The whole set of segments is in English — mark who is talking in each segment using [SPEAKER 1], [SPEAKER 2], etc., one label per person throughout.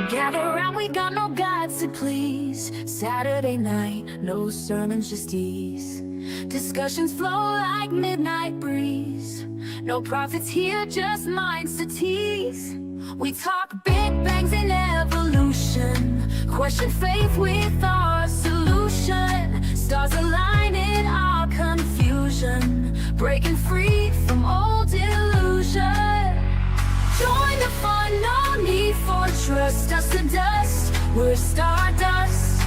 [SPEAKER 1] Gather round, we got no gods to please. Saturday night, no sermons, just ease. Discussions flow like midnight breeze. No prophets here, just minds to tease. We talk big bangs and evolution. Question faith with our solution. Stars align in our confusion. Breaking free from old illusion. Join the fun, no need for trust. Dust to dust, we're stardust.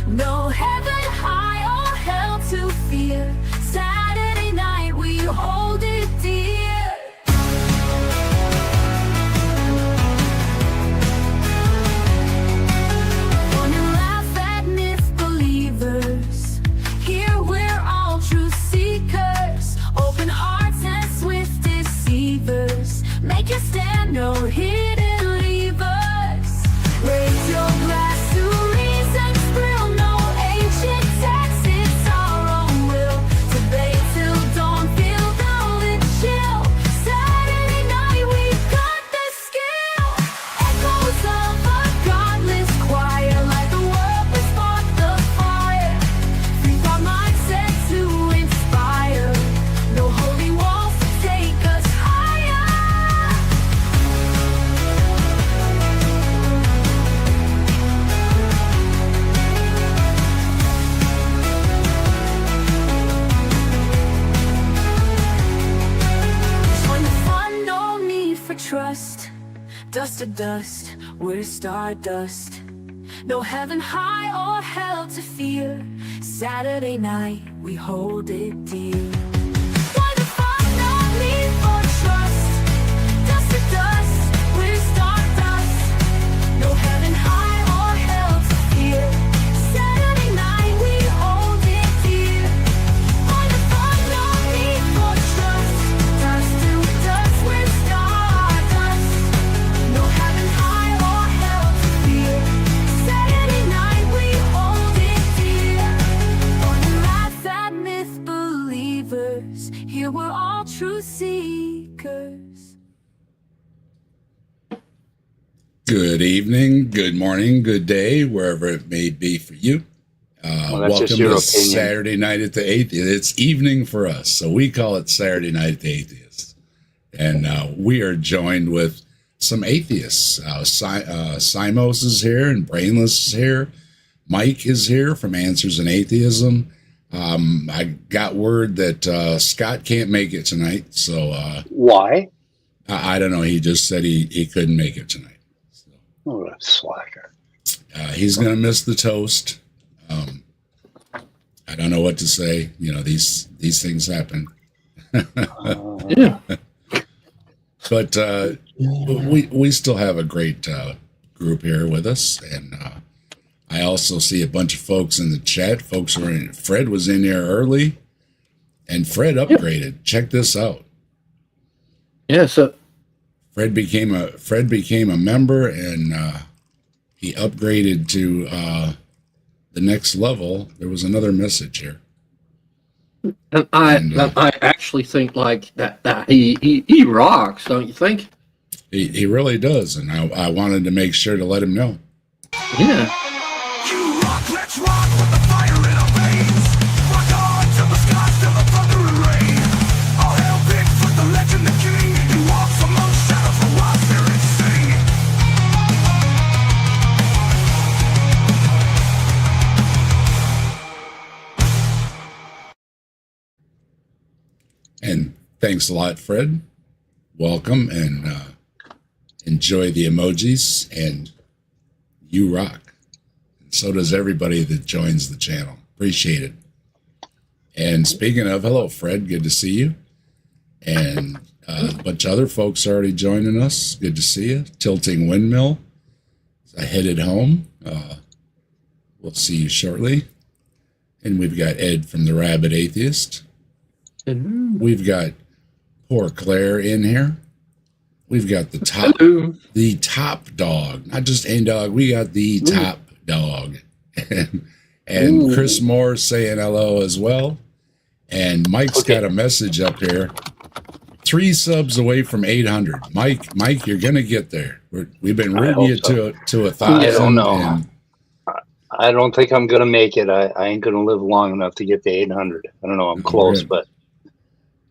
[SPEAKER 1] No heaven high or hell to fear. Saturday night, we hold it dear. Fun and laugh at myth believers. Here we're all truth seekers. Open hearts and swift deceivers. Make your stand, no hidden levers. Raise your glass to reason's thrill. No ancient text, it's our own will. Debate till dawn, feel the chill. Saturday night, we've got the skill. Echoes of a godless choir. Like the world, we spark the fire. Free thought mindset to inspire. No holy walls to take us higher. Join the fun, no need for trust. Dust to dust, we're stardust. No heaven high or hell to fear. Saturday night, we hold it dear. Join the fun, no need for trust. Dust to dust, we're stardust. No heaven high or hell to fear. Saturday night, we hold it dear. Join the fun, no need for trust. Dust to dust, we're stardust. No heaven high or hell to fear. Saturday night, we hold it dear. Fun and laugh at myth believers. Here we're all truth seekers.
[SPEAKER 2] Good evening, good morning, good day, wherever it may be for you.
[SPEAKER 3] Well, that's
[SPEAKER 2] Welcome
[SPEAKER 3] just your
[SPEAKER 2] to
[SPEAKER 3] opinion.
[SPEAKER 2] Saturday Night at the Atheist. It's evening for us, so we call it Saturday Night at the Atheist. And we are joined with some atheists. Simos is here and Brainless is here. Mike is here from Answers in Atheism. I got word that Scott can't make it tonight, so
[SPEAKER 3] Why?
[SPEAKER 2] I don't know. He just said he couldn't make it tonight.
[SPEAKER 3] Oh, that slacker.
[SPEAKER 2] He's going to miss the toast. I don't know what to say. You know, these things happen.
[SPEAKER 3] Yeah.
[SPEAKER 2] But we still have a great group here with us. And I also see a bunch of folks in the chat. Folks were in. Fred was in there early. And Fred upgraded. Check this out.
[SPEAKER 4] Yeah, so
[SPEAKER 2] Fred became a member, and he upgraded to the next level. There was another message here.
[SPEAKER 4] and I actually think like that he rocks, don't you think?
[SPEAKER 2] He really does, and I wanted to make sure to let him know.
[SPEAKER 4] Yeah.
[SPEAKER 5] You rock, let's rock with the fire in our veins. Rock on till the skies, till the thunder and rain. All hail Bigfoot, the legend, the king. He walks among shadows, the wild spirits sing.
[SPEAKER 2] And thanks a lot, Fred. Welcome, and enjoy the emojis, and you rock. And so does everybody that joins the channel. Appreciate it. And speaking of, hello, Fred. Good to see you. And a bunch of other folks already joining us. Good to see you. Tilting Windmill. I headed home. We'll see you shortly. And we've got Ed from the Rabbit Atheist. We've got poor Claire in here. We've got the top dog, not just a dog. We got the top dog, and Chris Moore saying hello as well. And Mike's got a message up here. 3 subs away from 800. Mike, you're gonna get there. We've been rooting you to 1,000.
[SPEAKER 3] I don't know.
[SPEAKER 2] And
[SPEAKER 3] I don't think I'm gonna make it. I ain't gonna live long enough to get to 800. I don't know. I'm close,
[SPEAKER 2] Right.
[SPEAKER 3] but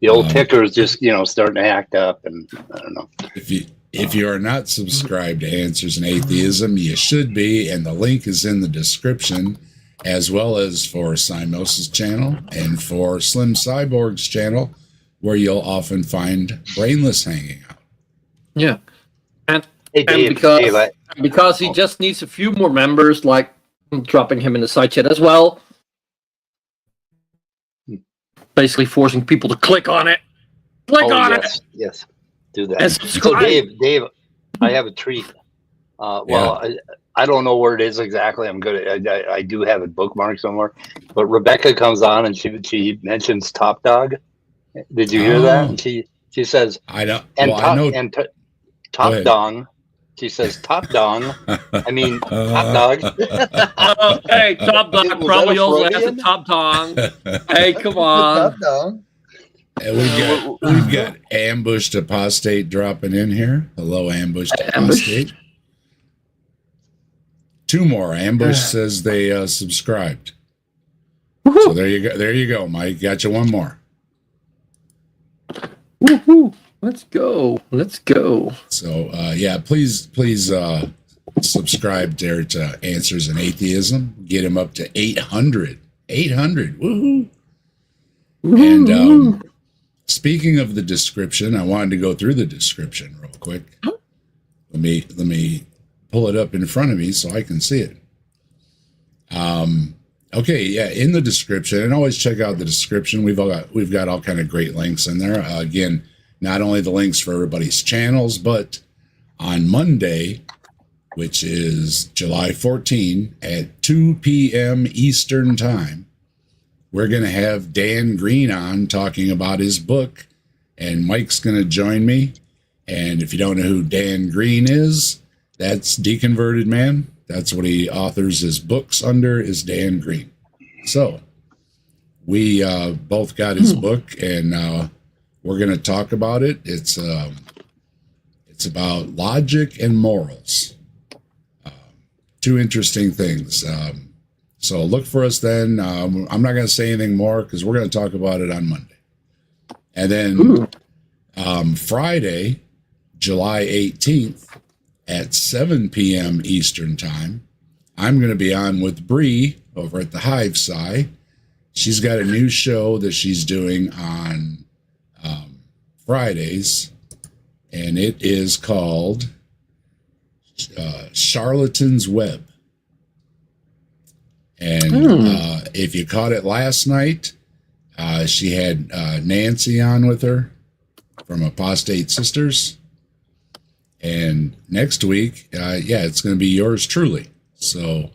[SPEAKER 3] the old ticker is just starting to act up, and I don't know.
[SPEAKER 2] if you are not subscribed to Answers in Atheism, you should be, and the link is in the description, as well as for Simos's channel and for Slim Cyborg's channel, where you'll often find Brainless hanging out.
[SPEAKER 4] Yeah. And,
[SPEAKER 3] Hey, Dave,
[SPEAKER 4] because he just needs a few more members, like dropping him in the side chat as well. Basically forcing people to click on it. Click on
[SPEAKER 3] yes,
[SPEAKER 4] it.
[SPEAKER 3] yes, do that.
[SPEAKER 4] And
[SPEAKER 3] So,
[SPEAKER 4] subscribe.
[SPEAKER 3] Dave, I have a treat. I don't know where it is exactly. I do have it bookmarked somewhere. But Rebecca comes on and she mentions Top Dog. Did you hear that? And she says,
[SPEAKER 2] I don't.
[SPEAKER 3] and
[SPEAKER 2] Well,
[SPEAKER 3] top,
[SPEAKER 2] I know.
[SPEAKER 3] and top
[SPEAKER 2] ahead.
[SPEAKER 3] dong. She says top dong. I mean top dog.
[SPEAKER 4] Hey, Top Dog
[SPEAKER 3] Was
[SPEAKER 4] probably
[SPEAKER 3] that a
[SPEAKER 4] also has a
[SPEAKER 3] Freudian?
[SPEAKER 4] Top Dong. Hey, come on.
[SPEAKER 3] Top dong.
[SPEAKER 2] And we've got Ambushed Apostate dropping in here. Hello, Ambushed
[SPEAKER 4] Ambush.
[SPEAKER 2] Apostate. 2 more. Ambush says they subscribed. So there you go. There you go, Mike. Got you 1 more.
[SPEAKER 4] Woohoo. Let's go. Let's go.
[SPEAKER 2] So please subscribe there to Answers in Atheism. Get him up to 800. 800. Woohoo! And speaking of the description, I wanted to go through the description real quick. Let me pull it up in front of me so I can see it. Okay, yeah, in the description, and always check out the description. We've got all kind of great links in there. Again, not only the links for everybody's channels, but on Monday, which is July 14 at 2 p.m. Eastern Time, we're going to have Dan Green on talking about his book, and Mike's going to join me. And if you don't know who Dan Green is, that's Deconverted Man. That's what he authors his books under, is Dan Green. So we both got his book, and we're going to talk about it. It's about logic and morals. 2 interesting things. So look for us then. I'm not going to say anything more because we're going to talk about it on Monday. And then Friday, July 18th at 7 p.m. Eastern Time, I'm going to be on with Bree over at the HiveSci. She's got a new show that she's doing on Fridays, and it is called Charlatan's Web. And if you caught it last night, she had Nancy on with her from Apostate Sisters. And next week, it's going to be yours truly. So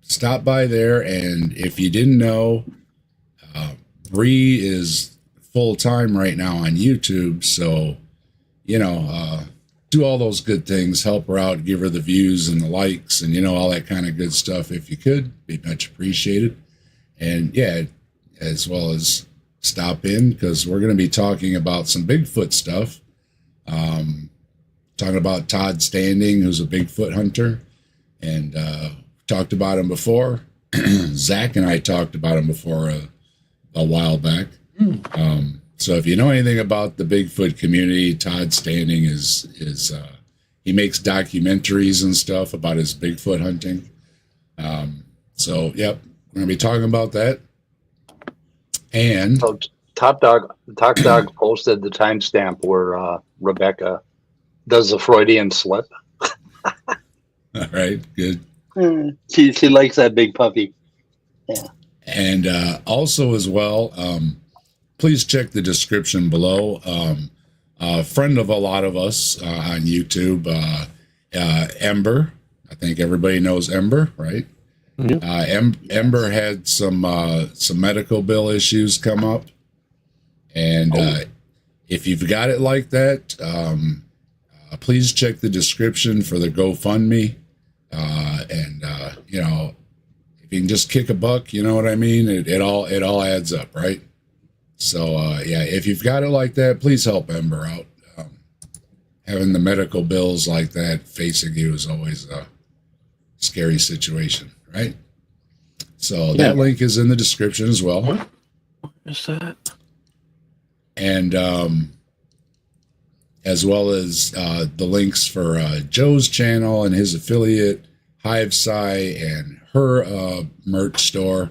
[SPEAKER 2] stop by there. And if you didn't know, Bree is full-time right now on YouTube. So, do all those good things, help her out, give her the views and the likes and, all that kind of good stuff. If you could, be much appreciated. And as well as stop in, because we're going to be talking about some Bigfoot stuff. Talking about Todd Standing, who's a Bigfoot hunter, and talked about him before. Zach and I talked about him before a while back. So if you know anything about the Bigfoot community, Todd Standing is he makes documentaries and stuff about his Bigfoot hunting. We're gonna be talking about that. And
[SPEAKER 3] So Top Dog posted the timestamp where Rebecca does the Freudian slip.
[SPEAKER 2] all right, good.
[SPEAKER 3] She likes that big puppy. Yeah.
[SPEAKER 2] And also as well, please check the description below. A friend of a lot of us on YouTube, Ember. I think everybody knows Ember, right?
[SPEAKER 4] Mm-hmm.
[SPEAKER 2] Ember had some medical bill issues come up, and if you've got it like that, please check the description for the GoFundMe, and if you can just kick a buck, you know what I mean. It all adds up, right? So, yeah, if you've got it like that, please help Ember out. Having the medical bills like that facing you is always a scary situation, right? So that link is in the description as well.
[SPEAKER 4] What is that?
[SPEAKER 2] And as well as the links for Joe's channel and his affiliate, HiveSci, and her merch store.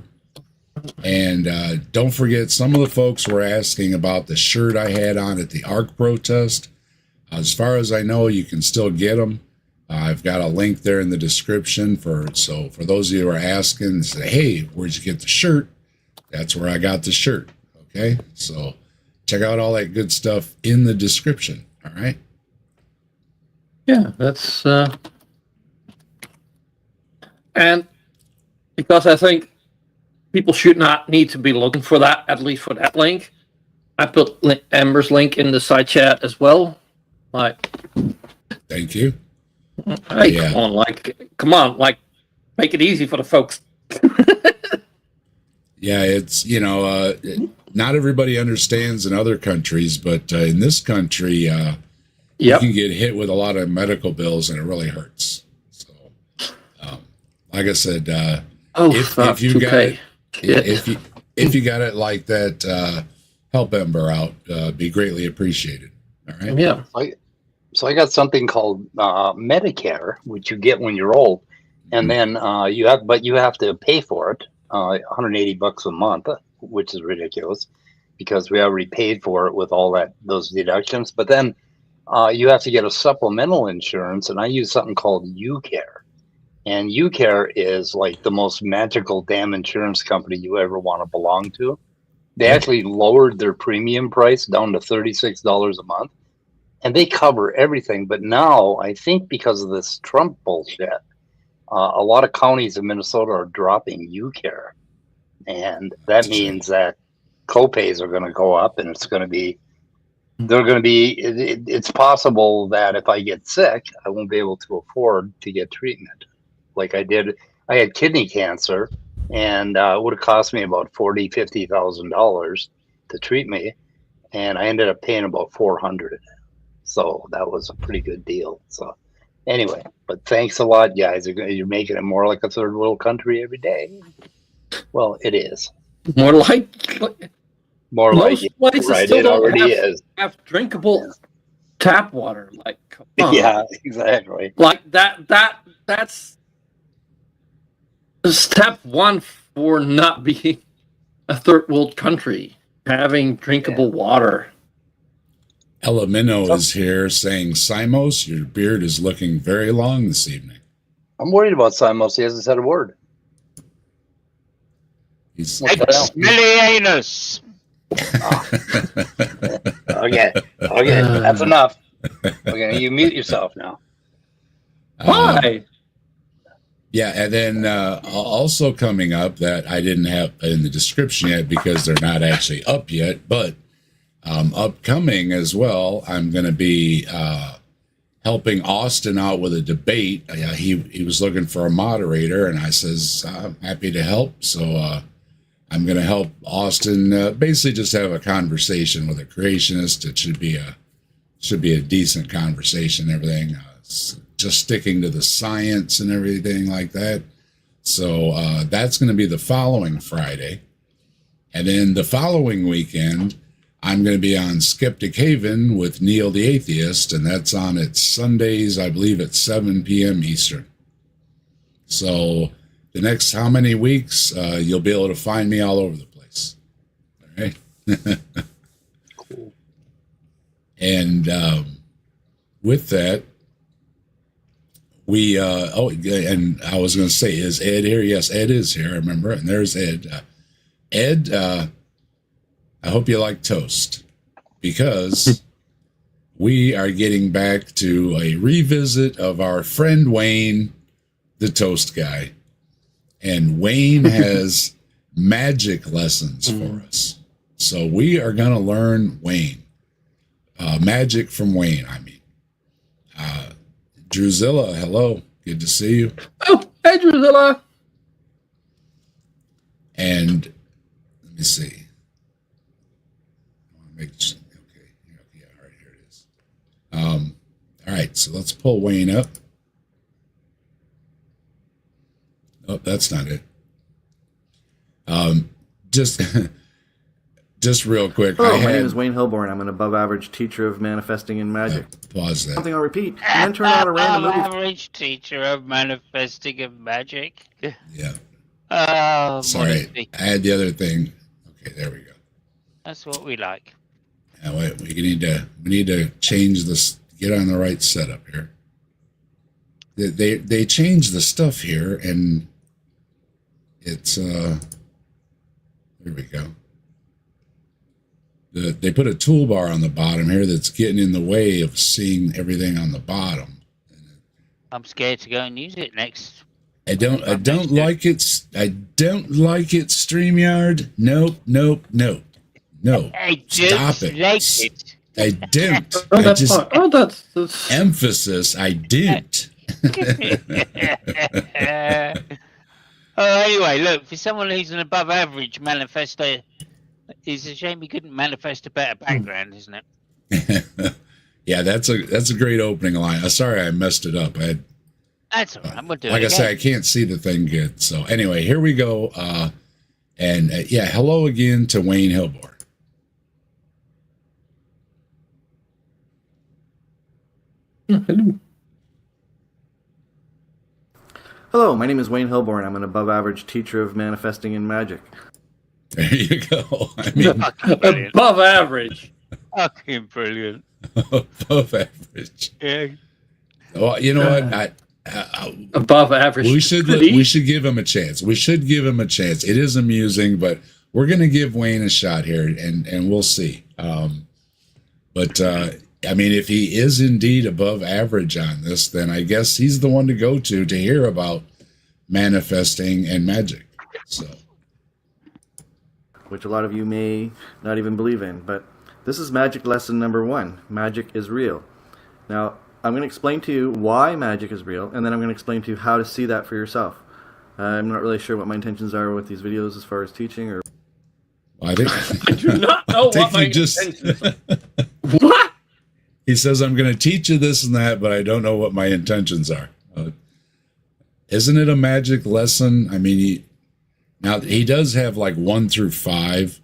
[SPEAKER 2] And don't forget, some of the folks were asking about the shirt I had on at the ARC protest. As far as I know, you can still get them. I've got a link there in the description so for those of you who are asking, say, hey, where'd you get the shirt? That's where I got the shirt. Okay, so check out all that good stuff in the description. All right.
[SPEAKER 4] Yeah, that's and because I think people should not need to be looking for that, at least for that link. I put Ember's link in the side chat as well. Like,
[SPEAKER 2] thank you.
[SPEAKER 4] Hey,
[SPEAKER 2] Yeah.
[SPEAKER 4] come on, make it easy for the folks.
[SPEAKER 2] Yeah, it's, not everybody understands in other countries, but in this country, you can get hit with a lot of medical bills and it really hurts. So, like I said, if you got it, if you got it like that, help Ember out, be greatly appreciated. All right.
[SPEAKER 4] Yeah.
[SPEAKER 3] So I got something called Medicare, which you get when you're old, and then you have to pay for it, $180 a month, which is ridiculous because we already paid for it with all those deductions. But then you have to get a supplemental insurance, and I use something called UCare, and UCare is like the most magical damn insurance company you ever want to belong to. They actually lowered their premium price down to $36 a month. And they cover everything. But now, I think because of this Trump bullshit, a lot of counties in Minnesota are dropping UCare. And that means that copays are going to go up, and it's possible that if I get sick, I won't be able to afford to get treatment. Like I had kidney cancer, and it would have cost me about $50,000 to treat me. And I ended up paying about $400. So that was a pretty good deal. So anyway, but thanks a lot, guys. You're making it more like a third world country every day. Well, it is.
[SPEAKER 4] More like
[SPEAKER 3] places right,
[SPEAKER 4] still
[SPEAKER 3] it
[SPEAKER 4] don't
[SPEAKER 3] already is.
[SPEAKER 4] Have drinkable tap water. Like, come on.
[SPEAKER 3] Yeah, exactly.
[SPEAKER 4] Like that's step one for not being a third world country, having drinkable water.
[SPEAKER 2] Elemento is here saying, Simos, your beard is looking very long this evening.
[SPEAKER 3] I'm worried about Simos. He hasn't said a word.
[SPEAKER 2] He's
[SPEAKER 6] Expelliarmus.
[SPEAKER 3] Okay, that's enough. Okay, you mute yourself now.
[SPEAKER 4] Why?
[SPEAKER 2] Yeah, and then also coming up that I didn't have in the description yet because they're not actually up yet, but upcoming as well, I'm going to be helping Austin out with a debate. He was looking for a moderator, and I says, I'm happy to help. So I'm going to help Austin basically just have a conversation with a creationist. It should be a decent conversation, everything. Just sticking to the science and everything like that. So that's going to be the following Friday. And then the following weekend, I'm going to be on Skeptic Haven with Neil the Atheist, and that's on at Sundays, I believe, at 7 p.m. Eastern. So the next how many weeks, you'll be able to find me all over the place. All right?
[SPEAKER 3] Cool.
[SPEAKER 2] And with that, and I was going to say, is Ed here? Yes, Ed is here, I remember. And there's Ed. Ed, I hope you like toast, because we are getting back to a revisit of our friend Wayne, the toast guy. And Wayne has magic lessons for us. So we are going to learn Wayne. Magic from Wayne, I mean. Drusilla, hello. Good to see you.
[SPEAKER 4] Oh, hey, Drusilla.
[SPEAKER 2] And let me see. Okay. Yeah. All right. Here it is. All right. So let's pull Wayne up. Oh, that's not it. Just real quick.
[SPEAKER 7] Hello, my name is Wayne Hilborn. I'm an above-average teacher of manifesting and magic.
[SPEAKER 2] Pause that.
[SPEAKER 7] Something I'll repeat, and then turn on a random movie.
[SPEAKER 6] Average teacher of manifesting and magic.
[SPEAKER 2] Yeah.
[SPEAKER 6] Oh,
[SPEAKER 2] Sorry.
[SPEAKER 6] modesty.
[SPEAKER 2] I had the other thing. Okay, there we go.
[SPEAKER 6] That's what we like.
[SPEAKER 2] Now wait, we need to change this. Get on the right setup here. They changed the stuff here, and it's there we go. They put a toolbar on the bottom here that's getting in the way of seeing everything on the bottom.
[SPEAKER 6] I'm scared to go and use it next.
[SPEAKER 2] I don't like it. I don't like it, StreamYard. Nope.
[SPEAKER 6] I
[SPEAKER 2] Stop
[SPEAKER 6] just
[SPEAKER 2] it.
[SPEAKER 6] like it.
[SPEAKER 2] I don't.
[SPEAKER 4] Oh,
[SPEAKER 2] I
[SPEAKER 4] that's
[SPEAKER 2] just
[SPEAKER 4] fine. Oh, that's
[SPEAKER 2] emphasis. I don't.
[SPEAKER 6] Oh, anyway, look, for someone who's an above average manifester, it's a shame he couldn't manifest a better background, isn't it?
[SPEAKER 2] Yeah, that's a great opening line. Sorry, I messed it up.
[SPEAKER 6] That's all right. We'll do
[SPEAKER 2] Like
[SPEAKER 6] it
[SPEAKER 2] I said, I
[SPEAKER 6] again.
[SPEAKER 2] can't see the thing good. So anyway, here we go. Yeah, hello again to Wayne Hilborn.
[SPEAKER 7] Hello, my name is Wayne Hilborn. I'm an above-average teacher of manifesting and magic.
[SPEAKER 2] There you go. I mean,
[SPEAKER 6] Fucking brilliant.
[SPEAKER 4] above average.
[SPEAKER 6] Fucking brilliant.
[SPEAKER 2] above average.
[SPEAKER 6] Yeah.
[SPEAKER 2] Well, you know what?
[SPEAKER 4] Above average.
[SPEAKER 2] We should give him a chance. We should give him a chance. It is amusing, but we're going to give Wayne a shot here, and we'll see. But I mean, if he is indeed above average on this, then I guess he's the one to go to hear about manifesting and magic. So,
[SPEAKER 7] Which a lot of you may not even believe in, but this is magic lesson number 1. Magic is real. Now, I'm going to explain to you why magic is real, and then I'm going to explain to you how to see that for yourself. I'm not really sure what my intentions are with these videos as far as teaching or...
[SPEAKER 2] I think
[SPEAKER 4] I do not know what my intentions are. What?
[SPEAKER 2] He says, I'm going to teach you this and that, but I don't know what my intentions are. Isn't it a magic lesson? I mean, he does have like 1 through 5.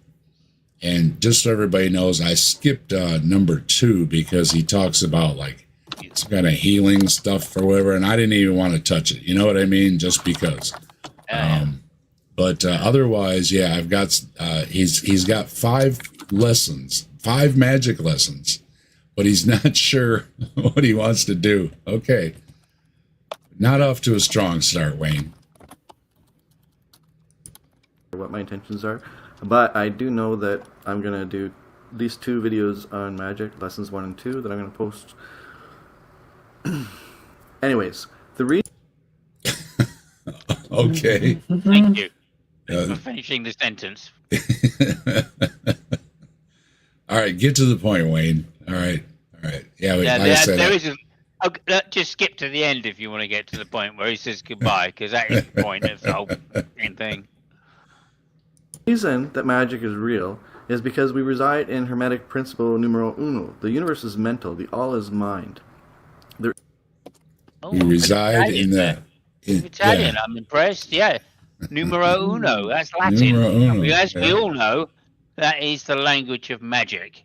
[SPEAKER 2] And just so everybody knows, I skipped number 2 because he talks about like some kind of healing stuff or whatever. And I didn't even want to touch it. You know what I mean? Just because. But otherwise, yeah, I've got, he's got 5 lessons, 5 magic lessons. But he's not sure what he wants to do. Okay. Not off to a strong start, Wayne.
[SPEAKER 7] what my intentions are. But I do know that I'm going to do at least 2 videos on magic, lessons 1 and 2, that I'm going to post. Anyways, the reason...
[SPEAKER 2] Okay.
[SPEAKER 6] Thank you for finishing the sentence.
[SPEAKER 2] All right, get to the point, Wayne. All right. Yeah, like I said,
[SPEAKER 6] there is just skip to the end if you want to get to the point where he says goodbye, because that is the point of the whole thing.
[SPEAKER 7] The reason that magic is real is because we reside in Hermetic principle numero uno. The universe is mental. The all is mind.
[SPEAKER 6] Oh,
[SPEAKER 2] we reside
[SPEAKER 6] Italian
[SPEAKER 2] in the...
[SPEAKER 6] there. Italian, I'm impressed. Yeah. Numero uno. That's Latin.
[SPEAKER 2] Numero uno,
[SPEAKER 6] As we
[SPEAKER 2] yeah.
[SPEAKER 6] all know, that is the language of magic.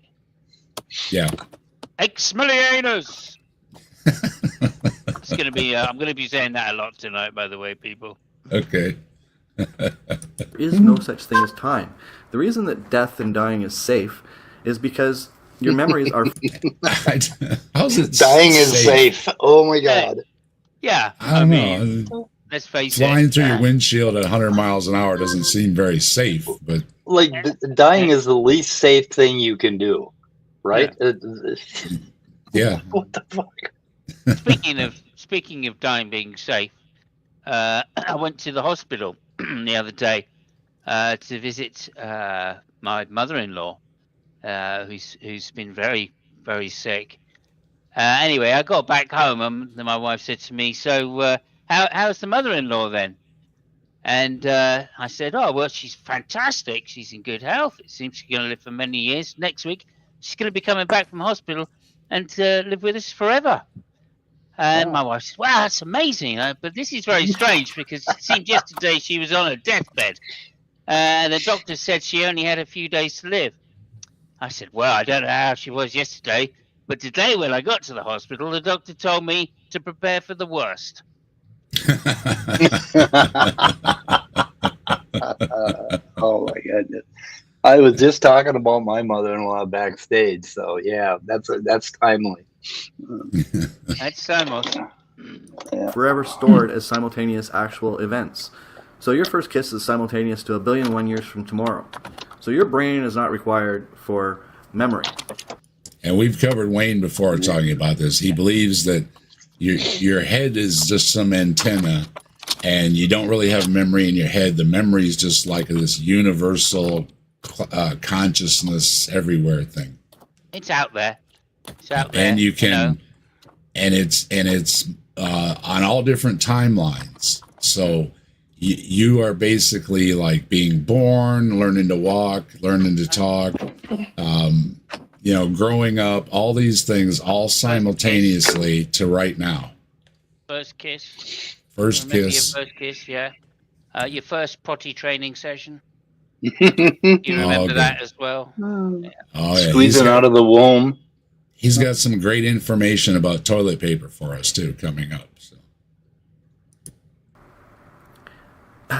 [SPEAKER 2] Yeah.
[SPEAKER 6] Exmilianus. It's going to be. I'm going to be saying that a lot tonight, by the way, people.
[SPEAKER 2] Okay.
[SPEAKER 7] There is no such thing as time. The reason that death and dying is safe is because your memories are...
[SPEAKER 2] How's it
[SPEAKER 3] Dying is safe. Oh my god.
[SPEAKER 6] Yeah.
[SPEAKER 2] I don't know.
[SPEAKER 6] Let's face
[SPEAKER 2] Flying
[SPEAKER 6] it.
[SPEAKER 2] through your windshield at 100 miles an hour doesn't seem very safe, but
[SPEAKER 3] Like dying is the least safe thing you can do, right?
[SPEAKER 2] yeah.
[SPEAKER 3] What the fuck?
[SPEAKER 6] Speaking of dying being safe, I went to the hospital the other day to visit my mother-in-law, who's been very, very sick. Anyway, I got back home and my wife said to me, "So how's the mother-in-law then?" And I said, "Oh well, she's fantastic. She's in good health. It seems she's going to live for many years. Next week she's going to be coming back from hospital and live with us forever. And my wife said, wow, that's amazing. But this is very strange because it seemed yesterday she was on her deathbed. And the doctor said she only had a few days to live. I said, well, I don't know how she was yesterday, but today when I got to the hospital, the doctor told me to prepare for the worst.
[SPEAKER 3] Oh my goodness! I was just talking about my mother-in-law backstage, so yeah, that's timely.
[SPEAKER 6] That's Simos.
[SPEAKER 7] Forever stored as simultaneous actual events. So your first kiss is simultaneous to 1,000,000,001 years from tomorrow. So your brain is not required for memory.
[SPEAKER 2] And we've covered Wayne before talking about this. He believes that your head is just some antenna, and you don't really have memory in your head. The memory is just like this universal consciousness everywhere thing.
[SPEAKER 6] It's out there. It's out there.
[SPEAKER 2] And you can,
[SPEAKER 6] know.
[SPEAKER 2] and it's on all different timelines. So you are basically like being born, learning to walk, learning to talk, growing up, all these things, all simultaneously to right now.
[SPEAKER 6] First kiss.
[SPEAKER 2] First
[SPEAKER 6] Remember
[SPEAKER 2] kiss.
[SPEAKER 6] Your first kiss, yeah. Your first potty training session.
[SPEAKER 3] Yeah.
[SPEAKER 6] You remember
[SPEAKER 2] good.
[SPEAKER 6] that as well?
[SPEAKER 2] Oh, yeah.
[SPEAKER 3] Squeezing out of the womb.
[SPEAKER 2] He's got some great information about toilet paper for us too coming up. So.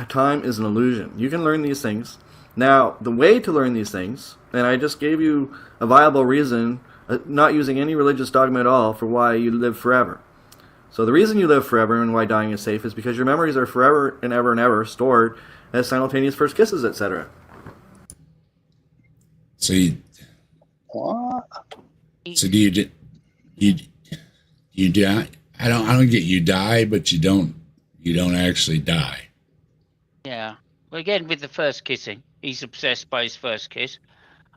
[SPEAKER 7] Time is an illusion. You can learn these things. Now, the way to learn these things, and I just gave you a viable reason, not using any religious dogma at all, for why you live forever. So the reason you live forever and why dying is safe is because your memories are forever and ever stored as simultaneous first kisses, etc.
[SPEAKER 2] So
[SPEAKER 3] What?
[SPEAKER 2] So do you die? I don't get you die, but you don't actually die.
[SPEAKER 6] Yeah. Well, again, with the first kissing, he's obsessed by his first kiss.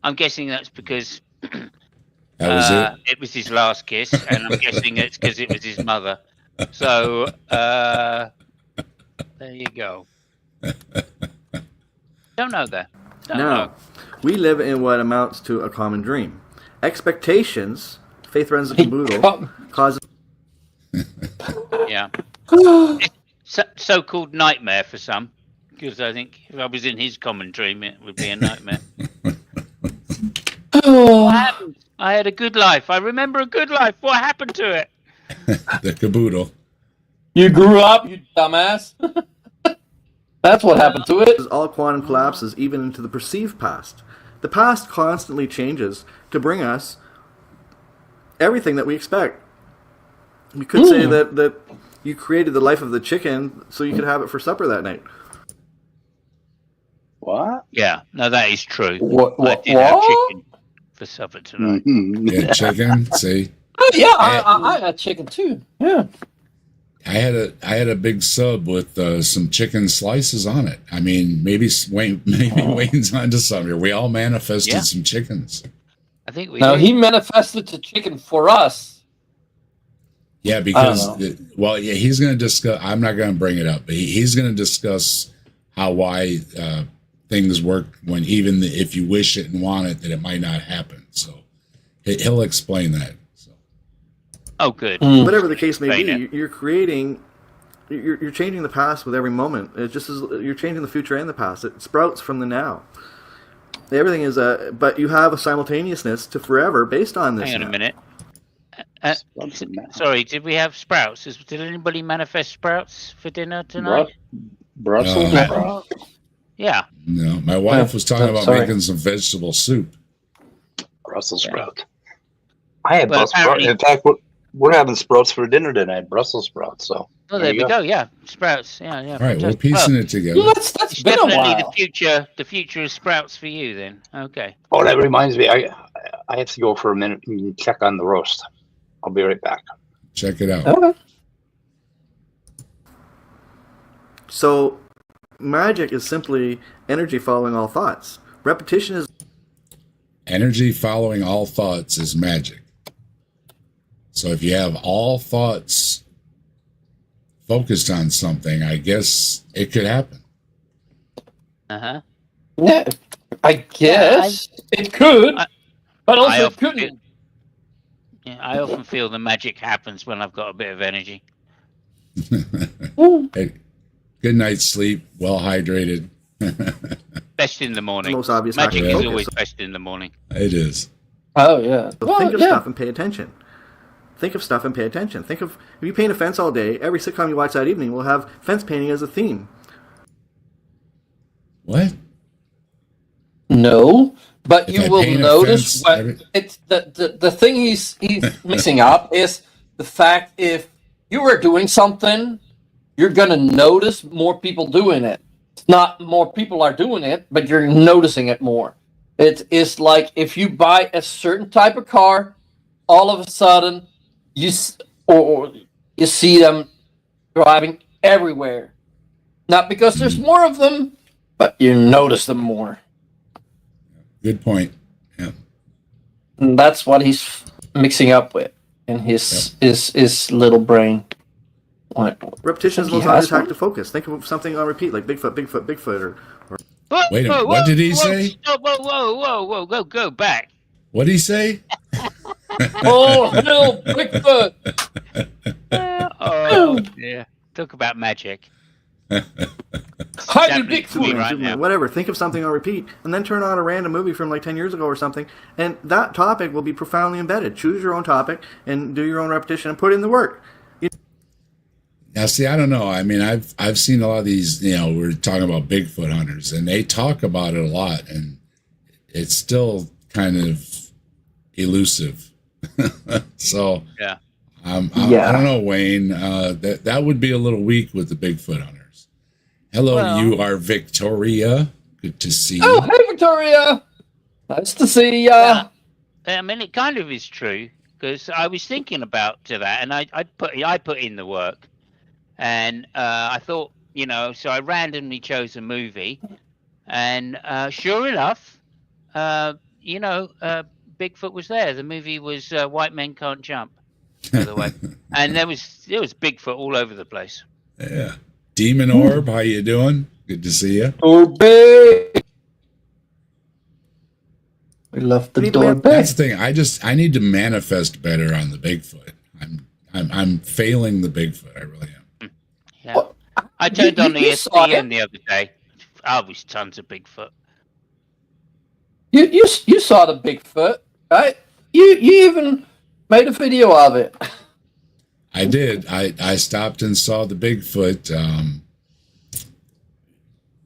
[SPEAKER 6] I'm guessing that's because
[SPEAKER 2] That was
[SPEAKER 6] it was his last kiss, and I'm guessing it's because it was his mother. So there you go. Don't know that. Don't
[SPEAKER 7] Now,
[SPEAKER 6] know.
[SPEAKER 7] we live in what amounts to a common dream. Expectations, faith runs the caboodle, cause
[SPEAKER 6] Yeah. So-called nightmare for some, because I think if I was in his common dream, it would be a nightmare. What happened? I had a good life. I remember a good life. What happened to it?
[SPEAKER 2] The caboodle.
[SPEAKER 4] You grew up, you dumbass. That's what happened to it.
[SPEAKER 7] all quantum collapses even into the perceived past. The past constantly changes to bring us everything that we expect. You could say that you created the life of the chicken so you could have it for supper that night.
[SPEAKER 3] What?
[SPEAKER 6] Yeah, no, that is true.
[SPEAKER 4] What?
[SPEAKER 6] I did have chicken for supper tonight.
[SPEAKER 2] Yeah, chicken. See,
[SPEAKER 4] Oh, yeah, I had chicken too. Yeah.
[SPEAKER 2] I had a big sub with some chicken slices on it. I mean, maybe Wayne's onto something here. We all manifested some chickens.
[SPEAKER 6] I think we
[SPEAKER 4] Now,
[SPEAKER 6] did.
[SPEAKER 4] he manifested the chicken for us.
[SPEAKER 2] Yeah, because he's going to discuss. I'm not going to bring it up, but he's going to discuss why things work when even if you wish it and want it, that it might not happen. So he'll explain that. So.
[SPEAKER 6] Oh, good.
[SPEAKER 7] Whatever the case may
[SPEAKER 6] Explain
[SPEAKER 7] be,
[SPEAKER 6] it.
[SPEAKER 7] you're creating, you're changing the past with every moment. It just is, you're changing the future and the past. It sprouts from the now. Everything is but you have a simultaneousness to forever based on this.
[SPEAKER 6] Hang on a
[SPEAKER 7] now.
[SPEAKER 6] minute.
[SPEAKER 3] Sprouts in that.
[SPEAKER 6] Sorry, did we have sprouts? Did anybody manifest sprouts for dinner tonight?
[SPEAKER 3] Brussels
[SPEAKER 2] No.
[SPEAKER 3] sprouts?
[SPEAKER 6] Yeah.
[SPEAKER 2] No, my wife was talking about
[SPEAKER 4] sorry.
[SPEAKER 2] making some vegetable soup.
[SPEAKER 3] Brussels sprouts. I had
[SPEAKER 6] Well,
[SPEAKER 3] Brussels sprouts.
[SPEAKER 6] apparently-
[SPEAKER 3] In fact, we're having sprouts for dinner tonight. Brussels sprouts. So
[SPEAKER 6] Oh, there we go. Yeah, sprouts. Yeah.
[SPEAKER 2] All right, we're
[SPEAKER 6] fantastic.
[SPEAKER 2] piecing
[SPEAKER 6] Well,
[SPEAKER 2] it together.
[SPEAKER 4] That's
[SPEAKER 6] it's
[SPEAKER 4] been a
[SPEAKER 6] definitely
[SPEAKER 4] while.
[SPEAKER 6] the future of sprouts for you then. Okay.
[SPEAKER 3] Oh, that reminds me. I have to go for a minute and check on the roast. I'll be right back.
[SPEAKER 2] Check it out.
[SPEAKER 4] Okay.
[SPEAKER 7] So, magic is simply energy following all thoughts. Repetition is
[SPEAKER 2] Energy following all thoughts is magic. So if you have all thoughts focused on something, I guess it could happen.
[SPEAKER 6] Uh-huh.
[SPEAKER 4] Yeah, I guess it could. But also,
[SPEAKER 6] I
[SPEAKER 4] it
[SPEAKER 6] often feel,
[SPEAKER 4] couldn't.
[SPEAKER 6] yeah, I often feel the magic happens when I've got a bit of energy.
[SPEAKER 2] Hey, good night's sleep, well hydrated.
[SPEAKER 6] Best in the morning.
[SPEAKER 7] most obvious
[SPEAKER 6] Magic
[SPEAKER 2] hack
[SPEAKER 6] is
[SPEAKER 2] focus.
[SPEAKER 6] always best in the morning.
[SPEAKER 2] It is.
[SPEAKER 4] Oh, yeah.
[SPEAKER 7] So
[SPEAKER 4] Well,
[SPEAKER 7] think of
[SPEAKER 4] yeah.
[SPEAKER 7] stuff and pay attention. Think of stuff and pay attention. Think of, if you paint a fence all day, every sitcom you watch that evening will have fence painting as a theme.
[SPEAKER 2] What?
[SPEAKER 4] No, but
[SPEAKER 2] If
[SPEAKER 4] you
[SPEAKER 2] I
[SPEAKER 4] will
[SPEAKER 2] paint a
[SPEAKER 4] notice
[SPEAKER 2] fence
[SPEAKER 4] what
[SPEAKER 2] every-
[SPEAKER 4] it's the thing he's mixing up is the fact if you are doing something, you're gonna notice more people doing it. It's not more people are doing it, but you're noticing it more. It is like if you buy a certain type of car, all of a sudden or you see them driving everywhere. Not because there's more of them, but you notice them more.
[SPEAKER 2] Good point. Yeah.
[SPEAKER 4] And that's what he's mixing up with in his little brain.
[SPEAKER 7] Repetition is the
[SPEAKER 4] He
[SPEAKER 7] most
[SPEAKER 4] has
[SPEAKER 7] obvious hack
[SPEAKER 4] one?
[SPEAKER 7] to focus. Think of something on repeat, like Bigfoot, Bigfoot, Bigfoot, or
[SPEAKER 2] Wait a minute, what did he say?
[SPEAKER 6] Stop, whoa, go back.
[SPEAKER 2] What'd he say?
[SPEAKER 4] Oh, hell, Bigfoot!
[SPEAKER 6] Oh, yeah. Talk about magic.
[SPEAKER 4] Hide
[SPEAKER 6] Happening to me
[SPEAKER 4] Bigfoot!
[SPEAKER 6] right now.
[SPEAKER 7] whatever. Think of something on repeat, and then turn on a random movie from like 10 years ago or something, and that topic will be profoundly embedded. Choose your own topic and do your own repetition and put in the work.
[SPEAKER 2] Now, see, I don't know. I mean, I've seen a lot of these. We're talking about Bigfoot hunters, and they talk about it a lot, and it's still kind of elusive. So,
[SPEAKER 6] Yeah.
[SPEAKER 2] I
[SPEAKER 4] Yeah.
[SPEAKER 2] don't know, Wayne. That would be a little weak with the Bigfoot hunters. Hello,
[SPEAKER 6] Well-
[SPEAKER 2] you are Victoria. Good to see you.
[SPEAKER 4] Oh, hey, Victoria! Nice to see ya!
[SPEAKER 6] I mean, it kind of is true because I was thinking about that, and I put in the work, and I thought, so I randomly chose a movie, and sure enough, Bigfoot was there. The movie was White Men Can't Jump, by the way, and there was Bigfoot all over the place.
[SPEAKER 2] Yeah. Demon Orb, how you doing? Good to see you.
[SPEAKER 4] Doorbell! We love the
[SPEAKER 7] Need to
[SPEAKER 4] doorbell.
[SPEAKER 2] That's the thing. I need to manifest better on the Bigfoot. I'm failing the Bigfoot. I really am.
[SPEAKER 6] Yeah,
[SPEAKER 4] Well,
[SPEAKER 6] I turned on
[SPEAKER 4] you saw
[SPEAKER 6] ESPN
[SPEAKER 4] it?
[SPEAKER 6] the other day. Oh, was tons of Bigfoot.
[SPEAKER 4] You saw the Bigfoot, right? You even made a video of it.
[SPEAKER 2] I did. I stopped and saw the Bigfoot.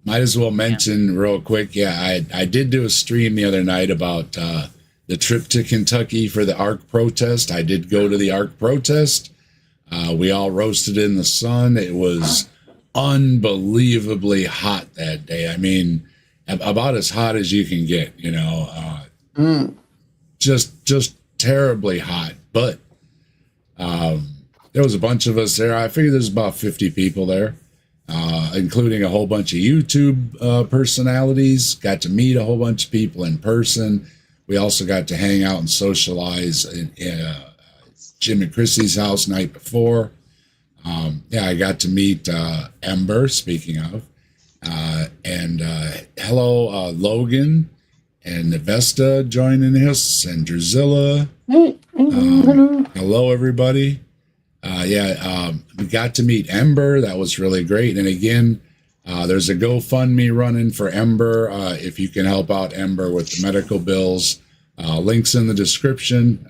[SPEAKER 2] Might as well mention real quick. Yeah, I did do a stream the other night about the trip to Kentucky for the ARC protest. I did go to the ARC protest. We all roasted in the sun. It was unbelievably hot that day. I mean, about as hot as you can get, just terribly hot. But there was a bunch of us there. I figured there's about 50 people there, including a whole bunch of YouTube personalities. Got to meet a whole bunch of people in person. We also got to hang out and socialize in Jim and Chrissy's house night before. I got to meet Ember, speaking of, and hello, Logan and Vesta joining us, and Drusilla. Hello, everybody. We got to meet Ember. That was really great. And again, there's a GoFundMe running for Ember. If you can help out Ember with the medical bills, links in the description.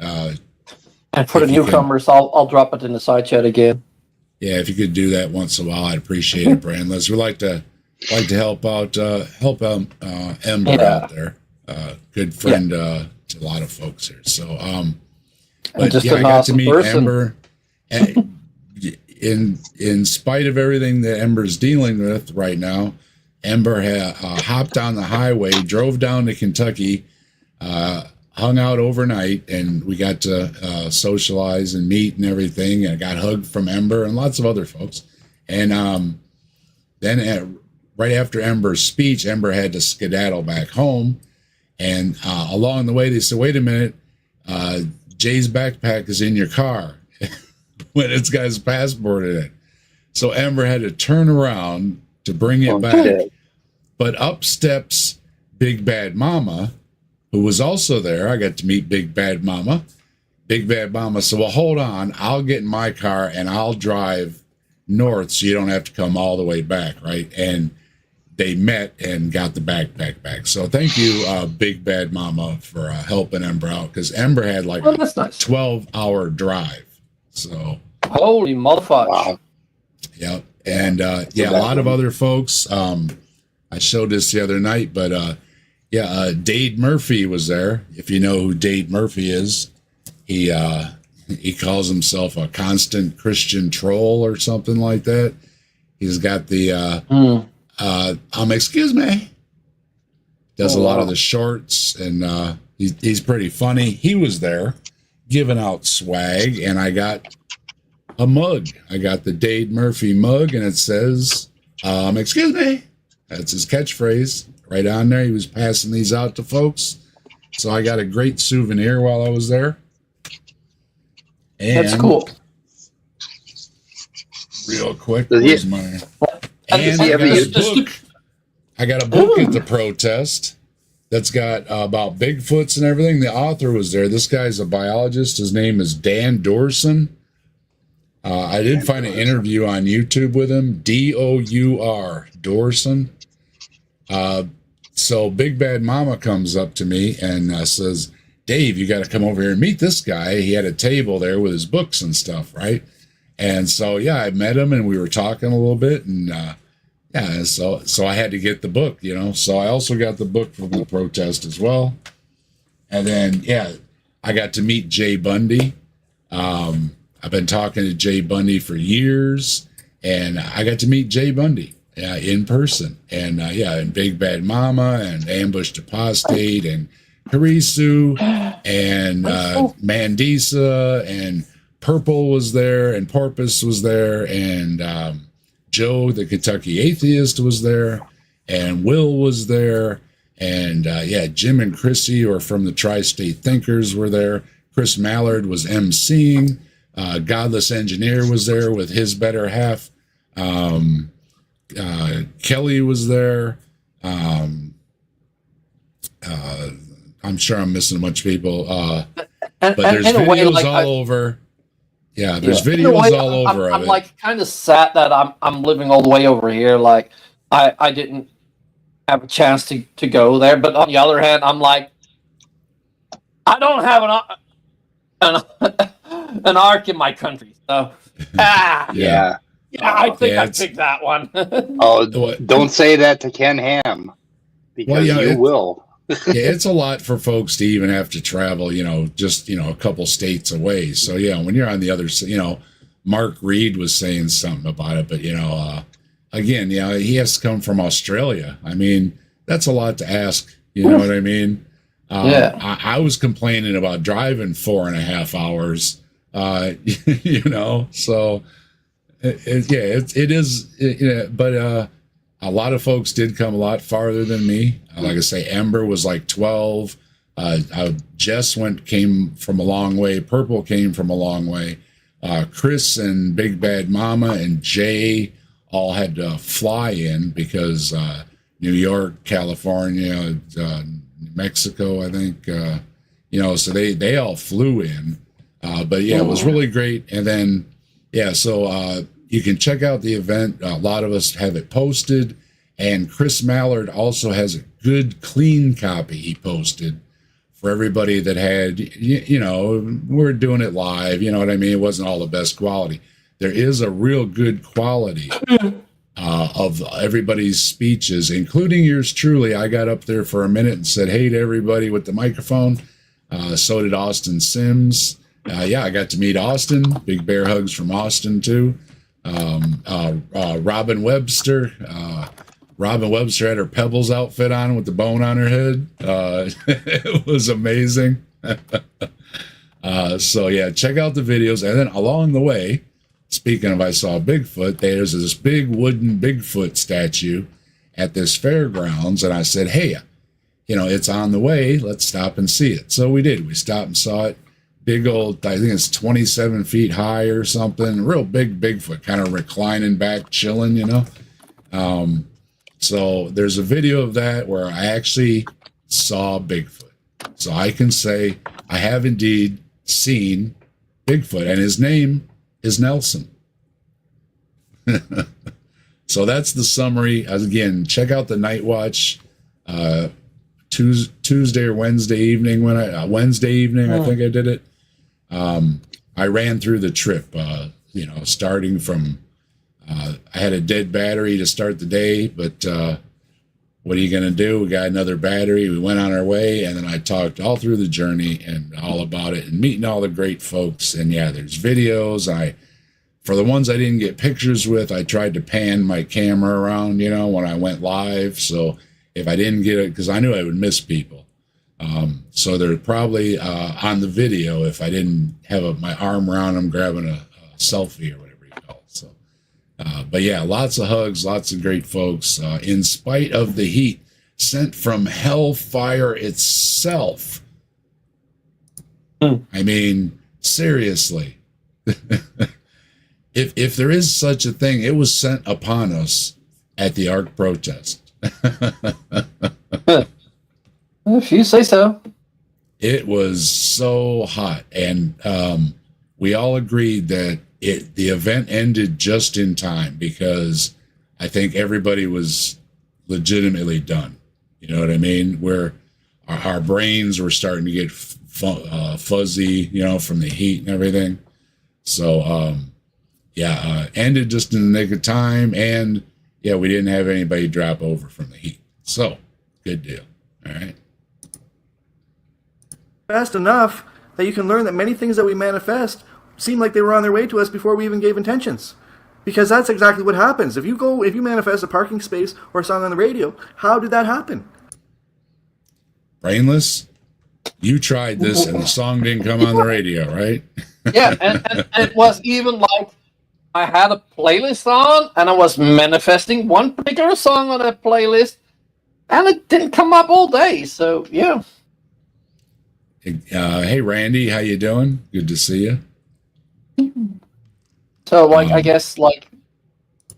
[SPEAKER 4] And for the
[SPEAKER 2] If you can-
[SPEAKER 4] newcomers, I'll drop it in the side chat again.
[SPEAKER 2] Yeah, if you could do that once in a while, I'd appreciate it, Brainless. We like to help out Ember out there. Good friend to a lot of folks here. So, but
[SPEAKER 4] just
[SPEAKER 2] yeah,
[SPEAKER 4] an
[SPEAKER 2] I got to
[SPEAKER 4] awesome
[SPEAKER 2] meet
[SPEAKER 4] person.
[SPEAKER 2] Ember. And in spite of everything that Ember's dealing with right now, Ember hopped on the highway, drove down to Kentucky, hung out overnight, and we got to socialize and meet and everything. And I got hugged from Ember and lots of other folks. And then right after Ember's speech, Ember had to skedaddle back home. And along the way, they said, "Wait a minute, Jay's backpack is in your car." When it's got his passport in it. So Ember had to turn around to bring it back.
[SPEAKER 3] Okay.
[SPEAKER 2] But up steps Big Bad Mama, who was also there. I got to meet Big Bad Mama. Big Bad Mama said, well, hold on. I'll get in my car and I'll drive north so you don't have to come all the way back, right? And they met and got the backpack back. So thank you, Big Bad Mama, for helping Ember out, because Ember had like
[SPEAKER 4] that's nice.
[SPEAKER 2] 12-hour drive. So
[SPEAKER 4] Holy motherfucker.
[SPEAKER 3] Wow.
[SPEAKER 2] yep. And yeah, a lot of other folks. I showed this the other night, but Dade Murphy was there. If you know who Dade Murphy is, he calls himself a constant Christian troll or something like that. He's got the excuse me. Does a lot of the shorts, and he's pretty funny. He was there giving out swag, and I got a mug. I got the Dade Murphy mug, and it says, excuse me. That's his catchphrase right on there. He was passing these out to folks. So I got a great souvenir while I was there. And
[SPEAKER 4] That's cool.
[SPEAKER 2] real quick,
[SPEAKER 3] Does he-
[SPEAKER 2] where's my... And
[SPEAKER 3] Does he
[SPEAKER 2] I
[SPEAKER 3] ever
[SPEAKER 2] got
[SPEAKER 3] use-
[SPEAKER 2] a book. I got a book at the protest that's got about Bigfoots and everything. The author was there. This guy's a biologist. His name is Dan Dorson. I did find an interview on YouTube with him. D-O-U-R, Dorson. So Big Bad Mama comes up to me and says, Dave, you got to come over here and meet this guy. He had a table there with his books and stuff, right? And so, yeah, I met him and we were talking a little bit. And yeah, so I had to get the book, you know. So I also got the book from the protest as well. And then, yeah, I got to meet Jay Bundy. I've been talking to Jay Bundy for years, and I got to meet Jay Bundy in person. And yeah, and Big Bad Mama and Ambushed Apostate and Karisu and Mandisa and Purple was there and Porpoise was there and Joe, the Kentucky Atheist, was there and Will was there. And yeah, Jim and Chrissy, or from the Tri-State Thinkers, were there. Chris Mallard was emceeing. Godless Engineer was there with his better half. Kelly was there. I'm sure I'm missing a bunch of people. But there's videos all over. Yeah, there's videos all over.
[SPEAKER 4] I'm like kind of sad that I'm living all the way over here. Like I didn't have a chance to go there. But on the other hand, I'm like, I don't have an arc in my country. So
[SPEAKER 3] Yeah.
[SPEAKER 4] I think
[SPEAKER 2] Yeah,
[SPEAKER 4] I picked that one.
[SPEAKER 3] Oh, don't say that to Ken Ham, because you will.
[SPEAKER 2] Yeah, it's a lot for folks to even have to travel, you know, just, you know, a couple states away. So, yeah, when you're on the other side, you know, Mark Reed was saying something about it, but, you know, again, you know, he has to come from Australia. I mean, that's a lot to ask. You know what I mean?
[SPEAKER 4] Yeah.
[SPEAKER 2] I was complaining about driving 4.5 hours, you know, so it is, but a lot of folks did come a lot farther than me. Like I say, Ember was like 12. Jess came from a long way. Purple came from a long way. Chris and Big Bad Mama and Jay all had to fly in because New York, California, Mexico, I think, you know, so they all flew in. But yeah, it was really great. And then, yeah, so you can check out the event. A lot of us have it posted. And Chris Mallard also has a good, clean copy he posted for everybody that had, you know, we're doing it live. You know what I mean? It wasn't all the best quality. There is a real good quality of everybody's speeches, including yours truly. I got up there for a minute and said, hey to everybody with the microphone. So did Austin Sims. Yeah, I got to meet Austin. Big bear hugs from Austin, too. Robin Webster. Robin Webster had her Pebbles outfit on with the bone on her head. It was amazing. So, yeah, check out the videos. And then along the way, speaking of I saw Bigfoot, there's this big wooden Bigfoot statue at this fairgrounds. And I said, hey, you know, it's on the way. Let's stop and see it. So we did. We stopped and saw it. Big old, I think it's 27 feet high or something. Real big Bigfoot, kind of reclining back, chilling, you know. So there's a video of that where I actually saw Bigfoot. So I can say I have indeed seen Bigfoot, and his name is Nelson. So that's the summary. Again, check out the Night Watch Tuesday or Wednesday evening Wednesday evening, I think I did it. I ran through the trip, starting from, I had a dead battery to start the day, but what are you going to do? We got another battery. We went on our way, and then I talked all through the journey and all about it and meeting all the great folks. And yeah, there's videos. For the ones I didn't get pictures with, I tried to pan my camera around, when I went live. So if I didn't get it, because I knew I would miss people. So they're probably on the video if I didn't have my arm around them grabbing a selfie or whatever you call it. So, but yeah, lots of hugs, lots of great folks. In spite of the heat sent from hellfire itself. I mean, seriously. If there is such a thing, it was sent upon us at the ARC protest.
[SPEAKER 4] If you say so.
[SPEAKER 2] It was so hot, and we all agreed that the event ended just in time because I think everybody was legitimately done. You know what I mean? Where our brains were starting to get fuzzy, from the heat and everything. So, ended just in the nick of time, and we didn't have anybody drop over from the heat. So, good deal. All right.
[SPEAKER 7] Fast enough that you can learn that many things that we manifest seem like they were on their way to us before we even gave intentions. Because that's exactly what happens. If you manifest a parking space or a song on the radio, how did that happen?
[SPEAKER 2] Brainless, you tried this and the song didn't come on the radio, right?
[SPEAKER 4] Yeah, and it was even like I had a playlist on and I was manifesting one particular song on that playlist and it didn't come up all day. So, yeah.
[SPEAKER 2] Hey, Randy, how you doing? Good to see you.
[SPEAKER 4] So, I guess,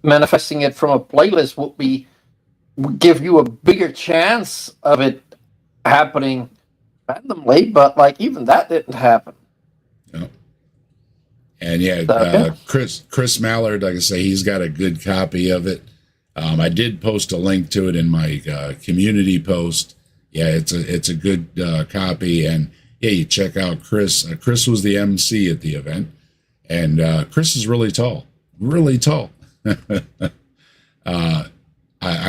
[SPEAKER 4] manifesting it from a playlist would give you a bigger chance of it happening randomly, but, even that didn't happen.
[SPEAKER 2] No. And, Chris Mallard, like I say, he's got a good copy of it. I did post a link to it in my community post. Yeah, it's a good copy, and you check out Chris. Chris was the MC at the event, and Chris is really tall. I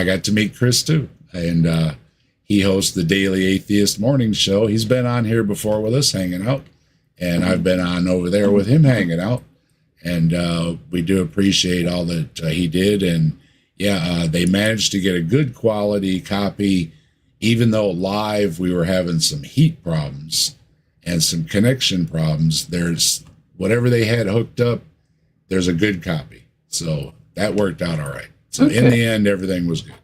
[SPEAKER 2] got to meet Chris too, and he hosts the Daily Atheist Morning Show. He's been on here before with us hanging out, and I've been on over there with him hanging out, and we do appreciate all that he did, and they managed to get a good quality copy. Even though live we were having some heat problems and some connection problems, there's whatever they had hooked up, there's a good copy. So that worked out all right. So in the end, everything was good.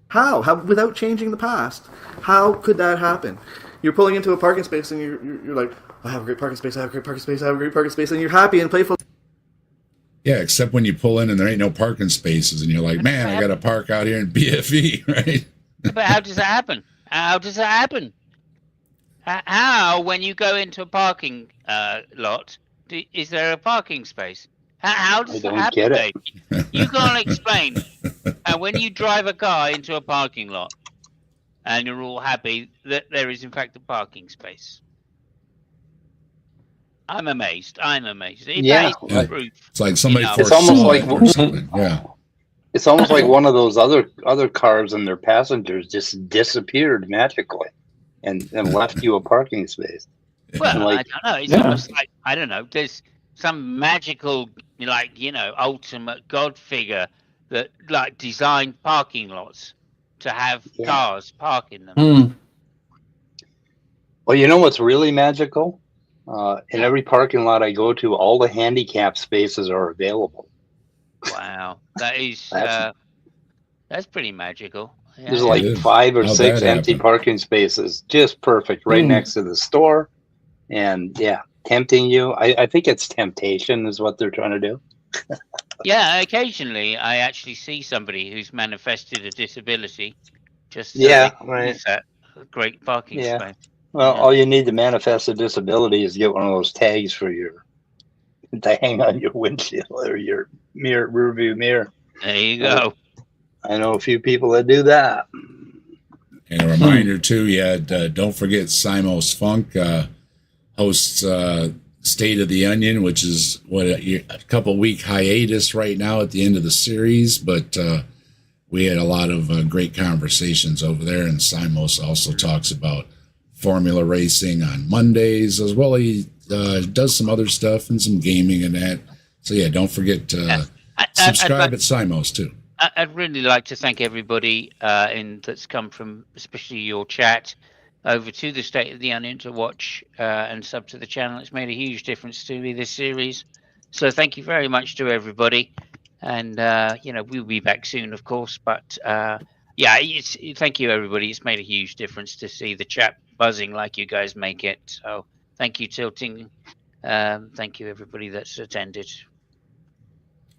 [SPEAKER 7] How? Without changing the past, how could that happen? You're pulling into a parking space and you're like, I have a great parking space, I have a great parking space, I have a great parking space, and you're happy and playful.
[SPEAKER 2] Yeah, except when you pull in and there ain't no parking spaces and you're like, man, I got to park out here in BFE, right?
[SPEAKER 6] But how does that happen? How when you go into a parking lot, is there a parking space? How does that happen?
[SPEAKER 3] Get it.
[SPEAKER 6] You can't explain. When you drive a car into a parking lot and you're all happy that there is in fact a parking space. I'm amazed.
[SPEAKER 3] Yeah.
[SPEAKER 6] Proof.
[SPEAKER 2] It's like somebody
[SPEAKER 3] It's almost like
[SPEAKER 2] or something. Yeah.
[SPEAKER 3] It's almost like one of those other cars and their passengers just disappeared magically and left you a parking space.
[SPEAKER 6] Well, I don't know. It's almost like, I don't know, there's some magical, ultimate God figure that, designed parking lots to have cars park in them.
[SPEAKER 3] Well, you know what's really magical? In every parking lot I go to, all the handicap spaces are available.
[SPEAKER 6] Wow, that is that's pretty magical. Yeah.
[SPEAKER 3] There's like 5 or 6 empty parking spaces, just perfect, right next to the store, and tempting you. I think it's temptation is what they're trying to do.
[SPEAKER 6] Yeah, occasionally I actually see somebody who's manifested a disability. Just
[SPEAKER 3] right.
[SPEAKER 6] great parking
[SPEAKER 3] Yeah.
[SPEAKER 6] space.
[SPEAKER 3] Well,
[SPEAKER 6] Yeah.
[SPEAKER 3] all you need to manifest a disability is get one of those tags for your to hang on your windshield or your rear view mirror.
[SPEAKER 6] There you go.
[SPEAKER 3] I know a few people that do that.
[SPEAKER 2] And a reminder too, don't forget Simos Funk hosts State of the Onion, which is a couple week hiatus right now at the end of the series, but we had a lot of great conversations over there. And Simos also talks about formula racing on Mondays as well. He does some other stuff and some gaming and that. So yeah, don't forget to subscribe at Simos too.
[SPEAKER 6] I'd really like to thank everybody that's come from, especially your chat, over to the State of the Onion to watch and sub to the channel. It's made a huge difference to me this series. So thank you very much to everybody. And, we'll be back soon, of course. But, thank you, everybody. It's made a huge difference to see the chat buzzing like you guys make it. So thank you, Tilting. Thank you, everybody that's attended.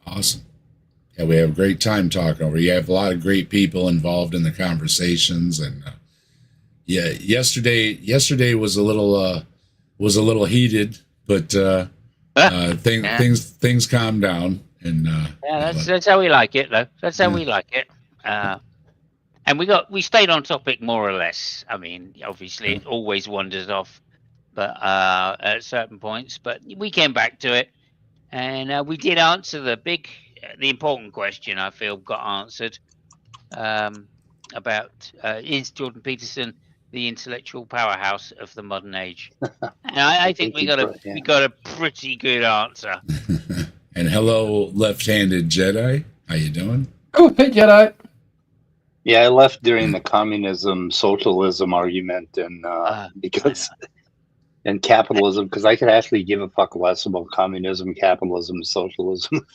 [SPEAKER 2] Awesome. Yeah, we have a great time talking over. You have a lot of great people involved in the conversations, and yesterday was a little heated, but things calmed down, and
[SPEAKER 6] that's how we like it, though. That's how we like it. And we stayed on topic more or less. I mean, obviously, it always wanders off, but at certain points. But we came back to it, and we did answer the important question. I feel got answered about is Jordan Peterson the intellectual powerhouse of the modern age? And I think we got a pretty good answer.
[SPEAKER 2] And hello, left-handed Jedi. How you doing?
[SPEAKER 4] Oh, hey, Jedi.
[SPEAKER 3] Yeah, I left during the communism socialism argument, and and capitalism, because I could actually give a fuck less about communism, capitalism, socialism.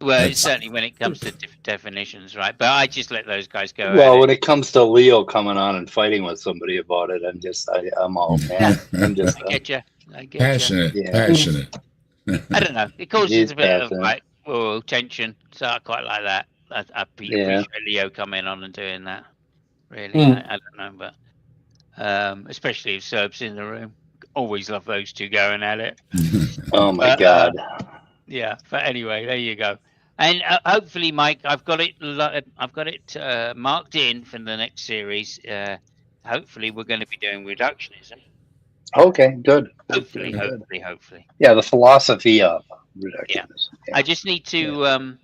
[SPEAKER 6] Well, certainly when it comes to different definitions, right? But I just let those guys go.
[SPEAKER 3] Well, when it comes to Leo coming on and fighting with somebody about it, I'm all man. I'm just
[SPEAKER 6] I get you.
[SPEAKER 2] Passionate.
[SPEAKER 6] I don't know. It causes a bit of tension, so I quite like that. I appreciate Leo coming on and doing that. Really, I don't know, but especially if Serb's in the room, always love those two going at it.
[SPEAKER 3] Oh my god.
[SPEAKER 6] Yeah, but anyway, there you go. And hopefully, Mike, I've got it marked in for the next series. Hopefully, we're going to be doing reductionism.
[SPEAKER 3] Okay, good.
[SPEAKER 6] Hopefully.
[SPEAKER 3] Yeah, the philosophy of reductionism.
[SPEAKER 6] Yeah. I just need to,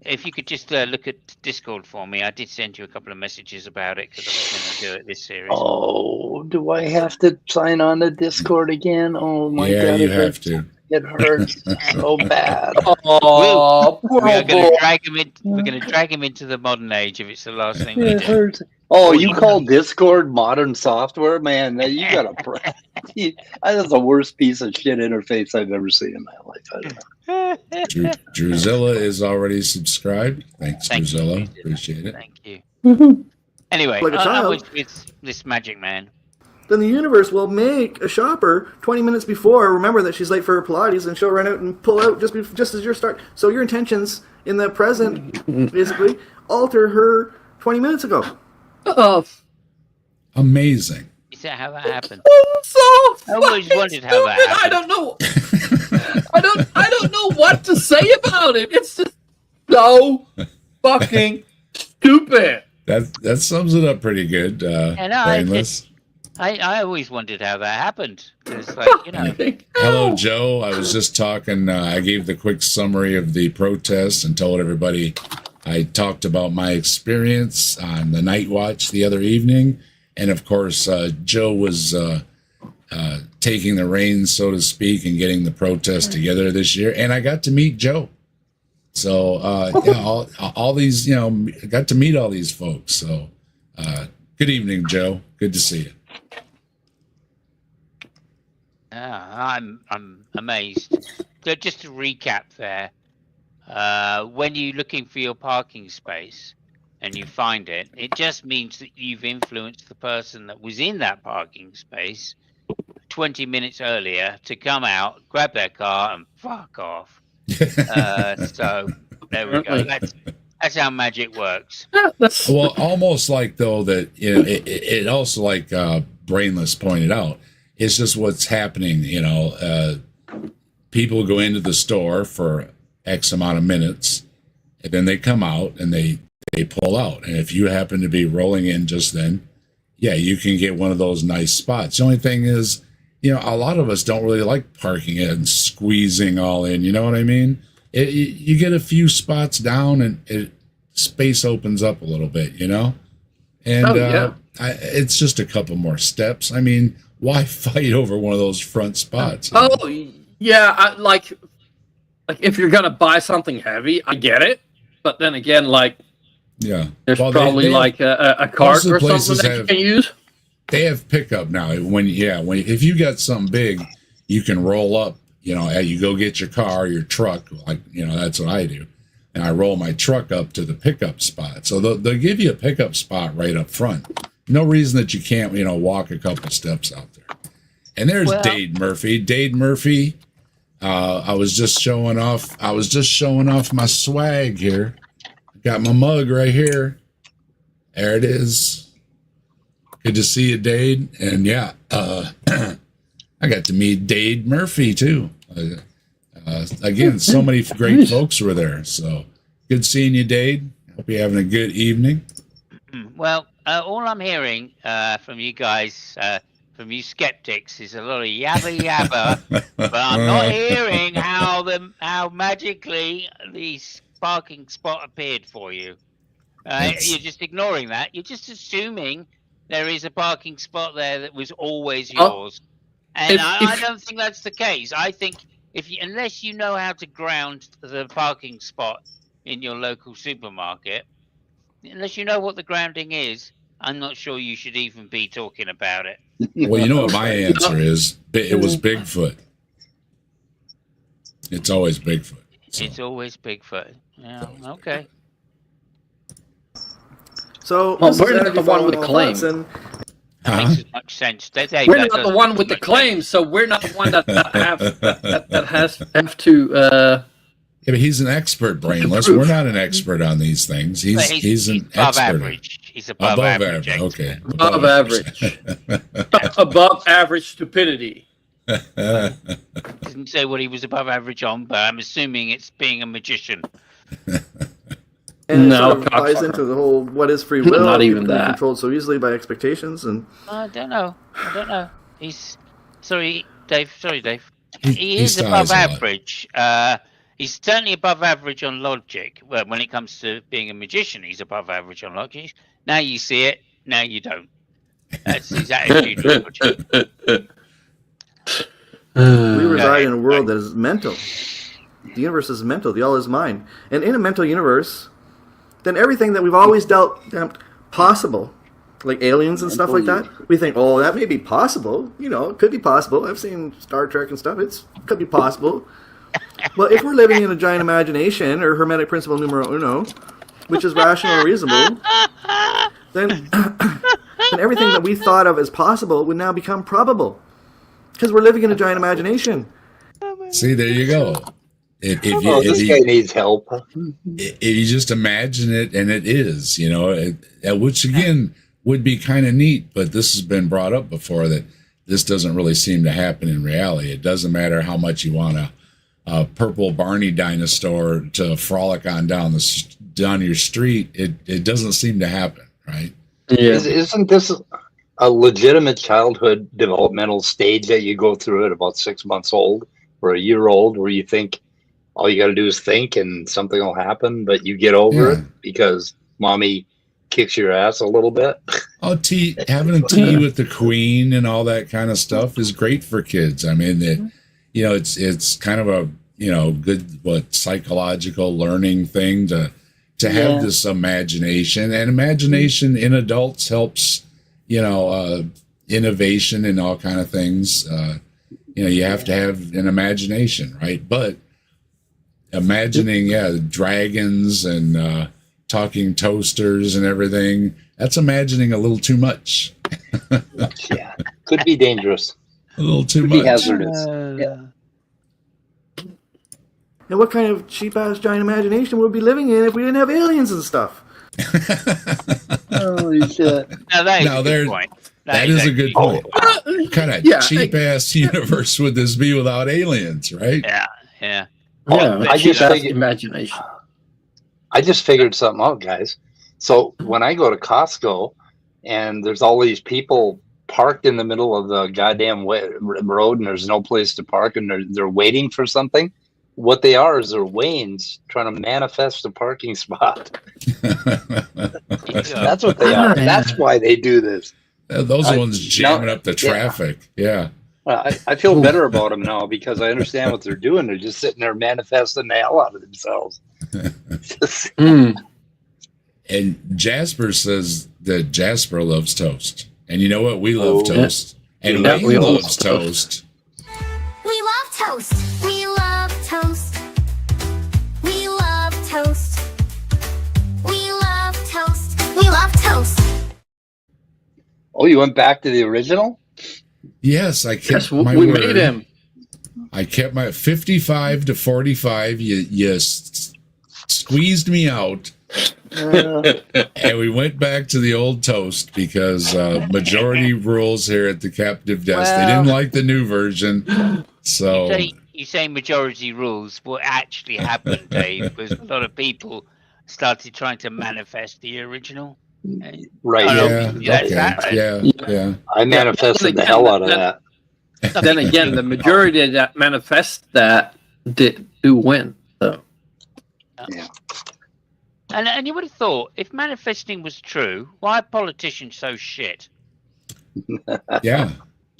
[SPEAKER 6] if you could just look at Discord for me. I did send you a couple of messages about it because I was going to do it this series.
[SPEAKER 3] Oh, do I have to sign on to Discord again? Oh my god!
[SPEAKER 2] Yeah, you have to.
[SPEAKER 3] It hurts so bad.
[SPEAKER 6] Oh, we're going to drag him in. We're going to drag him into the modern age if it's the last thing we do.
[SPEAKER 3] Hurts. Oh, you call Discord modern software, man? You got to. That's the worst piece of shit interface I've ever seen in my life. I don't know.
[SPEAKER 2] Druzilla is already subscribed. Thanks, Druzilla. Appreciate it.
[SPEAKER 6] Thank you. Anyway, I was with this magic man.
[SPEAKER 7] Then the universe will make a shopper 20 minutes before. Remember that she's late for her Pilates, and she'll run out and pull out just as your start. So your intentions in the present basically alter her 20 minutes ago.
[SPEAKER 2] Amazing.
[SPEAKER 6] Is that how that happened?
[SPEAKER 4] So
[SPEAKER 6] I always wondered how that happened.
[SPEAKER 4] I don't know. I don't know what to say about it. It's just so fucking stupid.
[SPEAKER 2] That sums it up pretty good. Brainless.
[SPEAKER 6] I always wondered how that happened. It's like,
[SPEAKER 2] Hello, Joe. I was just talking. I gave the quick summary of the protest and told everybody I talked about my experience on the night watch the other evening. And of course, Joe was taking the reins, so to speak, and getting the protest together this year. And I got to meet Joe. So, all these, I got to meet all these folks. So, good evening, Joe. Good to see you.
[SPEAKER 6] I'm amazed. So just to recap there, when you're looking for your parking space and you find it, it just means that you've influenced the person that was in that parking space 20 minutes earlier to come out, grab their car, and fuck off. So there we go. That's how magic works.
[SPEAKER 4] That's
[SPEAKER 2] Well, almost like though that it also like Brainless pointed out, it's just what's happening. People go into the store for X amount of minutes, and then they come out and they pull out. And if you happen to be rolling in just then, yeah, you can get one of those nice spots. The only thing is, a lot of us don't really like parking and squeezing all in. You know what I mean? You get a few spots down and space opens up a little bit, And it's just a couple more steps. I mean, why fight over one of those front spots?
[SPEAKER 4] Oh, yeah. Like if you're gonna buy something heavy, I get it. But then again,
[SPEAKER 2] Yeah,
[SPEAKER 4] there's
[SPEAKER 2] well,
[SPEAKER 4] probably a cart or something that you can use.
[SPEAKER 2] They have pickup now. If you got something big, you can roll up. You go get your car, your truck. That's what I do, and I roll my truck up to the pickup spot. So they'll give you a pickup spot right up front. No reason that you can't, walk a couple steps out there. And there's Dade Murphy. Dade Murphy. I was just showing off. My swag here. Got my mug right here. There it is. Good to see you, Dade. And yeah, I got to meet Dade Murphy too. Again, so many great folks were there. So good seeing you, Dade. Hope you're having a good evening.
[SPEAKER 6] Well, all I'm hearing from you guys, from you skeptics, is a lot of yabba yabba, but I'm not hearing how magically the parking spot appeared for you. You're just ignoring that. You're just assuming there is a parking spot there that was always yours, and I don't think that's the case. I think unless you know how to ground the parking spot in your local supermarket, unless you know what the grounding is, I'm not sure you should even be talking about it.
[SPEAKER 2] Well, you know what my answer is? It was Bigfoot. It's always Bigfoot. So.
[SPEAKER 6] It's always Bigfoot. Yeah, okay.
[SPEAKER 7] So
[SPEAKER 4] we're not the one with the claim.
[SPEAKER 6] That makes as much sense.
[SPEAKER 4] We're not the one with the claim, so we're not the one that have to.
[SPEAKER 2] Yeah, but he's an expert, Brainless. We're not an expert on these things. He's an
[SPEAKER 6] above
[SPEAKER 2] expert.
[SPEAKER 6] Average. He's above average.
[SPEAKER 2] Okay.
[SPEAKER 4] Above average. Above average stupidity.
[SPEAKER 6] Didn't say what he was above average on, but I'm assuming it's being a magician.
[SPEAKER 7] And it sort of ties into the whole what is free will.
[SPEAKER 4] Not even that.
[SPEAKER 7] Controlled so easily by expectations. And
[SPEAKER 6] I don't know. He's sorry, Dave. He
[SPEAKER 2] he
[SPEAKER 6] is
[SPEAKER 2] styles
[SPEAKER 6] above
[SPEAKER 2] a lot.
[SPEAKER 6] average. He's certainly above average on logic. Well, when it comes to being a magician, he's above average on logic. Now you see it. Now you don't. That's his attitude. towards it.
[SPEAKER 7] we reside in a world that is mental. The universe is mental. The all is mind. And in a mental universe, then everything that we've always dealt possible, like aliens and stuff like that, we think, oh, that may be possible. It could be possible. I've seen Star Trek and stuff. It could be possible. Well, if we're living in a giant imagination or Hermetic principle numero uno, which is rational and reasonable, then everything that we thought of as possible would now become probable. Because we're living in a giant imagination.
[SPEAKER 2] See, there you go. If
[SPEAKER 3] this guy needs help.
[SPEAKER 2] If you just imagine it, and it is, which again would be kind of neat, but this has been brought up before that this doesn't really seem to happen in reality. It doesn't matter how much you want a purple Barney dinosaur to frolic on down your street. It doesn't seem to happen, right?
[SPEAKER 4] Yeah.
[SPEAKER 3] Isn't this a legitimate childhood developmental stage that you go through at about 6 months old or a year old, where you think all you got to do is think and something will happen, but you get over it because mommy kicks your ass a little bit?
[SPEAKER 2] Oh, having a tea with the queen and all that kind of stuff is great for kids. I mean, it's kind of a good psychological learning thing to have this imagination, and imagination in adults helps innovation and all kind of things. You have to have an imagination, right? But imagining dragons and talking toasters and everything, that's imagining a little too much.
[SPEAKER 3] Yeah, could be dangerous.
[SPEAKER 2] A little too
[SPEAKER 3] Could
[SPEAKER 2] much.
[SPEAKER 3] be hazardous.
[SPEAKER 7] And what kind of cheap-ass giant imagination would we be living in if we didn't have aliens and stuff?
[SPEAKER 3] Holy shit.
[SPEAKER 6] Now, that is
[SPEAKER 2] Now,
[SPEAKER 6] a
[SPEAKER 2] there-
[SPEAKER 6] good point.
[SPEAKER 2] That is a good point. What kind of
[SPEAKER 4] Yeah,
[SPEAKER 2] cheap-ass universe would this be without aliens, right?
[SPEAKER 6] Yeah, yeah.
[SPEAKER 4] Yeah,
[SPEAKER 3] I just
[SPEAKER 4] that's
[SPEAKER 3] figured-
[SPEAKER 4] imagination.
[SPEAKER 3] I just figured something out, guys. So when I go to Costco and there's all these people parked in the middle of the goddamn road and there's no place to park and they're waiting for something, what they are is they're Waynes trying to manifest a parking spot. That's what they are. That's why they do this.
[SPEAKER 2] Those are the ones jamming up the traffic. Yeah.
[SPEAKER 3] I feel better about them now because I understand what they're doing. They're just sitting there manifesting the hell out of themselves.
[SPEAKER 2] And Jasper says that Jasper loves toast. And you know what? We love toast. And
[SPEAKER 4] Yeah,
[SPEAKER 2] Wayne
[SPEAKER 4] we all
[SPEAKER 2] loves
[SPEAKER 4] love
[SPEAKER 2] toast.
[SPEAKER 1] We love toast. We love toast. We love toast. We love toast. We love toast.
[SPEAKER 3] Oh, you went back to the original?
[SPEAKER 2] Yes, I kept
[SPEAKER 4] Yes,
[SPEAKER 2] my
[SPEAKER 4] we
[SPEAKER 2] word.
[SPEAKER 4] made him.
[SPEAKER 2] I kept my 55 to 45. You squeezed me out. And we went back to the old toast because majority rules here at the Captive Desk. They didn't like the new version. So
[SPEAKER 6] You say majority rules. What actually happened, Dave, was a lot of people started trying to manifest the original.
[SPEAKER 3] Right.
[SPEAKER 2] yeah.
[SPEAKER 3] I manifested the hell out of that.
[SPEAKER 4] Then again, the majority that manifest that do win. So
[SPEAKER 3] Yeah.
[SPEAKER 6] And you would have thought, if manifesting was true, why are politicians so shit?
[SPEAKER 2] Yeah.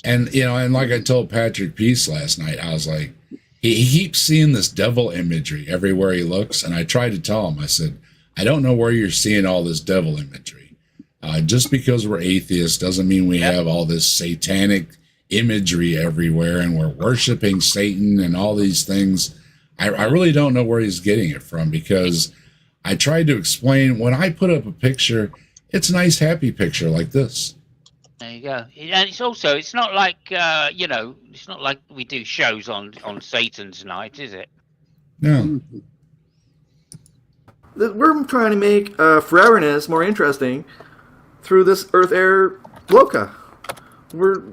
[SPEAKER 2] And, and like I told Patrick Peace last night, I was like, he keeps seeing this devil imagery everywhere he looks. And I tried to tell him, I said, I don't know where you're seeing all this devil imagery. Just because we're atheists doesn't mean we have all this satanic imagery everywhere and we're worshiping Satan and all these things. I really don't know where he's getting it from because I tried to explain when I put up a picture, it's a nice, happy picture like this.
[SPEAKER 6] There you go. And it's not like, it's not like we do shows on Satan's night, is it?
[SPEAKER 2] No.
[SPEAKER 7] We're trying to make foreverness more interesting through this Earth Air Loka. We're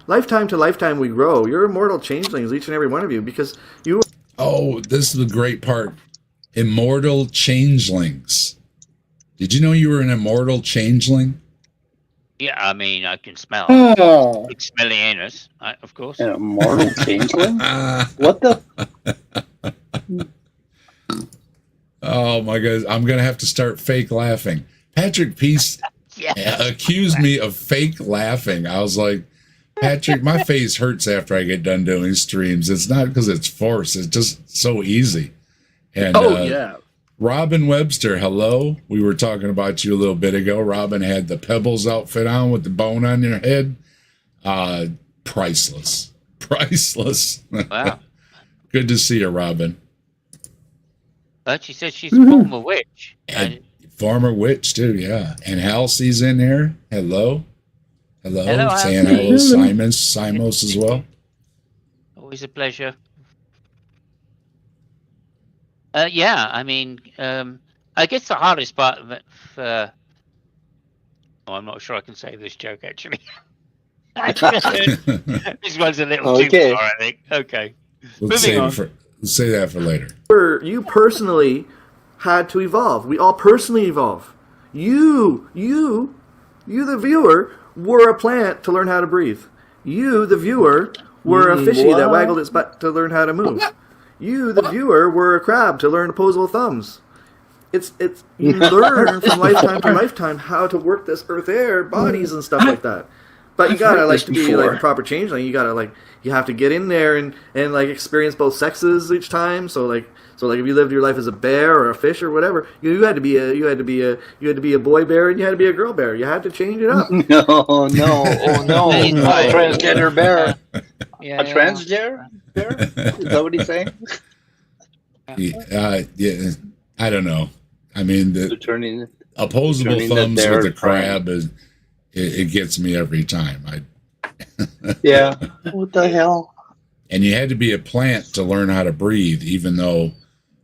[SPEAKER 7] lifetime to lifetime we grow. You're immortal changelings, each and every one of you, because you.
[SPEAKER 2] Oh, this is the great part. Immortal changelings. Did you know you were an immortal changeling?
[SPEAKER 6] Yeah, I mean, I can smell
[SPEAKER 4] Oh.
[SPEAKER 6] big smelly anus, of course.
[SPEAKER 3] An immortal changeling? What the?
[SPEAKER 2] Oh my God. I'm going to have to start fake laughing. Patrick Peace accused me of fake laughing. I was like, Patrick, my face hurts after I get done doing streams. It's not because it's forced. It's just so easy. And
[SPEAKER 4] yeah.
[SPEAKER 2] Robin Webster, hello. We were talking about you a little bit ago. Robin had the Pebbles outfit on with the bone on your head. Priceless. Priceless.
[SPEAKER 6] Wow.
[SPEAKER 2] Good to see you, Robin.
[SPEAKER 6] But she said she's a former witch.
[SPEAKER 2] And former witch, too, yeah. And Halsey's in there. Hello. Hello.
[SPEAKER 6] Hello,
[SPEAKER 2] Saying
[SPEAKER 6] Halsey.
[SPEAKER 2] hello, Simos as well.
[SPEAKER 6] Always a pleasure. Yeah, I mean, I guess the hardest part of it I'm not sure I can say this joke, actually. This one's a little too
[SPEAKER 3] Okay.
[SPEAKER 6] far, I think. Okay.
[SPEAKER 2] Let's
[SPEAKER 6] Moving on.
[SPEAKER 2] say that for later.
[SPEAKER 7] You personally had to evolve. We all personally evolve. You, the viewer, were a plant to learn how to breathe. You, the viewer, were a fishy that waggled its butt to learn how to move. You, the viewer, were a crab to learn opposable thumbs. It's you learn from lifetime to lifetime how to work this earth air bodies and stuff like that. But you gotta like to be like a proper changeling. You gotta you have to get in there and like experience both sexes each time. So if you lived your life as a bear or a fish or whatever, you had to be a boy bear and you had to be a girl bear. You had to change it up.
[SPEAKER 3] No, oh no, a transgender bear.
[SPEAKER 6] Yeah,
[SPEAKER 3] A transgender bear? Is that what he's saying?
[SPEAKER 2] Yeah, I don't know. I mean, the
[SPEAKER 3] Turning.
[SPEAKER 2] opposable
[SPEAKER 3] turning the
[SPEAKER 2] thumbs with
[SPEAKER 3] bear
[SPEAKER 2] the crab it gets me every time.
[SPEAKER 3] Yeah. What the hell?
[SPEAKER 2] And you had to be a plant to learn how to breathe, even though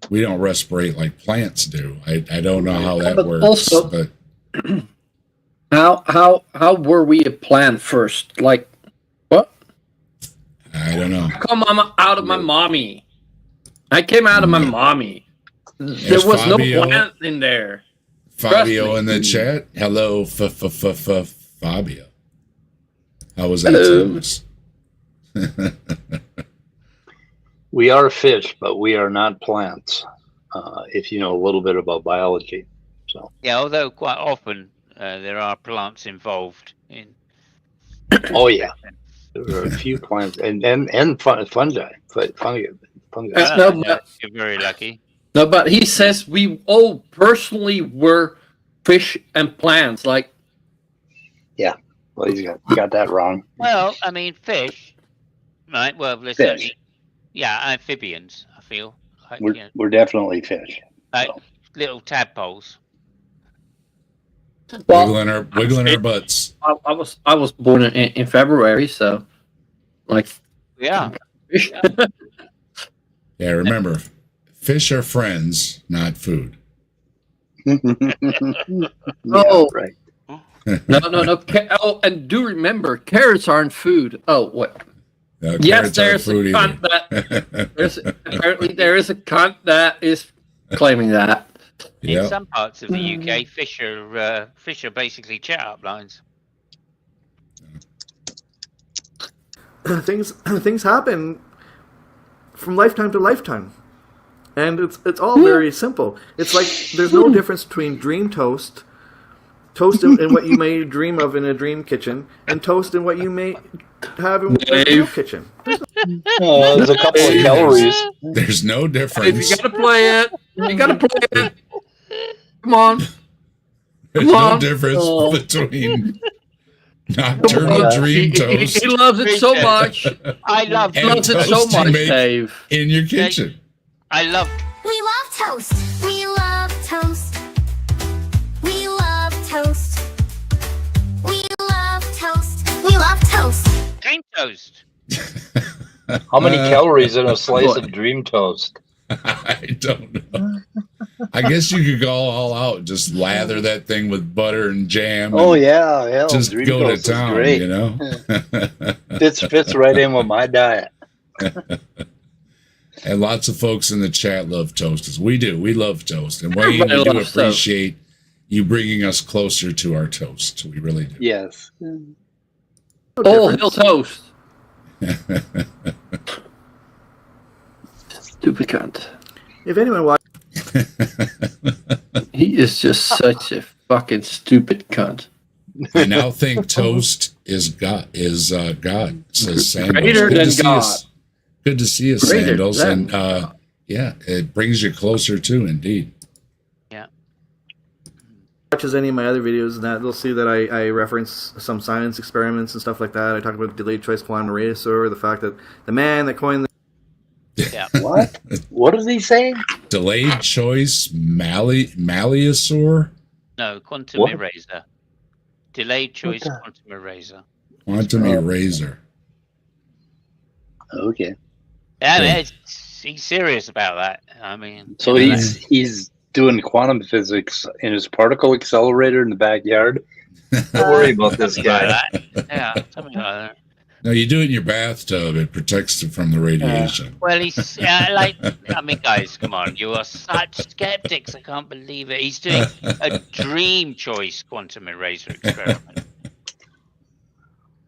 [SPEAKER 2] we don't respirate like plants do. I don't know how that
[SPEAKER 4] But
[SPEAKER 2] works,
[SPEAKER 4] also-
[SPEAKER 2] but
[SPEAKER 4] How were we a plant first? Like, what?
[SPEAKER 2] I don't know.
[SPEAKER 4] How come I'm out of my mommy? I came out of my mommy. There was
[SPEAKER 2] Fabio.
[SPEAKER 4] no plant in there.
[SPEAKER 2] Fabio
[SPEAKER 4] me.
[SPEAKER 2] in the chat. Hello, Fabio. How was that,
[SPEAKER 4] Hello.
[SPEAKER 2] Thomas?
[SPEAKER 3] We are fish, but we are not plants. If you know a little bit about biology. So.
[SPEAKER 6] Yeah, although quite often there are plants involved in.
[SPEAKER 3] Oh yeah, there are a few plants and fungi. Fungi.
[SPEAKER 4] No, but-
[SPEAKER 6] You're very lucky.
[SPEAKER 4] No, but he says we all personally were fish and plants. Like,
[SPEAKER 3] Well, he's got that wrong.
[SPEAKER 6] Well, I mean, fish, right? Well, there's
[SPEAKER 3] Fish.
[SPEAKER 6] certainly, yeah, amphibians. I feel like you know,
[SPEAKER 3] We're definitely fish.
[SPEAKER 6] like little tadpoles.
[SPEAKER 4] well,
[SPEAKER 2] Wiggling our butts.
[SPEAKER 4] I was born in February, so like
[SPEAKER 6] Yeah,
[SPEAKER 4] fish.
[SPEAKER 2] Yeah, remember, fish are friends, not food.
[SPEAKER 4] Oh.
[SPEAKER 3] right.
[SPEAKER 4] No. Oh, and do remember, carrots aren't food. Oh, what?
[SPEAKER 2] No,
[SPEAKER 4] Yes,
[SPEAKER 2] carrots aren't
[SPEAKER 4] there's a
[SPEAKER 2] food
[SPEAKER 4] cunt that apparently there is a cunt that is claiming that.
[SPEAKER 6] in
[SPEAKER 2] Yeah.
[SPEAKER 6] some parts of the UK, fish are basically chat up lines.
[SPEAKER 7] Things happen from lifetime to lifetime, and it's all very simple. It's like there's no difference between dream toast in what you may dream of in a dream kitchen, and toast in what you may have in a real kitchen.
[SPEAKER 3] Oh, there's a couple of calories.
[SPEAKER 2] There's no
[SPEAKER 4] If
[SPEAKER 2] difference.
[SPEAKER 4] you gotta play it, you gotta play it. Come on.
[SPEAKER 2] There's
[SPEAKER 4] Come
[SPEAKER 2] no
[SPEAKER 4] on.
[SPEAKER 2] difference
[SPEAKER 4] Oh.
[SPEAKER 2] between nocturnal dream toast
[SPEAKER 4] He loves it so much.
[SPEAKER 6] I love,
[SPEAKER 4] He
[SPEAKER 2] And
[SPEAKER 4] loves it so
[SPEAKER 2] toast you
[SPEAKER 4] much,
[SPEAKER 2] make-
[SPEAKER 4] Dave.
[SPEAKER 2] in your kitchen.
[SPEAKER 6] I love.
[SPEAKER 1] We love toast. We love toast. We love toast. We love toast. We love toast.
[SPEAKER 6] Dream toast.
[SPEAKER 3] How many calories in a slice of dream toast?
[SPEAKER 2] I don't know. I guess you could go all out, just lather that thing with butter and jam.
[SPEAKER 3] Oh
[SPEAKER 2] and
[SPEAKER 3] yeah,
[SPEAKER 2] just
[SPEAKER 3] dream
[SPEAKER 2] go to
[SPEAKER 3] toast is
[SPEAKER 2] town.
[SPEAKER 3] great.
[SPEAKER 2] You know.
[SPEAKER 3] Fits right in with my diet.
[SPEAKER 2] And lots of folks in the chat love toast. We do. We love toast, and Wayne,
[SPEAKER 4] Everybody
[SPEAKER 2] we do
[SPEAKER 4] loves toast.
[SPEAKER 2] appreciate you bringing us closer to our toast. We really do.
[SPEAKER 3] Yes.
[SPEAKER 4] Oh, Hill toast. Stupid cunt.
[SPEAKER 7] If anyone watches
[SPEAKER 4] He is just such a fucking stupid cunt.
[SPEAKER 2] I now think toast is God. God, says Sandals.
[SPEAKER 4] Greater
[SPEAKER 2] Good to
[SPEAKER 4] than
[SPEAKER 2] see
[SPEAKER 4] God.
[SPEAKER 2] us. Good to see us,
[SPEAKER 4] Greater
[SPEAKER 2] Sandals,
[SPEAKER 4] than
[SPEAKER 2] and yeah, it brings you closer too. Indeed.
[SPEAKER 7] any of my other videos and that, they'll see that I reference some science experiments and stuff like that. I talk about delayed choice quantum radiosor, the fact that the man that coined the
[SPEAKER 3] What? What is he saying?
[SPEAKER 2] Delayed choice Malleosaur.
[SPEAKER 6] No, quantum
[SPEAKER 3] What?
[SPEAKER 6] eraser. Delayed choice
[SPEAKER 3] the-
[SPEAKER 6] quantum eraser.
[SPEAKER 2] Quantum eraser.
[SPEAKER 3] Okay.
[SPEAKER 6] Yeah,
[SPEAKER 2] Yeah.
[SPEAKER 6] he's serious about that. I mean,
[SPEAKER 3] So
[SPEAKER 6] you know,
[SPEAKER 3] he's doing quantum physics in his particle accelerator in the backyard. Don't worry about this
[SPEAKER 6] something like
[SPEAKER 3] guy.
[SPEAKER 6] that. Yeah, something like that.
[SPEAKER 2] No, you do it in your bathtub. It protects it from the radiation.
[SPEAKER 6] Well, he's like, I mean, guys, come on, you are such skeptics. I can't believe it. He's doing a dream choice quantum eraser experiment.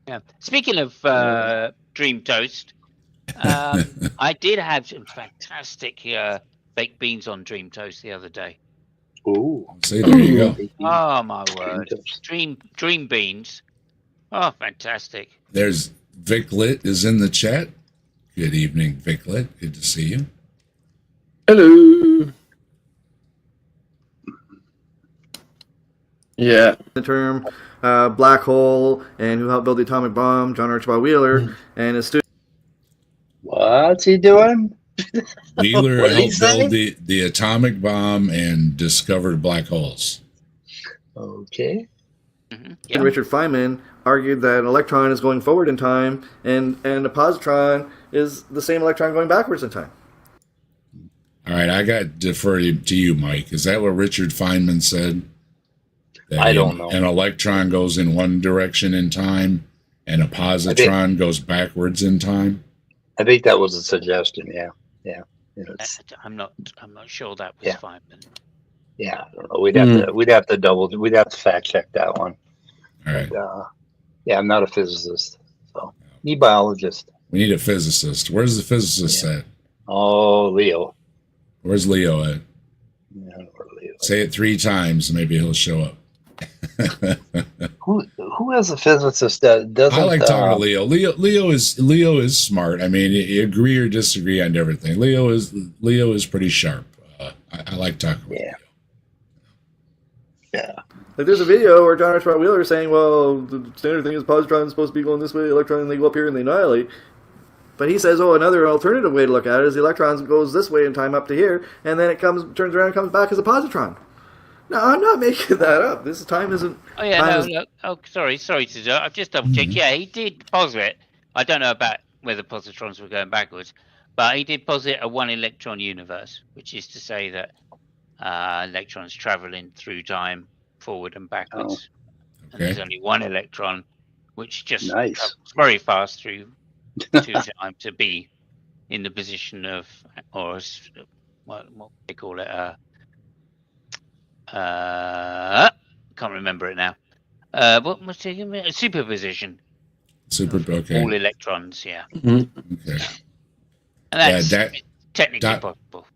[SPEAKER 6] Yeah. Speaking of dream toast, I did have some fantastic baked beans on dream toast the other day.
[SPEAKER 3] Ooh.
[SPEAKER 2] See, there you go.
[SPEAKER 6] Oh my word, dream beans. Oh, fantastic.
[SPEAKER 2] There's Vic Lit is in the chat. Good evening, Vic Lit. Good to see you.
[SPEAKER 4] Hello. Yeah.
[SPEAKER 7] the term black hole, and who helped build the atomic bomb, John Archibald Wheeler, and his student.
[SPEAKER 3] What's he doing?
[SPEAKER 2] Wheeler
[SPEAKER 3] What did he
[SPEAKER 2] helped
[SPEAKER 3] say?
[SPEAKER 2] build the atomic bomb and discovered black holes.
[SPEAKER 3] Okay.
[SPEAKER 6] Mhm.
[SPEAKER 7] And Richard Feynman argued that an electron is going forward in time, and a positron is the same electron going backwards in time.
[SPEAKER 2] All right, I got to defer to you, Mike. Is that what Richard Feynman said? That
[SPEAKER 3] I don't know.
[SPEAKER 2] An electron goes in one direction in time, and a positron goes backwards in time.
[SPEAKER 3] I think that was a suggestion. Yeah. It's-
[SPEAKER 6] I'm not sure that was
[SPEAKER 3] Yeah.
[SPEAKER 6] Feynman.
[SPEAKER 3] yeah, I don't know. We'd have to fact check that one.
[SPEAKER 2] All right.
[SPEAKER 3] Yeah, I'm not a physicist, so need biologist.
[SPEAKER 2] We need a physicist. Where's the physicist at?
[SPEAKER 3] Oh, Leo.
[SPEAKER 2] Where's Leo at?
[SPEAKER 3] Yeah, or Leo.
[SPEAKER 2] Say it 3 times. Maybe he'll show up.
[SPEAKER 3] Who has a physicist that doesn't?
[SPEAKER 2] I like talking to Leo. Leo is smart. I mean, you agree or disagree on everything. Leo is pretty sharp. I like talking with Leo.
[SPEAKER 3] Yeah.
[SPEAKER 7] Like there's a video where John Archibald Wheeler is saying, well, the standard thing is positrons supposed to be going this way, electrons, they go up here and they annihilate. But he says, another alternative way to look at it is the electrons goes this way in time up to here, and then it turns around and comes back as a positron. No, I'm not making that up. This time isn't...
[SPEAKER 6] Oh yeah, no. Look, sorry to do. I've just double checked. Yeah, he did posit. I don't know about whether positrons were going backwards, but he did posit a one electron universe, which is to say that electrons traveling through time forward and backwards, and there's only one electron, which just travels very fast through time to be in the position of, or what they call it, can't remember it now. What was it? Superposition.
[SPEAKER 2] Okay.
[SPEAKER 6] All electrons, yeah.
[SPEAKER 2] Okay.
[SPEAKER 6] And that's technically possible.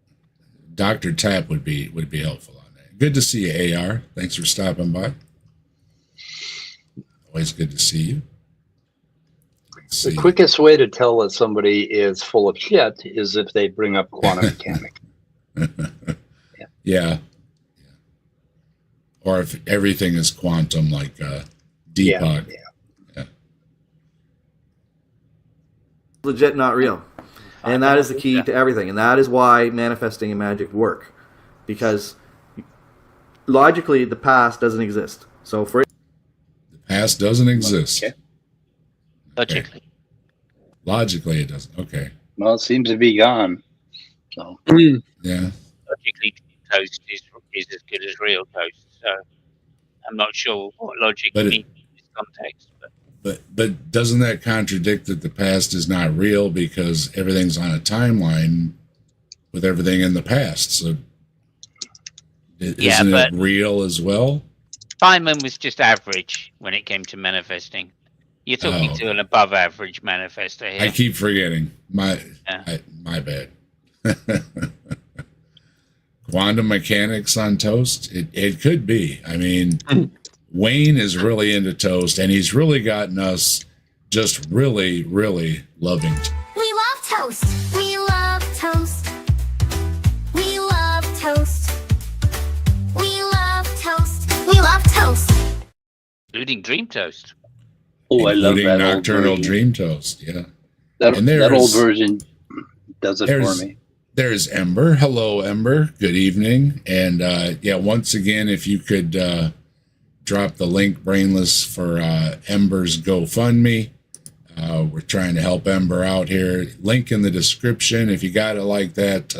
[SPEAKER 2] Dr. Tapp would be helpful on that. Good to see you, AR. Thanks for stopping by. Always good to see you.
[SPEAKER 3] The quickest way to tell that somebody is full of shit is if they bring up quantum mechanics.
[SPEAKER 2] Yeah. Or if everything is quantum, like Deepak. Yeah.
[SPEAKER 7] Legit, not real. And that is the key to everything. And that is why manifesting and magic work. Because logically, the past doesn't exist. So for
[SPEAKER 2] the past doesn't exist.
[SPEAKER 6] Okay.
[SPEAKER 2] Logically, it doesn't. Okay.
[SPEAKER 3] Well, it seems to be gone. So
[SPEAKER 2] yeah.
[SPEAKER 6] Logically, toast is as good as real toast. So I'm not sure what logic means in this context.
[SPEAKER 2] But doesn't that contradict that the past is not real because everything's on a timeline with everything in the past? So isn't it real as well?
[SPEAKER 6] Feynman was just average when it came to manifesting. You're talking to an above average manifester here.
[SPEAKER 2] I keep forgetting. My bad. Quantum mechanics on toast? It could be. I mean, Wayne is really into toast, and he's really gotten us just really, really loving toast.
[SPEAKER 1] We love toast. We love toast. We love toast. We love toast. We love toast.
[SPEAKER 6] Including dream toast.
[SPEAKER 3] Oh, I love that
[SPEAKER 2] Nocturnal
[SPEAKER 3] old
[SPEAKER 2] Dream Toast. Yeah.
[SPEAKER 3] That old version does it for me.
[SPEAKER 2] There's Ember. Hello, Ember. Good evening. And once again, if you could drop the link, Brainless, for Ember's GoFundMe. We're trying to help Ember out here. Link in the description. If you got it like that,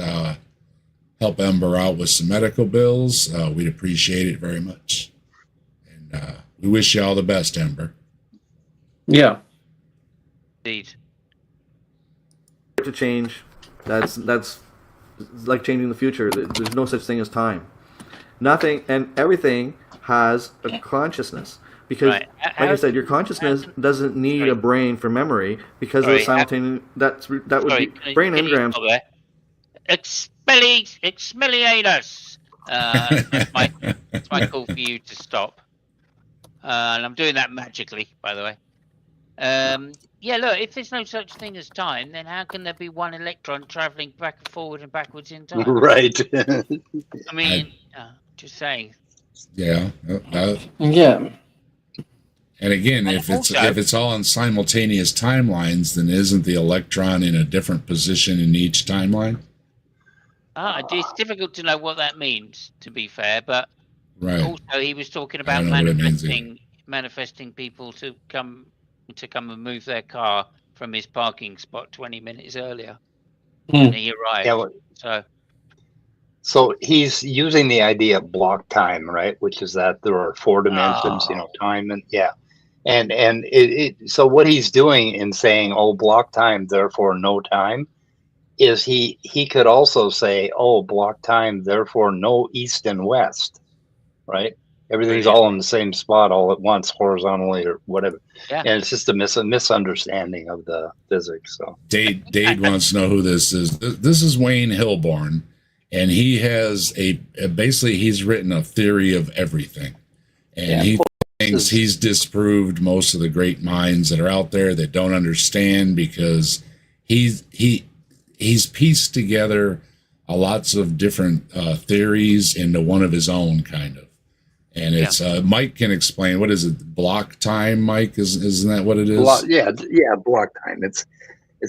[SPEAKER 2] help Ember out with some medical bills. We'd appreciate it very much. And we wish you all the best, Ember.
[SPEAKER 4] Yeah.
[SPEAKER 6] Indeed.
[SPEAKER 7] to change, that's like changing the future. There's no such thing as time. Nothing and everything has a consciousness. Because, like I said, your consciousness doesn't need a brain for memory because of the simultaneous. That would be brain engrams.
[SPEAKER 6] Expelliate us. That's my call for you to stop. And I'm doing that magically, by the way. Yeah, look, if there's no such thing as time, then how can there be one electron traveling back and forward and backwards in time?
[SPEAKER 3] Right.
[SPEAKER 6] I mean, just saying.
[SPEAKER 2] Yeah.
[SPEAKER 4] Yeah.
[SPEAKER 2] And again, if it's all in simultaneous timelines, then isn't the electron in a different position in each timeline?
[SPEAKER 6] It's difficult to know what that means, to be fair, but also he was talking about manifesting people to come and move their car from his parking spot 20 minutes earlier,
[SPEAKER 4] Hmm.
[SPEAKER 6] and he arrived.
[SPEAKER 3] Yeah, well,
[SPEAKER 6] So
[SPEAKER 3] so he's using the idea of block time, right? Which is that there are 4 dimensions,
[SPEAKER 6] Oh.
[SPEAKER 3] time and so what he's doing in saying, oh, block time, therefore no time, is he could also say, oh, block time, therefore no east and west, right? Everything's all in the same spot all at once, horizontally or whatever.
[SPEAKER 6] Yeah.
[SPEAKER 3] And it's just a misunderstanding of the physics. So
[SPEAKER 2] Dade wants to know who this is. This is Wayne Hilborn, and he has basically he's written a theory of everything, and he thinks he's disproved most of the great minds that are out there that don't understand, because he's pieced together lots of different theories into one of his own, kind of. And it's Mike can explain. What is it? Block time, Mike? Isn't that what it is?
[SPEAKER 3] Block time. It's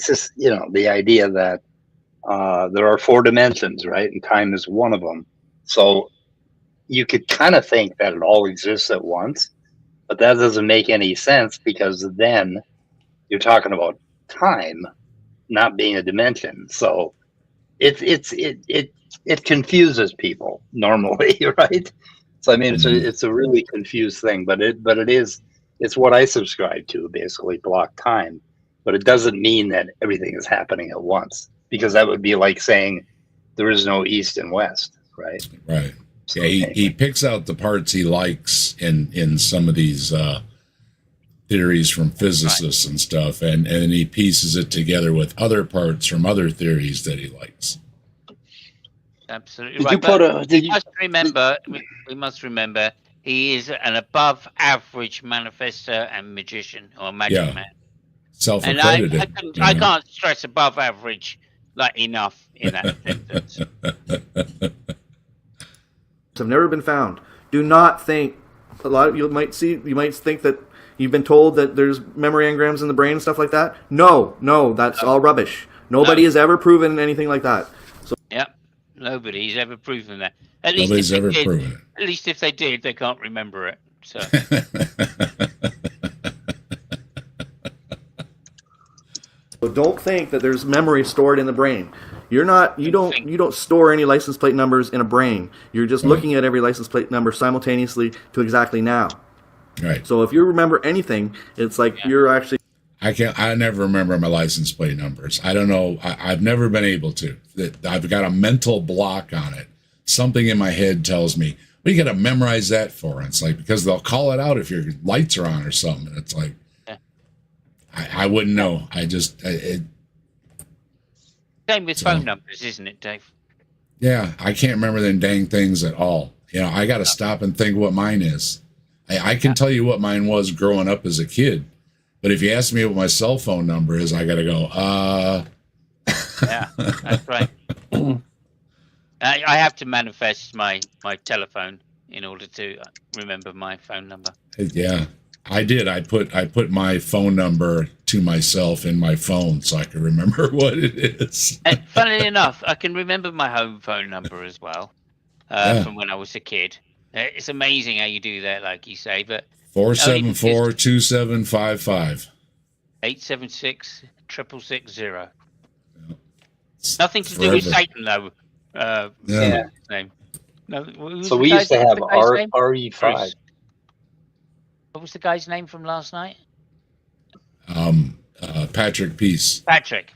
[SPEAKER 3] just the idea that there are 4 dimensions, right? And time is one of them. So you could kind of think that it all exists at once, but that doesn't make any sense, because then you're talking about time not being a dimension. So it confuses people normally, right? So I mean, it's a really confused thing, but it's what I subscribe to, basically block time. But it doesn't mean that everything is happening at once, because that would be like saying there is no east and west, right?
[SPEAKER 2] Right.
[SPEAKER 3] So,
[SPEAKER 2] yeah, he picks out the parts he likes in some of these theories from physicists and stuff, and he pieces it together with other parts from other theories that he likes.
[SPEAKER 6] absolutely
[SPEAKER 3] Did
[SPEAKER 6] right.
[SPEAKER 3] you put a? Did you?
[SPEAKER 6] We must remember he is an above average manifestor and magician, or magic man. And
[SPEAKER 2] Self-accredited.
[SPEAKER 6] I can't stress above average enough in that sentence.
[SPEAKER 7] Have never been found. Do not think. A lot of you might think that you've been told that there's memory engrams in the brain and stuff like that. No, that's all rubbish. Nobody has ever proven anything like that. So
[SPEAKER 6] Nobody's ever proven that.
[SPEAKER 2] Nobody's ever proven it.
[SPEAKER 6] At least if they did, they can't remember it. So
[SPEAKER 7] So don't think that there's memory stored in the brain. You don't store any license plate numbers in a brain. You're just looking at every license plate number simultaneously to exactly now.
[SPEAKER 2] Right.
[SPEAKER 7] So if you remember anything, it's like you're actually.
[SPEAKER 2] I never remember my license plate numbers. I don't know. I've never been able to. I've got a mental block on it. Something in my head tells me, well, you got to memorize that for. And it's like, because they'll call it out if your lights are on or something. And it's like, I wouldn't know.
[SPEAKER 6] same with phone numbers, isn't it, Dave?
[SPEAKER 2] Yeah, I can't remember them dang things at all. I got to stop and think what mine is. I can tell you what mine was growing up as a kid, but if you ask me what my cell phone number is, I got to go,
[SPEAKER 6] Yeah, that's right. I have to manifest my telephone in order to remember my phone number.
[SPEAKER 2] Yeah, I did. I put my phone number to myself in my phone so I can remember what it is.
[SPEAKER 6] And funnily enough, I can remember my home phone number as well from when I was a kid. It's amazing how you do that, like you say. But
[SPEAKER 2] 474-2755.
[SPEAKER 6] 876-660. Nothing to do with Satan, though.
[SPEAKER 2] Yeah.
[SPEAKER 6] Name. No,
[SPEAKER 3] So we used to have RE5.
[SPEAKER 6] What was the guy's name from last night?
[SPEAKER 2] Patrick Peace.
[SPEAKER 6] Patrick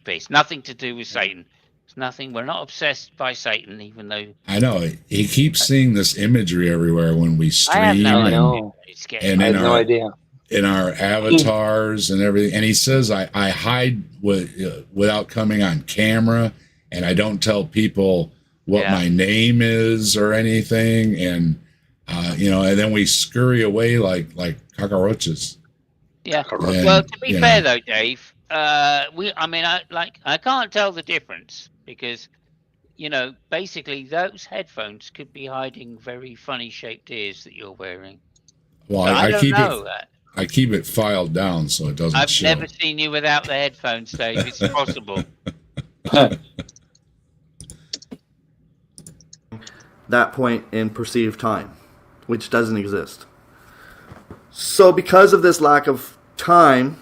[SPEAKER 6] Peace. Nothing to do with Satan. It's nothing. We're not obsessed by Satan, even though
[SPEAKER 2] I know he keeps seeing this imagery everywhere when we stream.
[SPEAKER 6] I have no
[SPEAKER 3] I
[SPEAKER 6] idea.
[SPEAKER 3] know.
[SPEAKER 2] And
[SPEAKER 3] I have no idea.
[SPEAKER 2] in our avatars and everything. And he says I hide without coming on camera, and I don't tell people what my name is or anything. And and then we scurry away like cockroaches.
[SPEAKER 6] Yeah.
[SPEAKER 2] And,
[SPEAKER 6] well, to be fair though, Dave, I can't tell the difference because, basically those headphones could be hiding very funny shaped ears that you're wearing.
[SPEAKER 2] Well,
[SPEAKER 6] I don't
[SPEAKER 2] keep
[SPEAKER 6] know
[SPEAKER 2] it.
[SPEAKER 6] that.
[SPEAKER 2] I keep it filed down so it doesn't show.
[SPEAKER 6] I've never seen you without the headphones, Dave. It's impossible.
[SPEAKER 7] That point in perceived time, which doesn't exist. So because of this lack of time,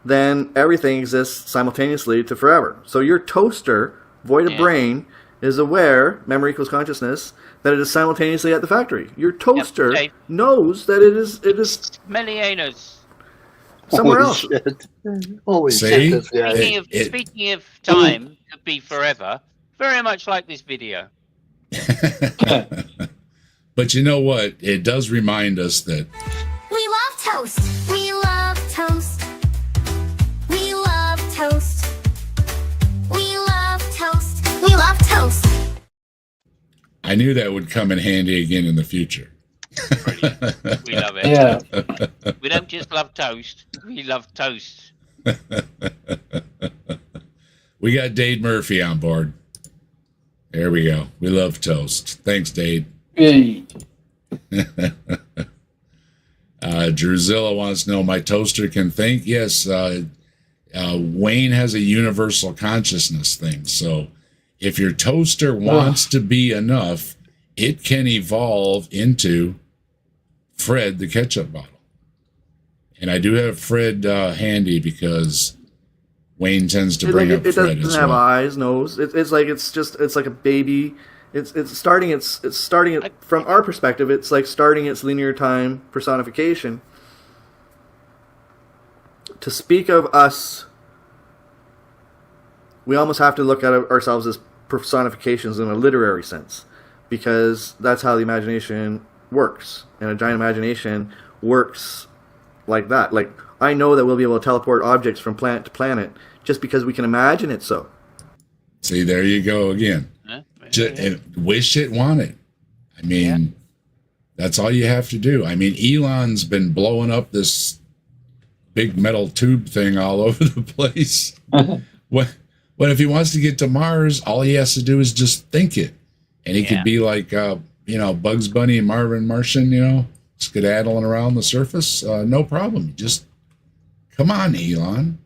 [SPEAKER 7] then everything exists simultaneously to forever. So your toaster, void of brain, is aware, memory equals consciousness, that it is simultaneously at the factory. Your toaster knows that it is
[SPEAKER 6] Millianers.
[SPEAKER 7] somewhere
[SPEAKER 3] Holy
[SPEAKER 7] else.
[SPEAKER 3] shit. Holy
[SPEAKER 2] See?
[SPEAKER 3] shit, this guy.
[SPEAKER 6] Speaking of time, could be forever. Very much like this video.
[SPEAKER 2] But you know what? It does remind us that
[SPEAKER 1] We love toast. We love toast. We love toast. We love toast. We love toast.
[SPEAKER 2] I knew that would come in handy again in the future.
[SPEAKER 6] We love it.
[SPEAKER 4] Yeah.
[SPEAKER 6] We don't just love toast. We love toast.
[SPEAKER 2] We got Dade Murphy on board. There we go. We love toast. Thanks, Dade.
[SPEAKER 4] Hey.
[SPEAKER 2] Drusilla wants to know, my toaster can think. Yes, Wayne has a universal consciousness thing. So if your toaster wants to be enough, it can evolve into Fred the ketchup bottle. And I do have Fred handy because Wayne tends to bring up
[SPEAKER 7] It
[SPEAKER 2] Fred
[SPEAKER 7] doesn't
[SPEAKER 2] as
[SPEAKER 7] have
[SPEAKER 2] well.
[SPEAKER 7] eyes, nose. It's like a baby. It's starting it from our perspective. It's like starting its linear time personification. To speak of us, we almost have to look at ourselves as personifications in a literary sense, because that's how the imagination works. And a giant imagination works like that. Like, I know that we'll be able to teleport objects from planet to planet just because we can imagine it so.
[SPEAKER 2] See, there you go again. Wish it, want it. I mean, that's all you have to do. I mean, Elon's been blowing up this big metal tube thing all over the place. What if he wants to get to Mars, all he has to do is just think it. And he could be like, Bugs Bunny and Martian, skedaddling around the surface. No problem. Just come on, Elon.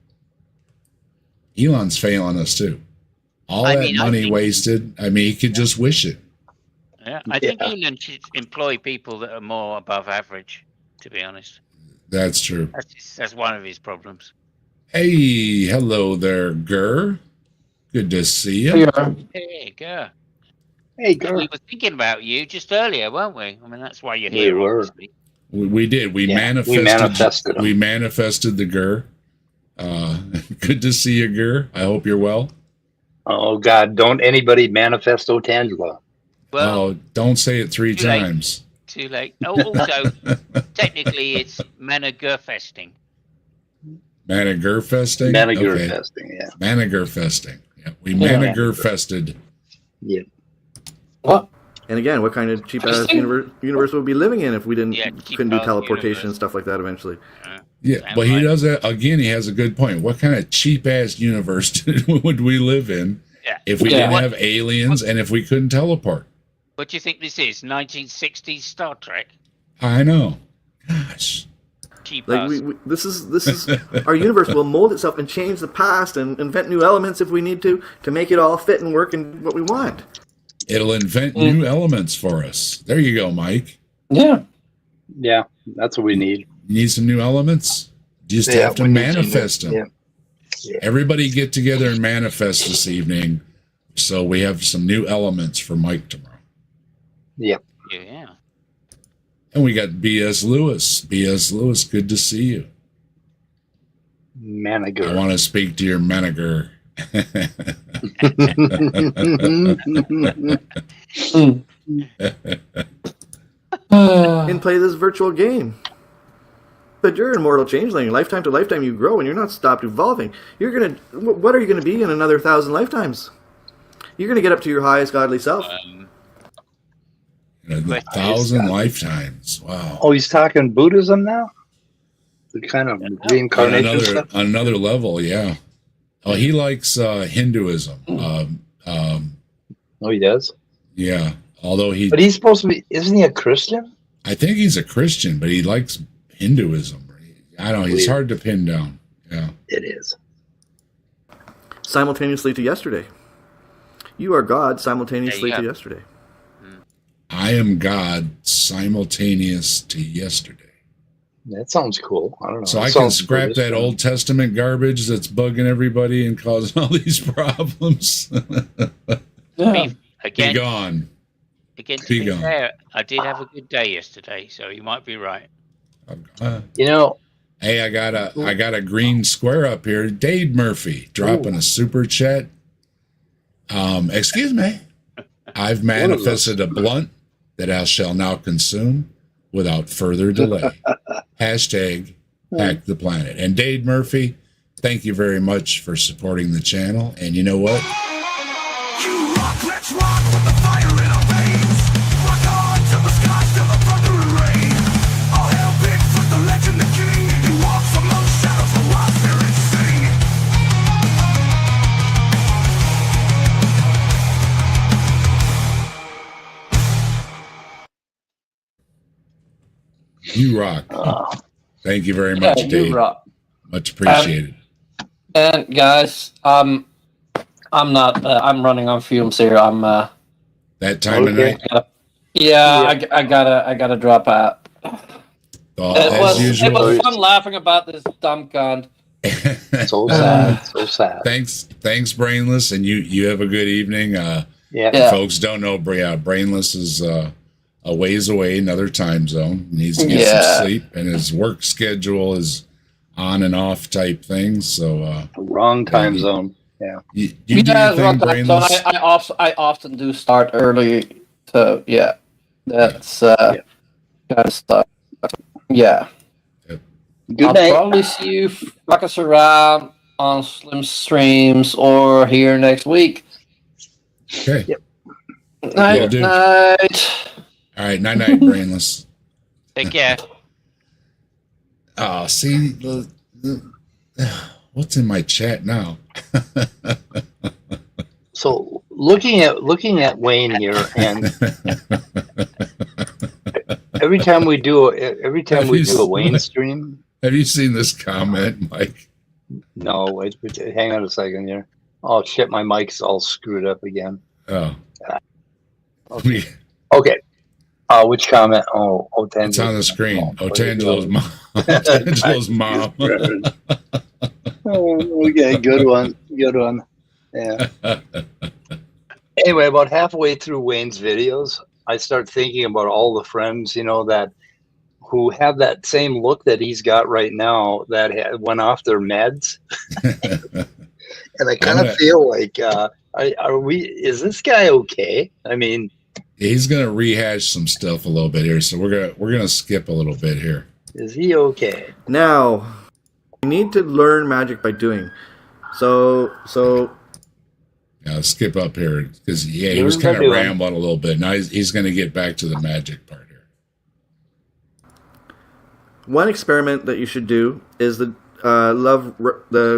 [SPEAKER 2] Elon's failing us too. All that money wasted. I mean, he could just wish it.
[SPEAKER 6] Yeah, I think Elon should employ people that are more above average, to be honest.
[SPEAKER 2] That's true.
[SPEAKER 6] That's one of his problems.
[SPEAKER 2] Hey, hello there, Gur. Good to see you.
[SPEAKER 6] Hey, Gur.
[SPEAKER 3] Hey, girl.
[SPEAKER 6] We were thinking about you just earlier, weren't we? I mean, that's why you're here.
[SPEAKER 3] We were.
[SPEAKER 6] Obviously.
[SPEAKER 2] We did. We manifested. We manifested the Gur. Good to see you, Gur. I hope you're well.
[SPEAKER 3] Oh, God. Don't anybody manifest Otangela.
[SPEAKER 6] Well,
[SPEAKER 2] don't say it three
[SPEAKER 6] too late.
[SPEAKER 2] times.
[SPEAKER 6] Too late. Oh, also, technically, it's Managurfesting.
[SPEAKER 2] Managurfesting?
[SPEAKER 3] Managurfesting, yeah.
[SPEAKER 2] Managurfesting. Yeah. We Managurfested.
[SPEAKER 3] Yeah.
[SPEAKER 4] What?
[SPEAKER 7] And again, what kind of cheap-ass universe would we be living in if we couldn't do teleportation and stuff like that eventually?
[SPEAKER 2] Yeah, but he does that again. He has a good point. What kind of cheap ass universe would we live in if we didn't have aliens and if we couldn't teleport?
[SPEAKER 6] What do you think this is? 1960s Star Trek?
[SPEAKER 2] I know. Gosh.
[SPEAKER 6] Cheap
[SPEAKER 7] Like this is our universe will mold itself and change the past and invent new elements if we need to make it all fit and work in what we want.
[SPEAKER 2] It'll invent new elements for us. There you go, Mike.
[SPEAKER 4] Yeah.
[SPEAKER 3] Yeah, that's what we need.
[SPEAKER 2] You need some new elements? You just have to manifest them.
[SPEAKER 3] Yeah.
[SPEAKER 2] Everybody get together and manifest this evening so we have some new elements for Mike tomorrow.
[SPEAKER 3] Yep.
[SPEAKER 6] Yeah.
[SPEAKER 2] And we got B.S. Lewis. B.S. Lewis, good to see you.
[SPEAKER 3] Manager.
[SPEAKER 2] I want to speak to your manager.
[SPEAKER 7] And play this virtual game. But you're an immortal changeling. Lifetime to lifetime you grow and you're not stopped evolving. What are you going to be in another 1,000 lifetimes? You're going to get up to your highest godly self.
[SPEAKER 2] 1,000 lifetimes. Wow.
[SPEAKER 3] Oh, he's talking Buddhism now? The kind of reincarnation stuff?
[SPEAKER 2] Another level, yeah. Oh, he likes Hinduism.
[SPEAKER 3] Oh, he does?
[SPEAKER 2] Yeah. Although
[SPEAKER 3] But he's supposed to be, isn't he a Christian?
[SPEAKER 2] I think he's a Christian, but he likes Hinduism. I don't know. He's hard to pin down. Yeah.
[SPEAKER 3] It is.
[SPEAKER 7] Simultaneously to yesterday. You are God simultaneously to yesterday.
[SPEAKER 2] I am God simultaneous to yesterday.
[SPEAKER 3] That sounds cool. I don't know.
[SPEAKER 2] So
[SPEAKER 3] That
[SPEAKER 2] I can
[SPEAKER 3] sounds
[SPEAKER 2] scrap
[SPEAKER 3] Buddhist.
[SPEAKER 2] that Old Testament garbage that's bugging everybody and causing all these problems.
[SPEAKER 4] Yeah.
[SPEAKER 2] Be
[SPEAKER 6] Again,
[SPEAKER 2] gone.
[SPEAKER 6] again, to
[SPEAKER 2] Be
[SPEAKER 6] be
[SPEAKER 2] gone.
[SPEAKER 6] fair, I did have a good day yesterday, so you might be right.
[SPEAKER 3] You know,
[SPEAKER 2] Hey, I got a green square up here. Dave Murphy dropping a super chat. Excuse me. I've manifested a blunt that I shall now consume without further delay. Hashtag hack the planet. And Dave Murphy, thank you very much for supporting the channel. And you know what?
[SPEAKER 5] You rock, let's rock with the fire in our veins. Rock on to the skies, till the thunder and rain. All hail Bigfoot, the legend, the king. He walks among shadows, the wild spirits sing.
[SPEAKER 2] You rock. Thank you very much,
[SPEAKER 4] Yeah,
[SPEAKER 2] Dave.
[SPEAKER 4] you rock.
[SPEAKER 2] Much appreciated.
[SPEAKER 4] And guys, I'm not. I'm running on fumes here. I'm.
[SPEAKER 2] That time of night,
[SPEAKER 4] I gotta drop out.
[SPEAKER 2] as
[SPEAKER 4] It
[SPEAKER 2] usual.
[SPEAKER 4] was fun laughing about this dumb cunt.
[SPEAKER 3] so sad. So sad.
[SPEAKER 2] Thanks, Brainless, and you have a good evening.
[SPEAKER 3] Yeah.
[SPEAKER 4] Yeah.
[SPEAKER 2] Folks don't know, Brainless is a ways away, another time zone. He needs to get some sleep, and his work schedule is on and off type things. So
[SPEAKER 3] Wrong time zone. Yeah.
[SPEAKER 2] you do your thing,
[SPEAKER 4] wrong time zone.
[SPEAKER 2] Brainless.
[SPEAKER 4] I often do start early. So yeah, that's kind of stuff. Yeah.
[SPEAKER 3] Good
[SPEAKER 4] I'll
[SPEAKER 3] night.
[SPEAKER 4] probably see you fuckers around on Slim Streams or here next week.
[SPEAKER 2] Okay.
[SPEAKER 3] Yep.
[SPEAKER 4] Night,
[SPEAKER 2] Will do.
[SPEAKER 4] night.
[SPEAKER 2] All right. Night, Brainless.
[SPEAKER 6] Take care.
[SPEAKER 2] Oh, see, what's in my chat now?
[SPEAKER 3] So looking at Wayne here, and every time we do a Wayne stream.
[SPEAKER 2] Have you seen this comment, Mike?
[SPEAKER 3] No, wait, hang on a second here. Oh shit, my mic's all screwed up again.
[SPEAKER 2] Oh,
[SPEAKER 3] Okay. Okay. Which comment? Oh,
[SPEAKER 2] it's on the screen. Otangelo's mom. Otangelo's mom.
[SPEAKER 3] Okay, good one. Good one. Yeah. Anyway, about halfway through Wayne's videos, I start thinking about all the friends, that who have that same look that he's got right now that went off their meds. And I kind of feel like, is this guy okay? I mean,
[SPEAKER 2] he's gonna rehash some stuff a little bit here, so we're gonna skip a little bit here.
[SPEAKER 3] is he okay?
[SPEAKER 7] Now, you need to learn magic by doing. So
[SPEAKER 2] Yeah, skip up here because he was kind of rambling a little bit. Now he's gonna get back to the magic part here.
[SPEAKER 7] one experiment that you should do is the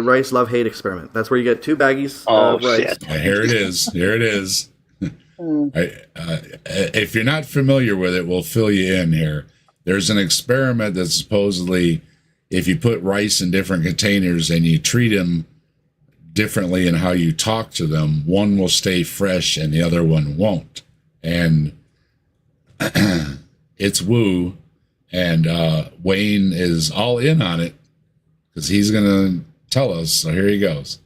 [SPEAKER 7] rice love-hate experiment. That's where you get 2 baggies of rice.
[SPEAKER 3] Shit.
[SPEAKER 2] Here it is. Here it is. If you're not familiar with it, we'll fill you in here. There's an experiment that supposedly, if you put rice in different containers and you treat them differently in how you talk to them, one will stay fresh and the other one won't. And it's woo. And Wayne is all in on it because he's going to tell us. So here he goes.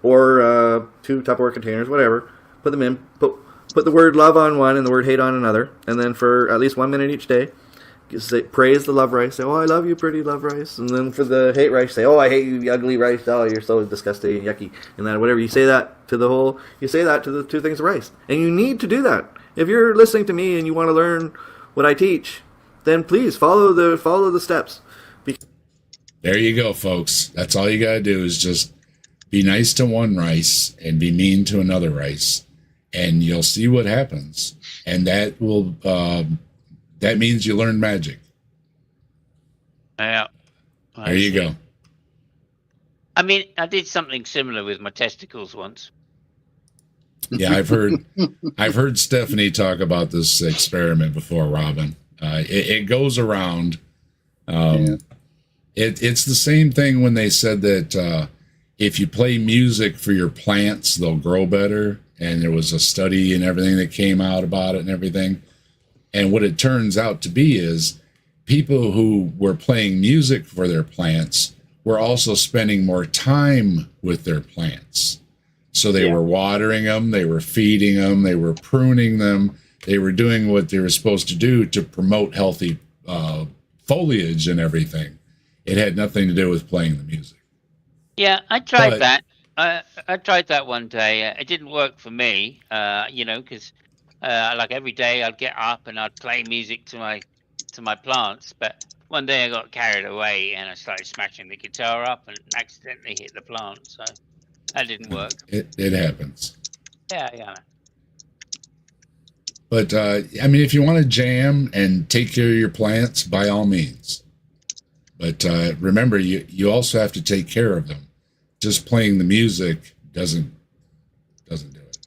[SPEAKER 7] Or 2 Tupperware containers, whatever. Put them in. Put the word love on one and the word hate on another. And then for at least 1 minute each day, say, praise the love rice. Say, oh, I love you, pretty love rice. And then for the hate rice, say, oh, I hate you, ugly rice. Oh, you're so disgusting and yucky. And then whatever. You say that to the 2 things of rice. And you need to do that. If you're listening to me and you want to learn what I teach, then please follow the steps.
[SPEAKER 2] There you go, folks. That's all you got to do is just be nice to one rice and be mean to another rice. And you'll see what happens. And that will, that means you learn magic.
[SPEAKER 6] Yeah.
[SPEAKER 2] There you go.
[SPEAKER 6] I mean, I did something similar with my testicles once.
[SPEAKER 2] Yeah, I've heard Stephanie talk about this experiment before, Robin. It goes around. It's the same thing when they said that if you play music for your plants, they'll grow better. And there was a study and everything that came out about it and everything. And what it turns out to be is people who were playing music for their plants were also spending more time with their plants. So they were watering them, they were feeding them, they were pruning them, they were doing what they were supposed to do to promote healthy foliage and everything. It had nothing to do with playing the music.
[SPEAKER 6] Yeah, I tried that. I tried that one day. It didn't work for me, because like every day I'd get up and I'd play music to my plants. But one day I got carried away and I started smashing the guitar up and accidentally hit the plant. So that didn't work.
[SPEAKER 2] It happens.
[SPEAKER 6] Yeah.
[SPEAKER 2] But, if you want to jam and take care of your plants, by all means. But remember, you also have to take care of them. Just playing the music doesn't do it.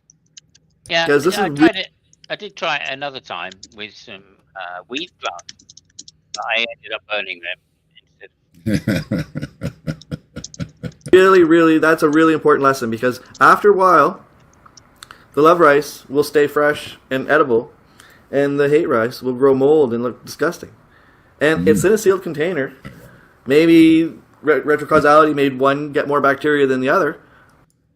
[SPEAKER 6] Yeah, I did try it another time with some weed plants. I ended up burning them instead.
[SPEAKER 7] Really, that's a really important lesson, because after a while, the love rice will stay fresh and edible, and the hate rice will grow mold and look disgusting. And it's in a sealed container. Maybe retrocausality made one get more bacteria than the other.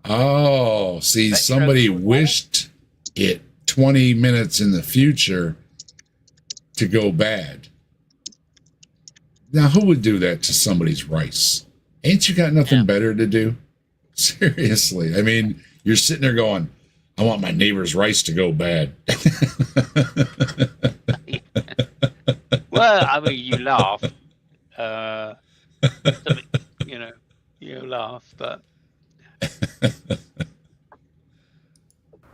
[SPEAKER 2] Oh, see, somebody wished it 20 minutes in the future to go bad. Now, who would do that to somebody's rice? Ain't you got nothing better to do? Seriously. I mean, you're sitting there going, I want my neighbor's rice to go bad.
[SPEAKER 6] Well, I mean, you laugh. You laugh, but...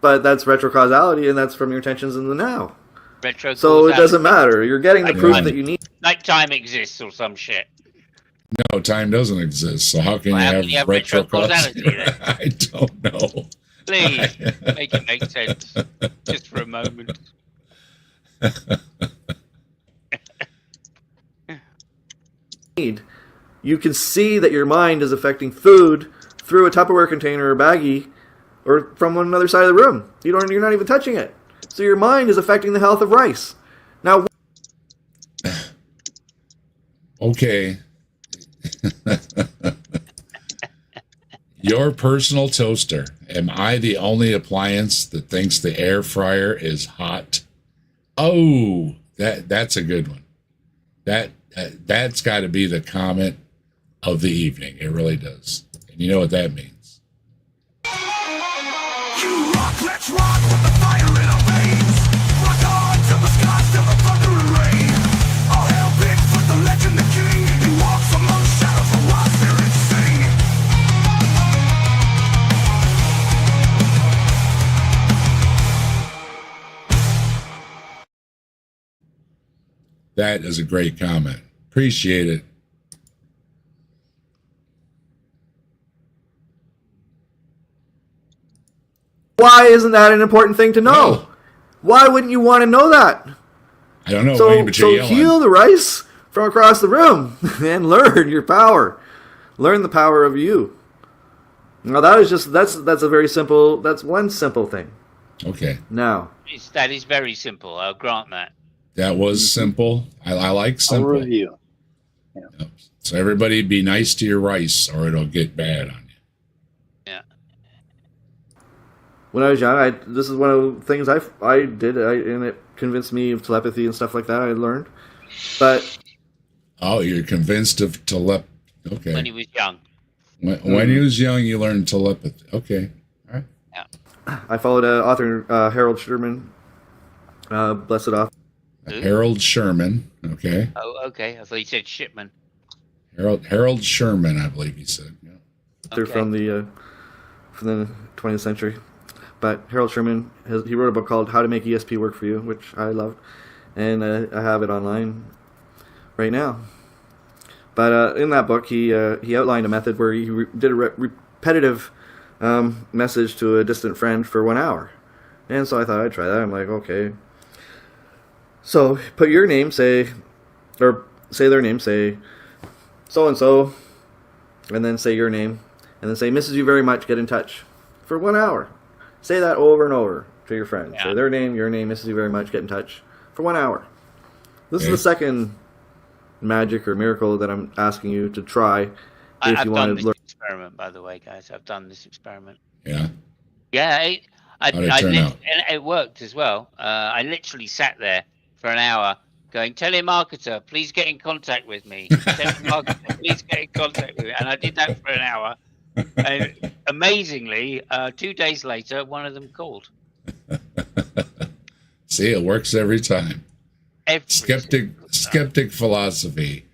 [SPEAKER 7] But that's retrocausality, and that's from your intentions in the now.
[SPEAKER 6] Retrocausality.
[SPEAKER 7] So it doesn't matter. You're getting the proof that you need.
[SPEAKER 6] Like time exists or some shit.
[SPEAKER 2] No, time doesn't exist. So how can you have retrocausality? I don't know.
[SPEAKER 6] Please, make it make sense. Just for a moment.
[SPEAKER 7] You can see that your mind is affecting food through a Tupperware container or baggie or from on another side of the room. You're not even touching it. So your mind is affecting the health of rice. Now,
[SPEAKER 2] okay. Your personal toaster. Am I the only appliance that thinks the air fryer is hot? Oh, that's a good one. That's got to be the comment of the evening. It really does. And you know what that means.
[SPEAKER 5] You rock, let's rock with the fire in our veins. Rock on till the skies, till the thunder and rain. All hail Bigfoot, the legend, the king. He walks among shadows, the wild spirits sing.
[SPEAKER 2] That is a great comment. Appreciate it.
[SPEAKER 7] why isn't that an important thing to know?
[SPEAKER 2] No.
[SPEAKER 7] Why wouldn't you want to know that?
[SPEAKER 2] I don't know.
[SPEAKER 7] So
[SPEAKER 2] but you're yelling.
[SPEAKER 7] heal the rice from across the room and learn your power. Learn the power of you. Now that is just that's a very simple. That's one simple thing.
[SPEAKER 2] Okay.
[SPEAKER 7] Now
[SPEAKER 6] That is very simple. I'll grant that.
[SPEAKER 2] That was simple. I like
[SPEAKER 3] I'll
[SPEAKER 2] simple.
[SPEAKER 3] review.
[SPEAKER 2] Yep. So everybody be nice to your rice or it'll get bad on you.
[SPEAKER 6] Yeah.
[SPEAKER 7] when I was young, this is one of the things I did, and it convinced me of telepathy and stuff like that. I learned, but
[SPEAKER 2] Oh, you're convinced of telepathy. Okay.
[SPEAKER 6] When he was young.
[SPEAKER 2] When he was young, you learned telepathy. Okay. All right.
[SPEAKER 6] Yeah.
[SPEAKER 7] I followed author Harold Sherman. Blessed off.
[SPEAKER 2] Harold Sherman. Okay.
[SPEAKER 6] Oh, okay. I thought you said Shipman.
[SPEAKER 2] Harold Sherman, I believe he said. Yeah.
[SPEAKER 7] They're from the 20th century. But Harold Sherman, he wrote a book called How to Make ESP Work for You, which I loved. And I have it online right now. But in that book, he outlined a method where he did a repetitive message to a distant friend for 1 hour. And so I thought I'd try that. I'm like, okay. So put your name, say their name, say so-and-so, and then say your name, and then say, misses you very much, get in touch, for 1 hour. Say that over and over to your friends.
[SPEAKER 6] Yeah.
[SPEAKER 7] Say their name, your name, misses you very much, get in touch, for 1 hour. This is the second magic or miracle that I'm asking you to try.
[SPEAKER 6] I've done this experiment, by the way, guys. I've done this experiment.
[SPEAKER 2] Yeah.
[SPEAKER 6] Yeah,
[SPEAKER 2] How'd it turn out?
[SPEAKER 6] and it worked as well. I literally sat there for an hour going, telemarketer, please get in contact with me. Telemarketer, please get in contact with me. And I did that for an hour. And amazingly, 2 days later, one of them called.
[SPEAKER 2] See, it works every time. Skeptic philosophy.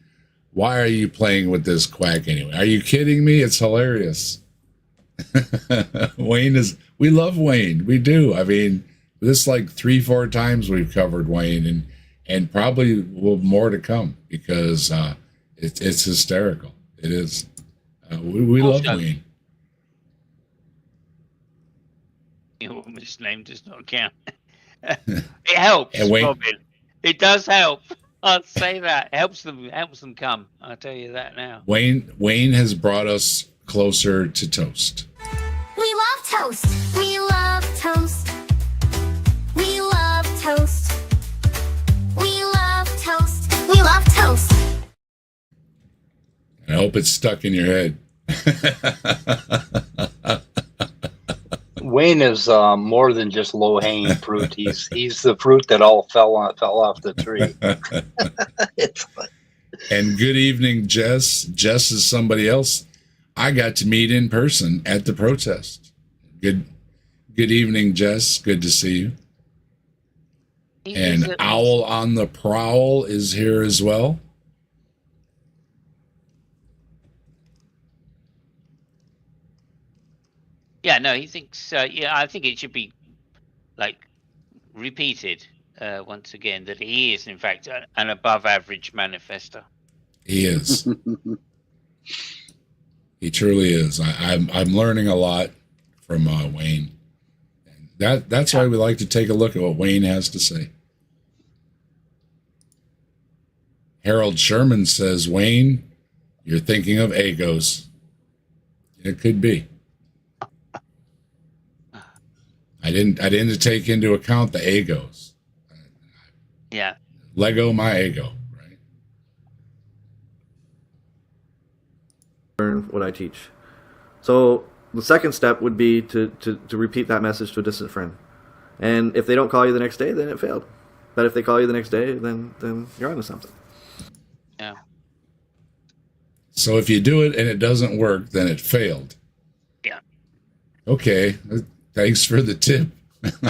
[SPEAKER 2] Why are you playing with this quack anyway? Are you kidding me? It's hilarious. We love Wayne. We do. I mean, this like 3-4 times we've covered Wayne, and probably will more to come because it's hysterical. It is. We love Wayne.
[SPEAKER 6] Your woman's name does not count. It helps,
[SPEAKER 2] Wayne,
[SPEAKER 6] Robin. It does help. I'll say that. It helps them come. I'll tell you that now.
[SPEAKER 2] Wayne has brought us closer to toast.
[SPEAKER 1] We love toast. We love toast. We love toast. We love toast. We love toast.
[SPEAKER 2] I hope it's stuck in your head.
[SPEAKER 3] Wayne is more than just low-hanging fruit. He's the fruit that all fell off the tree.
[SPEAKER 2] And good evening, Jess. Jess is somebody else I got to meet in person at the protest. Good evening, Jess. Good to see you. And Owl on the Prowl is here as well.
[SPEAKER 6] Yeah, no, he thinks. Yeah, I think it should be like repeated once again that he is, in fact, an above-average manifester.
[SPEAKER 2] He is. He truly is. I'm learning a lot from Wayne. That's why we like to take a look at what Wayne has to say. Harold Sherman says, Wayne, you're thinking of egos. It could be. I didn't take into account the egos.
[SPEAKER 6] Yeah.
[SPEAKER 2] Lego my ego, right?
[SPEAKER 7] Learn what I teach. So the second step would be to repeat that message to a distant friend. And if they don't call you the next day, then it failed. But if they call you the next day, then you're onto something.
[SPEAKER 6] Yeah.
[SPEAKER 2] So if you do it and it doesn't work, then it failed.
[SPEAKER 6] Yeah.
[SPEAKER 2] Okay. Thanks for the tip.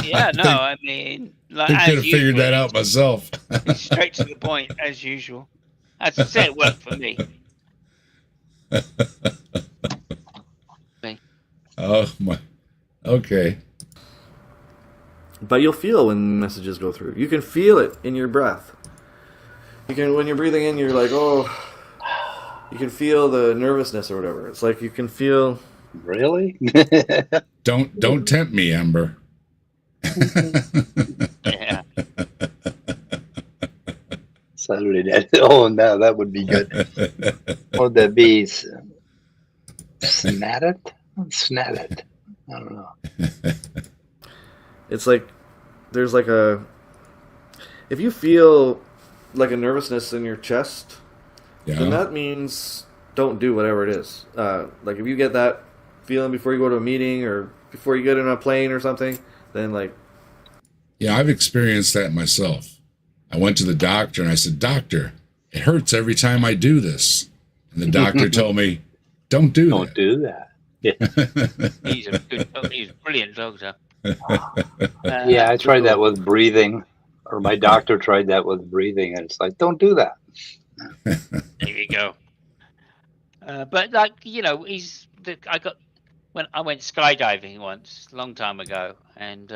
[SPEAKER 6] Yeah, no, I mean, like,
[SPEAKER 2] I could have figured that out myself.
[SPEAKER 6] Straight to the point, as usual. As I say, it worked for me.
[SPEAKER 2] Oh my. Okay.
[SPEAKER 7] But you'll feel when messages go through. You can feel it in your breath. You can, when you're breathing in, you're like, oh. You can feel the nervousness or whatever. It's like you can feel.
[SPEAKER 3] Really?
[SPEAKER 2] Don't tempt me, Ember.
[SPEAKER 6] Yeah.
[SPEAKER 3] Saturday night. Oh, no, that would be good. What would that be? Snat it? Snat it. I don't know.
[SPEAKER 7] It's like there's like a. If you feel like a nervousness in your chest, then that means don't do whatever it is. Like if you get that feeling before you go to a meeting or before you get in a plane or something, then like.
[SPEAKER 2] Yeah, I've experienced that myself. I went to the doctor and I said, Doctor, it hurts every time I do this. And the doctor told me, don't do
[SPEAKER 3] that. Don't do that. Yeah.
[SPEAKER 6] He's a good dog. He's a brilliant doctor.
[SPEAKER 3] Yeah, I tried that with breathing, or my doctor tried that with breathing, and it's like, don't do that.
[SPEAKER 6] There you go. But like, you know, when I went skydiving once, a long time ago, and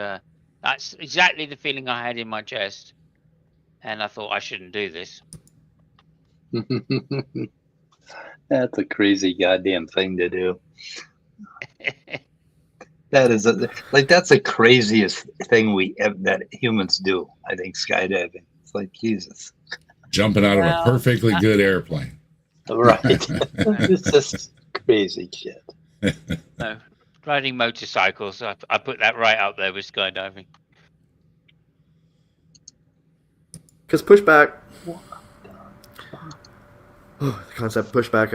[SPEAKER 6] that's exactly the feeling I had in my chest. And I thought I shouldn't do this.
[SPEAKER 3] That's a crazy goddamn thing to do. That's the craziest thing that humans do. I think skydiving. It's like Jesus.
[SPEAKER 2] Jumping out of a perfectly good airplane.
[SPEAKER 3] Right. It's just crazy shit.
[SPEAKER 6] No, riding motorcycles, I put that right up there with skydiving.
[SPEAKER 7] Because pushback, the concept pushback.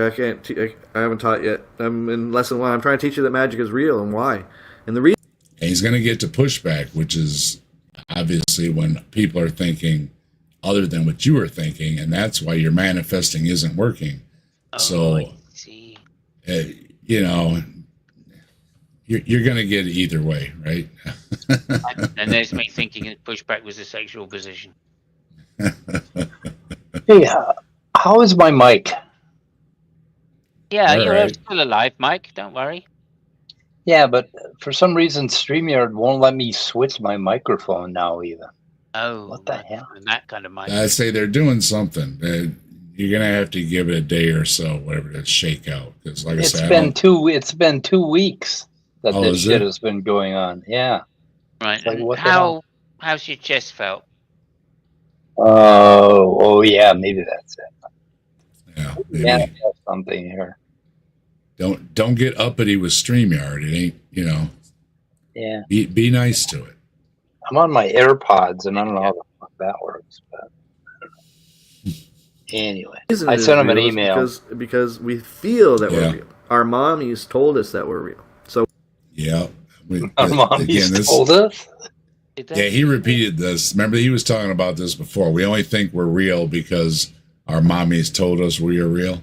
[SPEAKER 7] I haven't taught yet. I'm in lesson 1. I'm trying to teach you that magic is real and why. And the reason.
[SPEAKER 2] And he's going to get to pushback, which is obviously when people are thinking other than what you were thinking, and that's why your manifesting isn't working.
[SPEAKER 6] I see.
[SPEAKER 2] You know, you're going to get it either way, right?
[SPEAKER 6] And there's me thinking that pushback was a sexual position.
[SPEAKER 3] Hey, how is my mic?
[SPEAKER 6] Yeah,
[SPEAKER 2] All
[SPEAKER 6] you're
[SPEAKER 2] right.
[SPEAKER 6] still alive, Mike. Don't worry.
[SPEAKER 3] Yeah, but for some reason, StreamYard won't let me switch my microphone now either.
[SPEAKER 6] Oh,
[SPEAKER 3] What the hell?
[SPEAKER 6] And that kind of mic.
[SPEAKER 2] I say they're doing something. You're going to have to give it a day or so, whatever, to shake out. Because, like I
[SPEAKER 3] It's
[SPEAKER 2] said,
[SPEAKER 3] been 2 weeks that
[SPEAKER 2] Oh,
[SPEAKER 3] this
[SPEAKER 2] is
[SPEAKER 3] shit
[SPEAKER 2] it?
[SPEAKER 3] has been going on. Yeah.
[SPEAKER 6] Right.
[SPEAKER 3] like,
[SPEAKER 6] And
[SPEAKER 3] what the hell?
[SPEAKER 6] how's your chest felt?
[SPEAKER 3] Oh, yeah, maybe that's it.
[SPEAKER 2] yeah,
[SPEAKER 3] Yeah,
[SPEAKER 2] maybe.
[SPEAKER 3] something here.
[SPEAKER 2] Don't get uppity with StreamYard. It ain't, you know,
[SPEAKER 3] Yeah.
[SPEAKER 2] be nice to it.
[SPEAKER 3] I'm on my AirPods, and I don't know how the fuck that works. But anyway,
[SPEAKER 7] reason
[SPEAKER 3] I
[SPEAKER 7] it is
[SPEAKER 3] sent him an
[SPEAKER 7] real is
[SPEAKER 3] email.
[SPEAKER 7] because we feel that
[SPEAKER 2] Yeah.
[SPEAKER 7] we're real. Our mommies told us that we're real. So
[SPEAKER 2] Yeah.
[SPEAKER 3] Our mommies told us.
[SPEAKER 6] Did they?
[SPEAKER 2] Yeah, he repeated this. Remember, he was talking about this before. We only think we're real because our mommies told us we are real.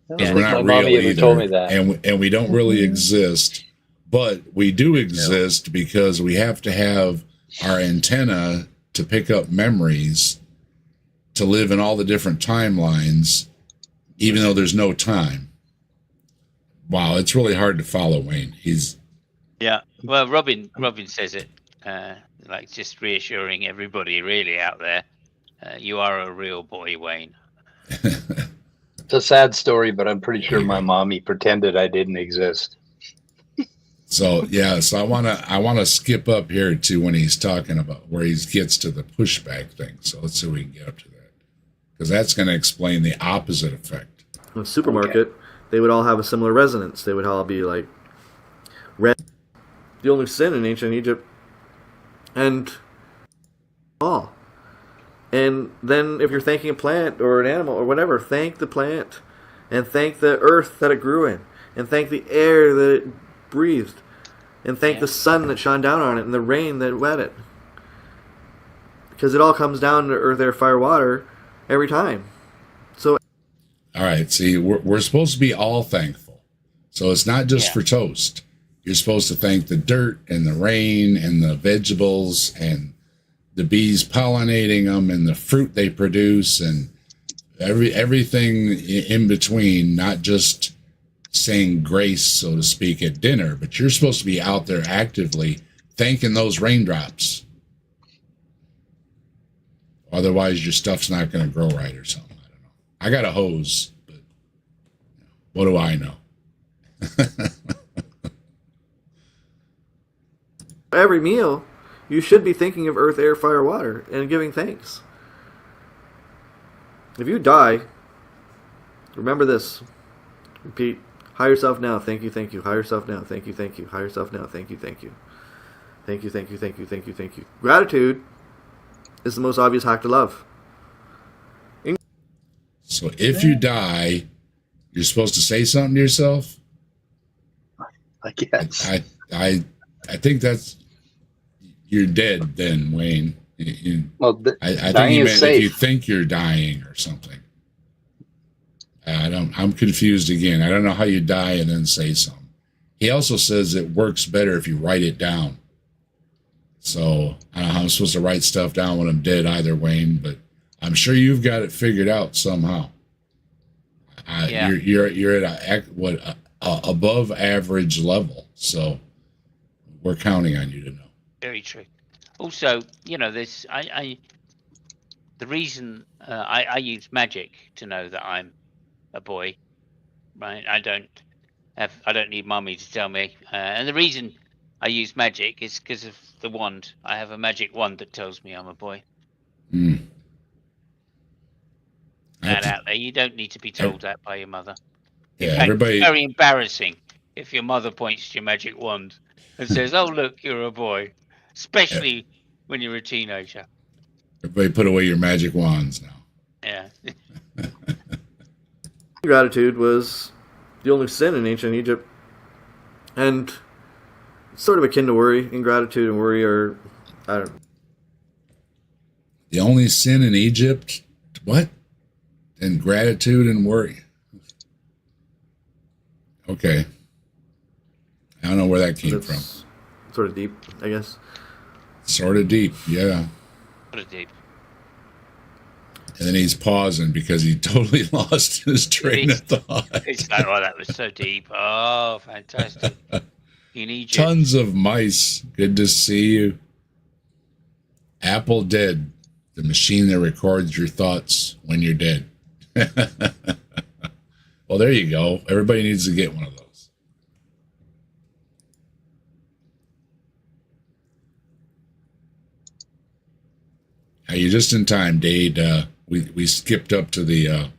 [SPEAKER 3] I don't
[SPEAKER 2] Because
[SPEAKER 3] think
[SPEAKER 2] we're not
[SPEAKER 3] my
[SPEAKER 2] real
[SPEAKER 3] mommy ever
[SPEAKER 2] either,
[SPEAKER 3] told me that.
[SPEAKER 2] and we don't really exist. But we do exist because we have to have our antenna to pick up memories, to live in all the different timelines, even though there's no time. Wow, it's really hard to follow, Wayne.
[SPEAKER 6] Yeah. Well, Robin says it, like just reassuring everybody really out there. You are a real boy, Wayne.
[SPEAKER 3] It's a sad story, but I'm pretty sure my mommy pretended I didn't exist.
[SPEAKER 2] So yeah, so I wanna skip up here to when he's talking about where he gets to the pushback thing. So let's see if we can get up to that, because that's going to explain the opposite effect.
[SPEAKER 7] in the supermarket, they would all have a similar resonance. They would all be like red. The only sin in ancient Egypt, and all. And then if you're thanking a plant or an animal or whatever, thank the plant, and thank the earth that it grew in, and thank the air that it breathed, and thank the sun that shone down on it, and the rain that wet it. Because it all comes down to earth, air, fire, water every time. So
[SPEAKER 2] All right, see, we're supposed to be all thankful. So it's not just for toast. You're supposed to thank the dirt and the rain and the vegetables and the bees pollinating them and the fruit they produce and everything in between, not just saying grace, so to speak, at dinner, but you're supposed to be out there actively thanking those raindrops. Otherwise, your stuff's not going to grow right or something. I don't know. I got a hose, but what do I know?
[SPEAKER 7] every meal, you should be thinking of earth, air, fire, water, and giving thanks. If you die, remember this. Repeat. Higher self now, thank you, thank you. Higher self now, thank you, thank you. Higher self now, thank you, thank you. Thank you, thank you, thank you, thank you, thank you. Gratitude is the most obvious hack to love.
[SPEAKER 2] So if you die, you're supposed to say something to yourself?
[SPEAKER 3] I guess.
[SPEAKER 2] I think that's, you're dead then, Wayne.
[SPEAKER 3] Well,
[SPEAKER 2] I think
[SPEAKER 3] dying
[SPEAKER 2] you
[SPEAKER 3] is
[SPEAKER 2] meant
[SPEAKER 3] safe.
[SPEAKER 2] if you think you're dying or something. I'm confused again. I don't know how you die and then say something. He also says it works better if you write it down. So I don't know how I'm supposed to write stuff down when I'm dead either, Wayne, but I'm sure you've got it figured out somehow. You're at a above average level, so we're counting on you to know.
[SPEAKER 6] Very true. Also, there's the reason I use magic to know that I'm a boy, right? I don't need mommy to tell me, and the reason I use magic is because of the wand. I have a magic wand that tells me I'm a boy. That out there. You don't need to be told that by your mother.
[SPEAKER 2] Yeah,
[SPEAKER 6] In fact,
[SPEAKER 2] everybody.
[SPEAKER 6] it's very embarrassing if your mother points to your magic wand and says, "Oh, look, you're a boy," especially when you're a teenager.
[SPEAKER 2] Everybody put away your magic wands now.
[SPEAKER 6] Yeah.
[SPEAKER 7] Gratitude was the only sin in ancient Egypt, and it's sort of akin to worry. Ingratitude and worry are, I don't know.
[SPEAKER 2] The only sin in Egypt, what? And gratitude and worry. Okay. I don't know where that came from.
[SPEAKER 7] Sort of deep, I guess.
[SPEAKER 2] Sort of deep, yeah.
[SPEAKER 6] Sort of deep.
[SPEAKER 2] And then he's pausing because he totally lost his train of thought.
[SPEAKER 6] It's like, oh, that was so deep. Oh, fantastic. In Egypt.
[SPEAKER 2] Tons of mice. Good to see you. Apple dead. The machine that records your thoughts when you're dead. Well, there you go. Everybody needs to get one of those. Hey, you're just in time, Dade. We skipped up to the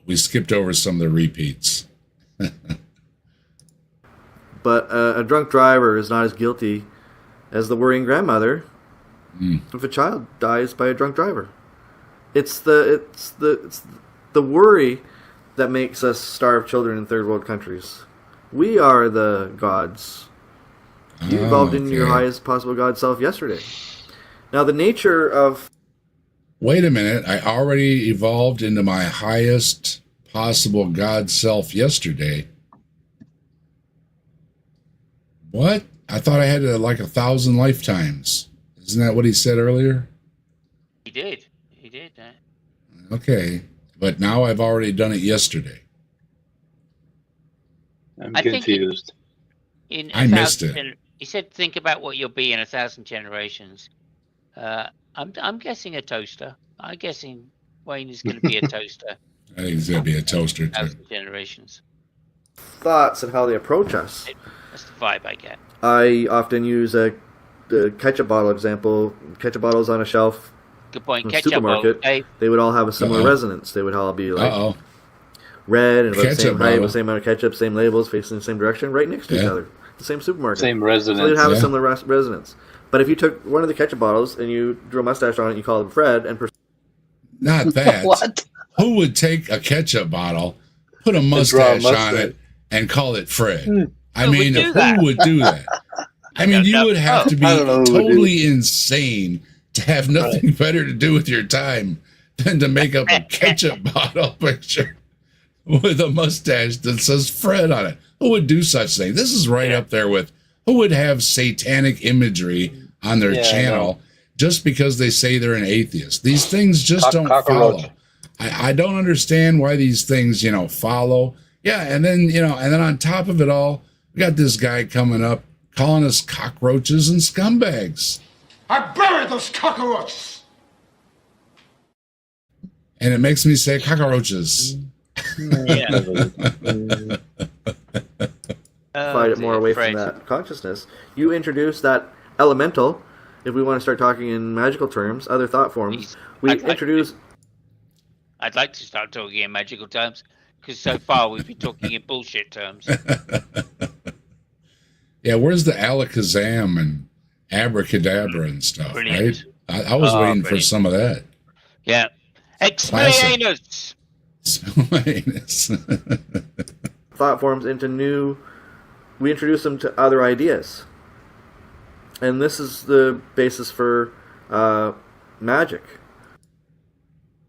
[SPEAKER 2] we skipped over some of the repeats.
[SPEAKER 7] But a drunk driver is not as guilty as the worrying grandmother if a child dies by a drunk driver. It's the worry that makes us starve children in third world countries. We are the gods. You evolved into your highest possible god self yesterday. Now the nature of...
[SPEAKER 2] Wait a minute. I already evolved into my highest possible god self yesterday. What? I thought I had like 1,000 lifetimes. Isn't that what he said earlier?
[SPEAKER 6] He did. He did.
[SPEAKER 2] Okay. But now I've already done it yesterday.
[SPEAKER 3] I'm
[SPEAKER 6] I think
[SPEAKER 3] confused.
[SPEAKER 2] I missed it.
[SPEAKER 6] He said, think about what you'll be in 1,000 generations. I'm guessing a toaster. I'm guessing Wayne is going to be a toaster.
[SPEAKER 2] I think he's going to be a toaster too.
[SPEAKER 6] 1,000 generations.
[SPEAKER 7] thoughts and how they approach us.
[SPEAKER 6] That's the vibe I get.
[SPEAKER 7] I often use the ketchup bottle example. Ketchup bottles on a shelf
[SPEAKER 6] Good point.
[SPEAKER 7] in a
[SPEAKER 6] Ketchup
[SPEAKER 7] supermarket,
[SPEAKER 6] bottle,
[SPEAKER 7] they would all have a similar resonance. They would all be like red and about the
[SPEAKER 2] Ketchup
[SPEAKER 7] same height,
[SPEAKER 2] bottle.
[SPEAKER 7] with the same amount of ketchup, same labels, facing the same direction, right next to each
[SPEAKER 2] Yeah.
[SPEAKER 7] other. The same supermarket.
[SPEAKER 3] Same
[SPEAKER 7] So
[SPEAKER 3] resonance.
[SPEAKER 7] they'd have a
[SPEAKER 2] Yeah.
[SPEAKER 7] similar resonance. But if you took one of the ketchup bottles and you drew a mustache on it, and you called him Fred, and
[SPEAKER 2] Not that.
[SPEAKER 3] What?
[SPEAKER 2] Who would take a ketchup bottle, put a mustache on it, and call it Fred? I
[SPEAKER 6] Who would
[SPEAKER 2] mean,
[SPEAKER 6] do
[SPEAKER 2] who
[SPEAKER 6] that?
[SPEAKER 2] would do that? I mean,
[SPEAKER 6] don't
[SPEAKER 2] you
[SPEAKER 6] know.
[SPEAKER 2] would have to be
[SPEAKER 3] I don't know who would do
[SPEAKER 2] totally insane to have nothing better to do with your time than to make up a ketchup bottle picture with a mustache that says Fred on it. Who would do such thing? This is right up there with who would have satanic imagery on their
[SPEAKER 3] Yeah, I
[SPEAKER 2] channel just because they say they're an atheist. These things just don't
[SPEAKER 3] Cockroach.
[SPEAKER 2] follow. I don't understand why these things, follow. Yeah, and then on top of it all, we got this guy coming up calling us cockroaches and scumbags.
[SPEAKER 5] I buried those cockroaches!
[SPEAKER 2] And it makes me say cockroaches.
[SPEAKER 6] Yeah.
[SPEAKER 7] slide it more away from that consciousness. You introduce that elemental, if we want to start talking in magical terms, other thought forms. We
[SPEAKER 6] I'd like
[SPEAKER 7] introduce...
[SPEAKER 6] I'd like to start talking in magical terms because so far we've been talking in bullshit terms.
[SPEAKER 2] Yeah, where's the alakazam and abracadabra and stuff,
[SPEAKER 6] Brilliant.
[SPEAKER 2] right? I was waiting for
[SPEAKER 6] brilliant.
[SPEAKER 2] some of that.
[SPEAKER 6] Yeah. Explainers.
[SPEAKER 7] thought forms into new... We introduce them to other ideas. And this is the basis for magic.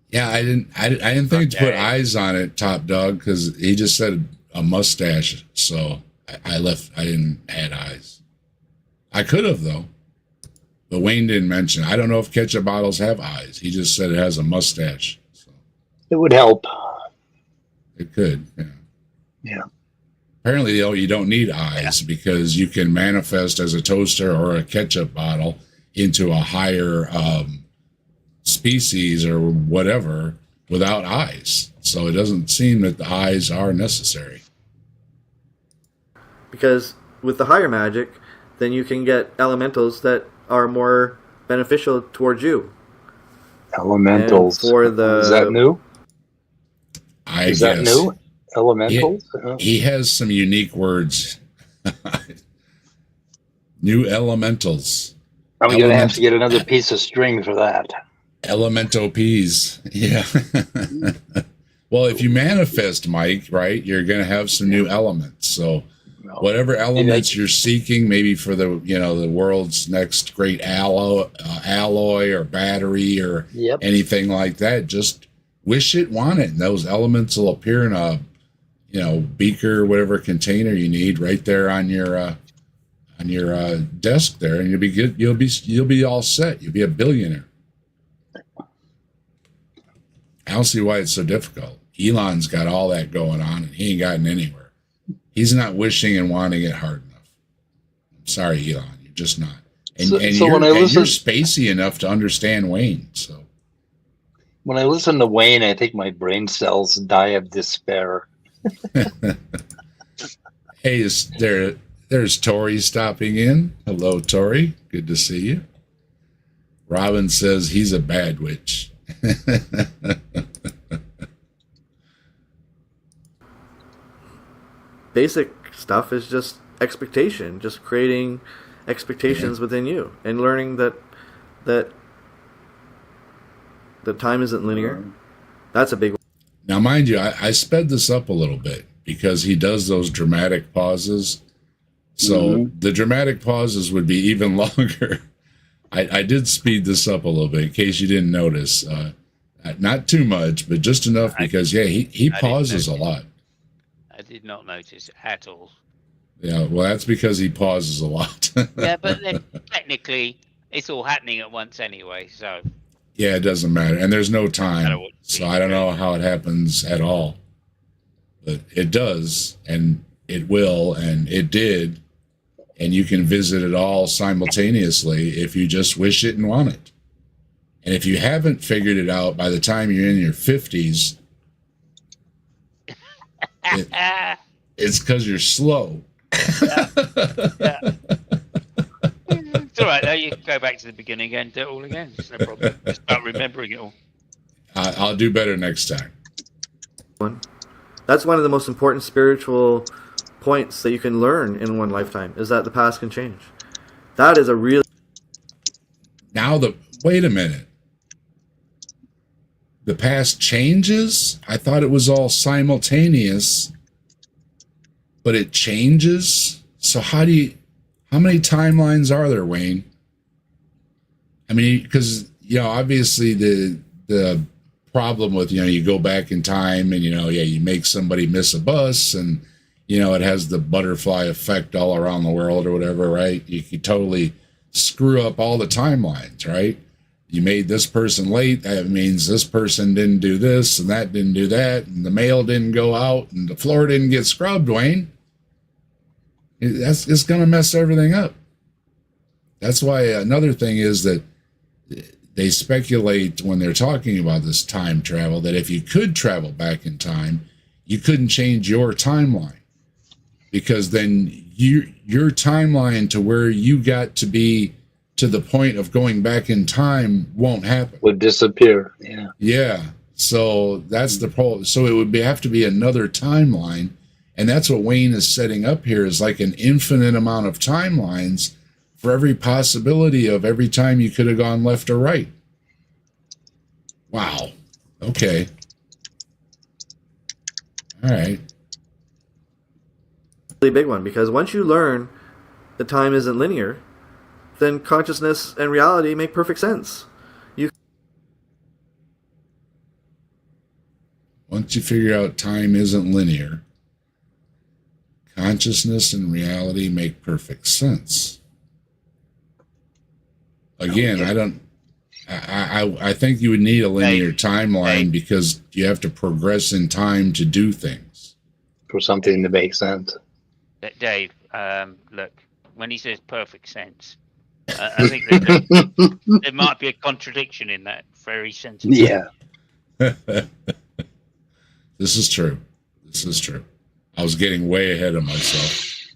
[SPEAKER 2] Yeah, I didn't think to put
[SPEAKER 6] Okay.
[SPEAKER 2] eyes on it, Top Dog, because he just said a mustache, so I didn't add eyes. I could have though, but Wayne didn't mention. I don't know if ketchup bottles have eyes. He just said it has a mustache, so
[SPEAKER 3] It would help.
[SPEAKER 2] it could. Yeah.
[SPEAKER 3] Yeah.
[SPEAKER 2] Apparently, though, you don't need eyes because you can manifest as a toaster or a ketchup bottle into a higher species or whatever without eyes. So it doesn't seem that the eyes are necessary.
[SPEAKER 7] Because with the higher magic, then you can get elementals that are more beneficial towards you.
[SPEAKER 3] Elementals.
[SPEAKER 7] And for the...
[SPEAKER 3] Is that new?
[SPEAKER 2] I
[SPEAKER 3] Is
[SPEAKER 2] guess.
[SPEAKER 3] that new? Elementals?
[SPEAKER 2] He has some unique words. New elementals.
[SPEAKER 3] I'm going to have to get another piece of string for that.
[SPEAKER 2] Elemental P's. Yeah. Well, if you manifest, Mike, right, you're going to have some new elements. So whatever elements you're seeking, maybe for the world's next great alloy or battery or anything like that, just wish it, want it, and those elements will appear in a beaker, whatever container you need, right there on your desk there, and you'll be good. You'll be all set. You'll be a billionaire. I don't see why it's so difficult. Elon's got all that going on, and he ain't gotten anywhere. He's not wishing and wanting it hard enough. I'm sorry, Elon, you're just not. And you're spacey enough to understand Wayne. So
[SPEAKER 3] when I listen to Wayne, I think my brain cells die of despair.
[SPEAKER 2] Hey, there's Tori stopping in. Hello, Tori. Good to see you. Robin says he's a bad witch.
[SPEAKER 7] Basic stuff is just expectation, just creating expectations within you and learning that time isn't linear. That's a big one.
[SPEAKER 2] Now, mind you, I sped this up a little bit because he does those dramatic pauses. So the dramatic pauses would be even longer. I did speed this up a little bit in case you didn't notice. Not too much, but just enough because, he pauses a lot.
[SPEAKER 6] I did not notice at all.
[SPEAKER 2] Yeah, well, that's because he pauses a lot.
[SPEAKER 6] Yeah, but then technically it's all happening at once anyway, so.
[SPEAKER 2] Yeah, it doesn't matter. And there's no time, so I don't know how it happens at all. But it does, and it will, and it did. And you can visit it all simultaneously if you just wish it and want it. And if you haven't figured it out by the time you're in your 50s, it's because you're slow.
[SPEAKER 6] Yeah. It's all right, though. You can go back to the beginning again, do it all again. It's no problem. Just start remembering it all.
[SPEAKER 2] I'll do better next time.
[SPEAKER 7] That's one of the most important spiritual points that you can learn in one lifetime, is that the past can change. That is a real...
[SPEAKER 2] Wait a minute. The past changes? I thought it was all simultaneous, but it changes? So how many timelines are there, Wayne? I mean, because, obviously the problem with, you go back in time and, you make somebody miss a bus and, it has the butterfly effect all around the world or whatever, right? You could totally screw up all the timelines, right? You made this person late. That means this person didn't do this and that didn't do that. And the mail didn't go out and the floor didn't get scrubbed, Wayne. It's going to mess everything up. That's why another thing is that they speculate when they're talking about this time travel that if you could travel back in time, you couldn't change your timeline, because then your timeline to where you got to be to the point of going back in time won't happen.
[SPEAKER 3] Would disappear. Yeah.
[SPEAKER 2] Yeah. So that's the problem. So it would have to be another timeline. And that's what Wayne is setting up here, is like an infinite amount of timelines for every possibility of every time you could have gone left or right. Wow. Okay. All right.
[SPEAKER 7] Really big one, because once you learn that time isn't linear, then consciousness and reality make perfect sense.
[SPEAKER 2] Once you figure out time isn't linear, consciousness and reality make perfect sense. Again, I think you would need a linear timeline because you have to progress in time to do things.
[SPEAKER 3] For something to make sense.
[SPEAKER 6] Dave, look, when he says perfect sense, I think there might be a contradiction in that very sentence.
[SPEAKER 3] Yeah.
[SPEAKER 2] This is true. This is true. I was getting way ahead of myself.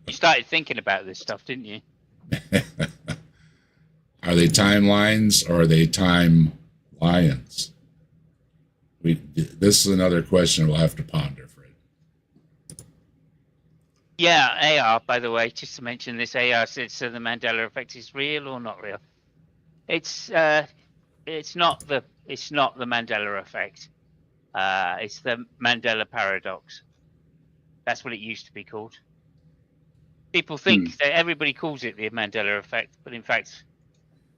[SPEAKER 6] You started thinking about this stuff, didn't you?
[SPEAKER 2] Are they timelines or are they time lions? This is another question we'll have to ponder, Fred.
[SPEAKER 6] Yeah, AR, by the way, just to mention this, AR said, so the Mandela effect is real or not real? It's not the Mandela effect. It's the Mandela paradox. That's what it used to be called. People think that everybody calls it the Mandela effect, but in fact,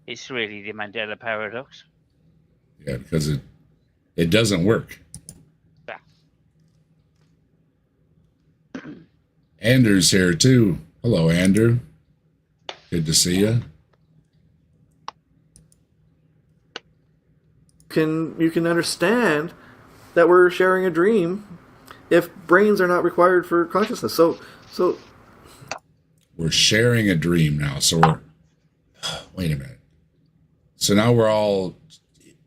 [SPEAKER 6] it's really the Mandela paradox.
[SPEAKER 2] Yeah, because it doesn't work.
[SPEAKER 6] Yeah.
[SPEAKER 2] Andrew's here too. Hello, Andrew. Good to see you.
[SPEAKER 7] You can understand that we're sharing a dream if brains are not required for consciousness. So
[SPEAKER 2] we're sharing a dream now. So wait a minute. So now we're all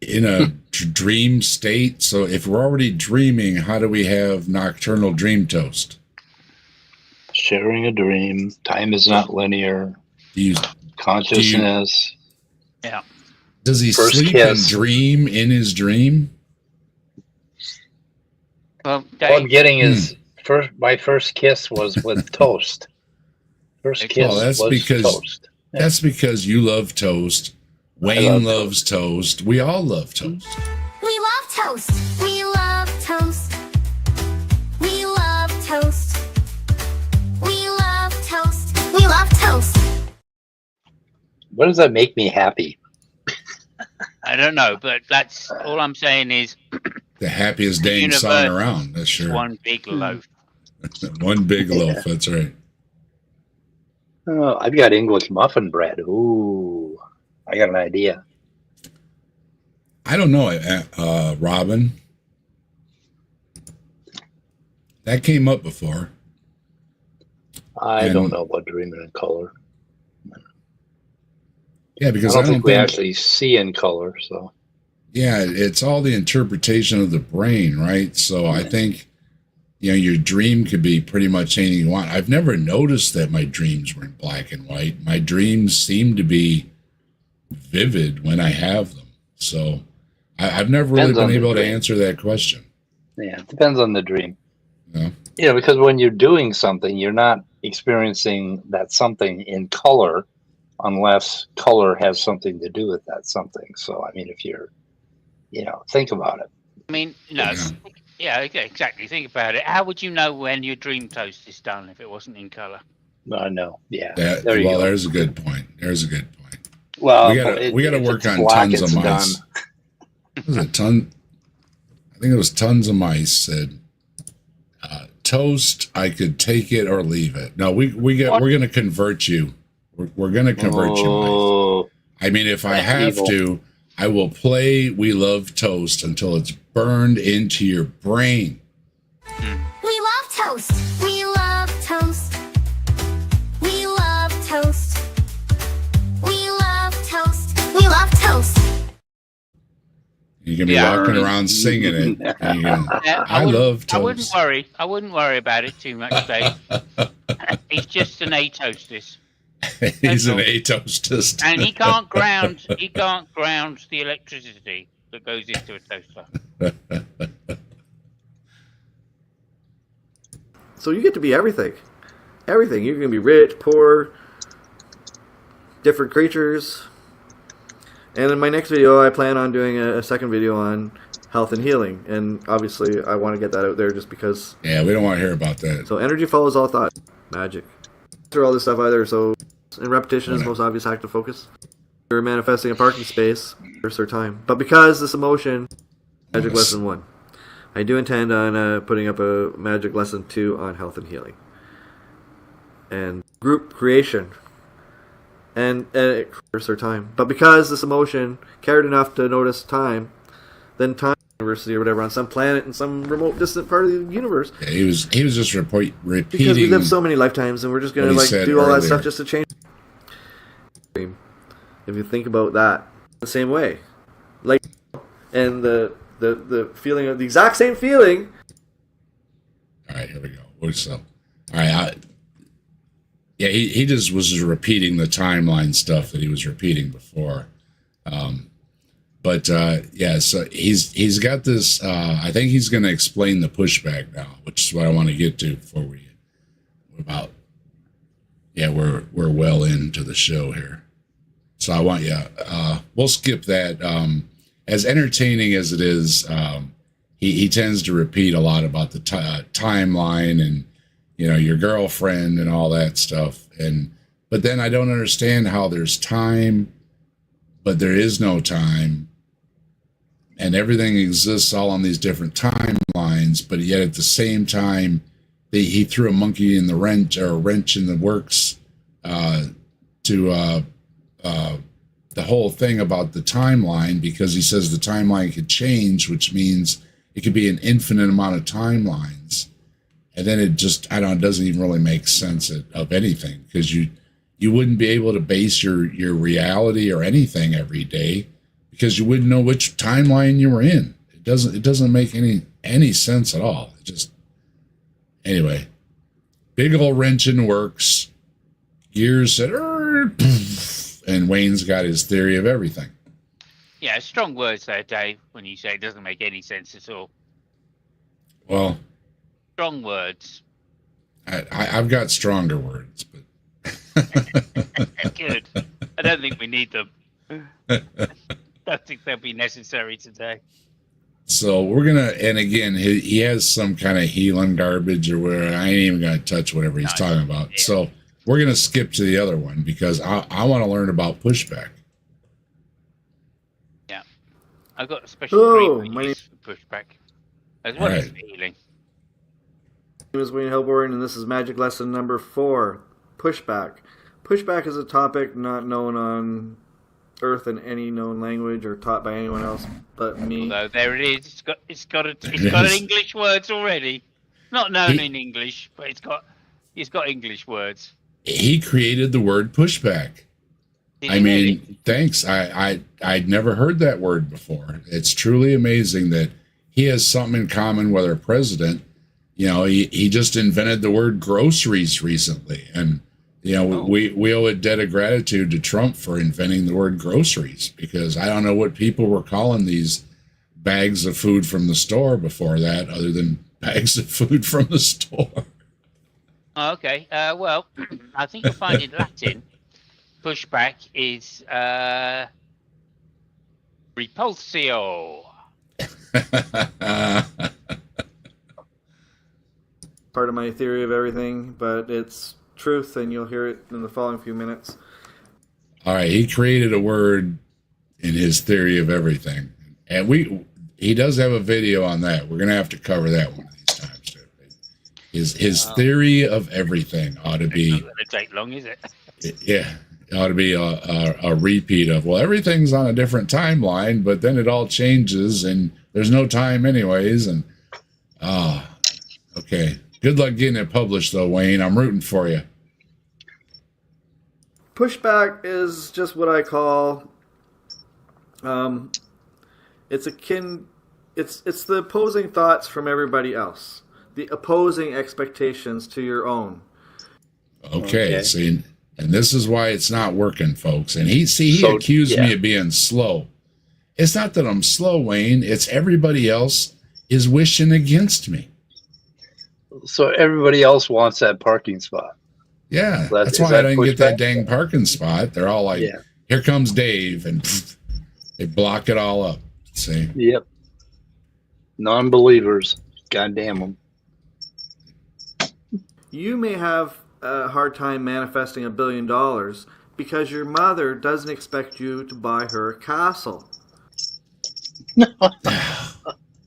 [SPEAKER 2] in a dream state. So if we're already dreaming, how do we have nocturnal dream toast?
[SPEAKER 3] Sharing a dream. Time is not linear. Consciousness.
[SPEAKER 6] Yeah.
[SPEAKER 2] Does he
[SPEAKER 3] First
[SPEAKER 2] sleep
[SPEAKER 3] kiss.
[SPEAKER 2] and dream in his dream?
[SPEAKER 6] Well,
[SPEAKER 3] All I'm getting is my first kiss was with toast. First kiss
[SPEAKER 2] that's
[SPEAKER 3] was
[SPEAKER 2] because
[SPEAKER 3] toast.
[SPEAKER 2] that's because you love toast. Wayne loves toast. We all love toast.
[SPEAKER 1] We love toast. We love toast. We love toast. We love toast. We love toast.
[SPEAKER 3] What does that make me happy?
[SPEAKER 6] I don't know, but that's all I'm saying is
[SPEAKER 2] The happiest dang
[SPEAKER 6] universe
[SPEAKER 2] song around. That's sure.
[SPEAKER 6] one big loaf.
[SPEAKER 2] One big loaf. That's right.
[SPEAKER 3] Oh, I've got English muffin bread. Ooh, I got an idea.
[SPEAKER 2] I don't know, Robin. That came up before.
[SPEAKER 3] I don't know about dreaming in color.
[SPEAKER 2] Yeah, because
[SPEAKER 3] I don't think we actually see in color. So
[SPEAKER 2] yeah, it's all the interpretation of the brain, right? So I think, your dream could be pretty much anything you want. I've never noticed that my dreams were in black and white. My dreams seem to be vivid when I have them. So I've never really been able to answer that question.
[SPEAKER 3] yeah, it depends on the dream.
[SPEAKER 2] Yeah.
[SPEAKER 3] Because when you're doing something, you're not experiencing that something in color unless color has something to do with that something. So, I mean, if you're, think about it.
[SPEAKER 6] I mean, yeah, exactly. Think about it. How would you know when your dream toast is done if it wasn't in color?
[SPEAKER 3] No. Yeah.
[SPEAKER 2] There you go. There's a good point. There's a good point.
[SPEAKER 3] Well,
[SPEAKER 2] we got to work on tons of mice. Was it I think it was tons of mice said, toast, I could take it or leave it. No, we're going to convert you. We're going to convert you, mice. I mean, if I have to, I will play We Love Toast until it's burned into your brain.
[SPEAKER 1] We love toast. We love toast. We love toast. We love toast. We love toast.
[SPEAKER 2] You can be walking around singing it. I love toast.
[SPEAKER 6] I wouldn't worry about it too much, Dave. He's just an atoastist.
[SPEAKER 2] He's an atoastist.
[SPEAKER 6] And he can't ground the electricity that goes into a toaster.
[SPEAKER 7] So you get to be everything. Everything. You can be rich, poor, different creatures. And in my next video, I plan on doing a second video on health and healing. And obviously, I want to get that out there just because...
[SPEAKER 2] Yeah, we don't want to hear about that.
[SPEAKER 7] So energy follows all thought. Magic. Through all this stuff either, so... And repetition is the most obvious active focus. You're manifesting a parking space for time. But because this emotion... Magic lesson 1. I do intend on putting up a magic lesson 2 on health and healing. And group creation. And for time. But because this emotion cared enough to notice time, then time university or whatever on some planet in some remote distant part of the universe.
[SPEAKER 2] Yeah, he was just repeating.
[SPEAKER 7] Because we live so many lifetimes and we're just gonna do all that stuff just to change. If you think about that the same way. And the feeling of the exact same feeling.
[SPEAKER 2] Alright, here we go. Alright, yeah, he just was just repeating the timeline stuff that he was repeating before. So he's got this. I think he's going to explain the pushback now, which is what I want to get to before we're well into the show here. So I want you. We'll skip that. As entertaining as it is, he tends to repeat a lot about the timeline and your girlfriend and all that stuff. But then I don't understand how there's time, but there is no time, and everything exists all on these different timelines. But yet at the same time, he threw a monkey in the wrench, or a wrench in the works, to the whole thing about the timeline, because he says the timeline could change, which means it could be an infinite amount of timelines. And then it just, it doesn't even really make sense of anything, because you wouldn't be able to base your reality or anything every day, because you wouldn't know which timeline you were in. It doesn't make any sense at all. It just, anyway, big old wrench in the works, gears said, and Wayne's got his theory of everything.
[SPEAKER 6] Yeah, strong words there, Dave, when you say it doesn't make any sense at all.
[SPEAKER 2] Well,
[SPEAKER 6] strong words.
[SPEAKER 2] I've got stronger words, but
[SPEAKER 6] good. I don't think we need them. Don't think they'll be necessary today.
[SPEAKER 2] So we're gonna, and again, he has some kind of healing garbage or whatever. I ain't even gonna touch whatever he's talking about. Yeah. So we're gonna skip to the other one, because I want to learn about pushback.
[SPEAKER 6] Yeah, I've got a special for pushback, as well as healing.
[SPEAKER 7] My name is Wayne Hilborn, and this is Magic Lesson number 4, Pushback. Pushback is a topic not known on Earth in any known language or taught by anyone else but me.
[SPEAKER 6] Although there it is. It's got English words already. Not known in English, but it's got English words.
[SPEAKER 2] He created the word pushback. Thanks. I'd never heard that word before. It's truly amazing that he has something in common with our president. He just invented the word groceries recently, and we owe a debt of gratitude to Trump for inventing the word groceries, because I don't know what people were calling these bags of food from the store before that, other than bags of food from the store.
[SPEAKER 6] Okay. Well, I think you'll find in Latin, pushback is repulsio.
[SPEAKER 7] Part of my theory of everything, but it's truth, and you'll hear it in the following few minutes.
[SPEAKER 2] All right, he created a word in his theory of everything, and he does have a video on that. We're gonna have to cover that one of these times too. His theory of everything ought to be.
[SPEAKER 6] Not gonna take long, is it?
[SPEAKER 2] Yeah, it ought to be a repeat of, well, everything's on a different timeline, but then it all changes, and there's no time anyways, and okay. Good luck getting it published, though, Wayne. I'm rooting for you.
[SPEAKER 7] Pushback is just what I call, it's the opposing thoughts from everybody else, the opposing expectations to your own.
[SPEAKER 2] Okay. See, and this is why it's not working, folks. And he accused me of being slow. It's not that I'm slow, Wayne. It's everybody else is wishing against me.
[SPEAKER 3] So everybody else wants that parking spot.
[SPEAKER 2] Yeah, that's why I didn't get that dang parking spot. They're all like, here comes Dave, and they block it all up. See?
[SPEAKER 3] Yep. Non-believers. God damn them.
[SPEAKER 7] You may have a hard time manifesting $1 billion because your mother doesn't expect you to buy her a castle.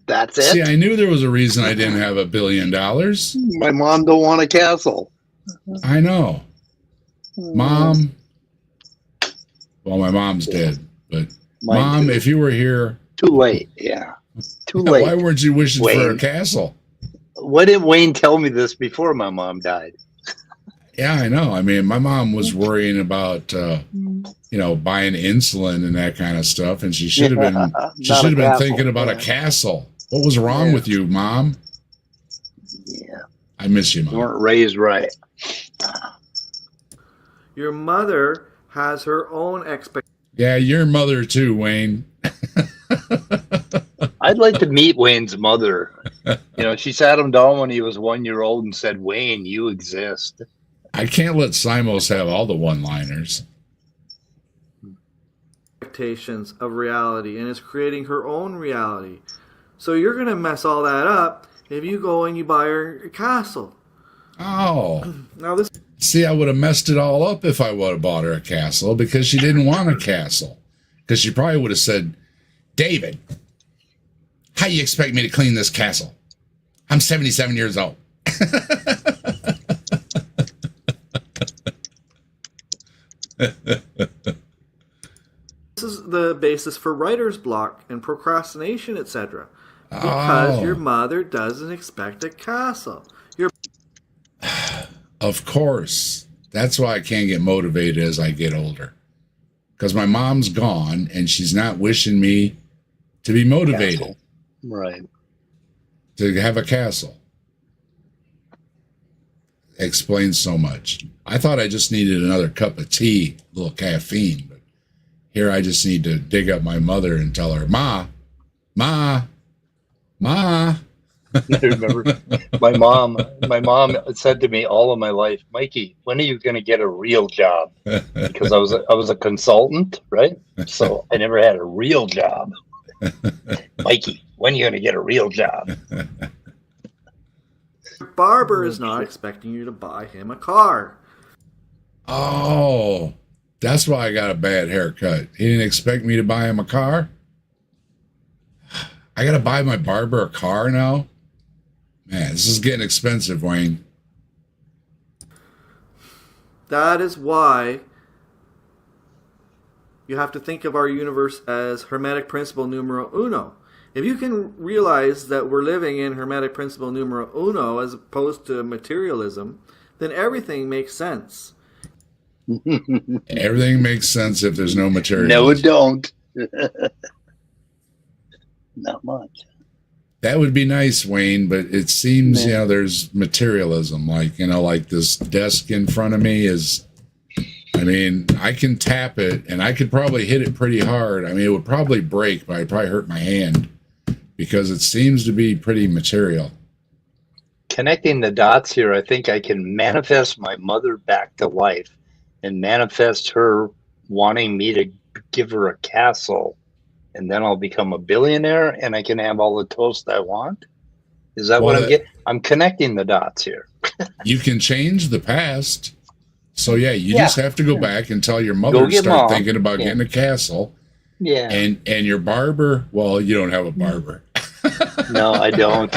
[SPEAKER 3] That's it.
[SPEAKER 2] See, I knew there was a reason I didn't have $1 billion.
[SPEAKER 3] My mom don't want a castle.
[SPEAKER 2] I know. Mom. Well, my mom's dead, but Mom, if you were here.
[SPEAKER 3] Too late. Yeah. Too late.
[SPEAKER 2] Why weren't you wishing for a castle?
[SPEAKER 3] Why didn't Wayne tell me this before my mom died?
[SPEAKER 2] Yeah, I know. I mean, my mom was worrying about, buying insulin and that kind of stuff, and she should have been. She should have been thinking about a castle. What was wrong with you, Mom?
[SPEAKER 3] Yeah,
[SPEAKER 2] I miss you, Mom.
[SPEAKER 3] You weren't raised right.
[SPEAKER 7] Your mother has her own expectations.
[SPEAKER 2] Yeah, your mother too, Wayne.
[SPEAKER 3] I'd like to meet Wayne's mother. She sat him down when he was 1 year old and said, "Wayne, you exist."
[SPEAKER 2] I can't let Simos have all the one-liners.
[SPEAKER 7] expectations of reality and is creating her own reality. So you're going to mess all that up if you go and you buy her a castle.
[SPEAKER 2] Oh.
[SPEAKER 7] Now this.
[SPEAKER 2] See, I would have messed it all up if I would have bought her a castle, because she didn't want a castle. Because she probably would have said, David, how you expect me to clean this castle? I'm 77 years old.
[SPEAKER 7] This is the basis for writer's block and procrastination, etc. Because your mother doesn't expect a castle.
[SPEAKER 2] Of course. That's why I can't get motivated as I get older. Because my mom's gone and she's not wishing me to be motivated.
[SPEAKER 3] Castle. Right.
[SPEAKER 2] To have a castle. Explains so much. I thought I just needed another cup of tea, a little caffeine, but here I just need to dig up my mother and tell her, Ma.
[SPEAKER 3] I remember my mom said to me all of my life, Mikey, when are you going to get a real job? Because I was a consultant, right? So I never had a real job. Mikey, when are you going to get a real job?
[SPEAKER 7] Barber is not expecting you to buy him a car.
[SPEAKER 2] Oh, that's why I got a bad haircut. He didn't expect me to buy him a car? I got to buy my barber a car now? Man, this is getting expensive, Wayne.
[SPEAKER 7] That is why you have to think of our universe as Hermetic Principle numero uno. If you can realize that we're living in Hermetic Principle numero uno as opposed to materialism, then everything makes sense.
[SPEAKER 2] Everything makes sense if there's no material.
[SPEAKER 3] No, it don't. Not much.
[SPEAKER 2] That would be nice, Wayne, but it seems, there's materialism. Like, like this desk in front of me is, I can tap it and I could probably hit it pretty hard. It would probably break, but I'd probably hurt my hand because it seems to be pretty material.
[SPEAKER 3] Connecting the dots here, I think I can manifest my mother back to life and manifest her wanting me to give her a castle. And then I'll become a billionaire and I can have all the toast I want? Is that what I'm getting? I'm connecting the dots here.
[SPEAKER 2] You can change the past. So, you just have to go back and tell your mother to start thinking about getting a castle.
[SPEAKER 3] Yeah.
[SPEAKER 2] And your barber, well, you don't have a barber.
[SPEAKER 3] No, I don't.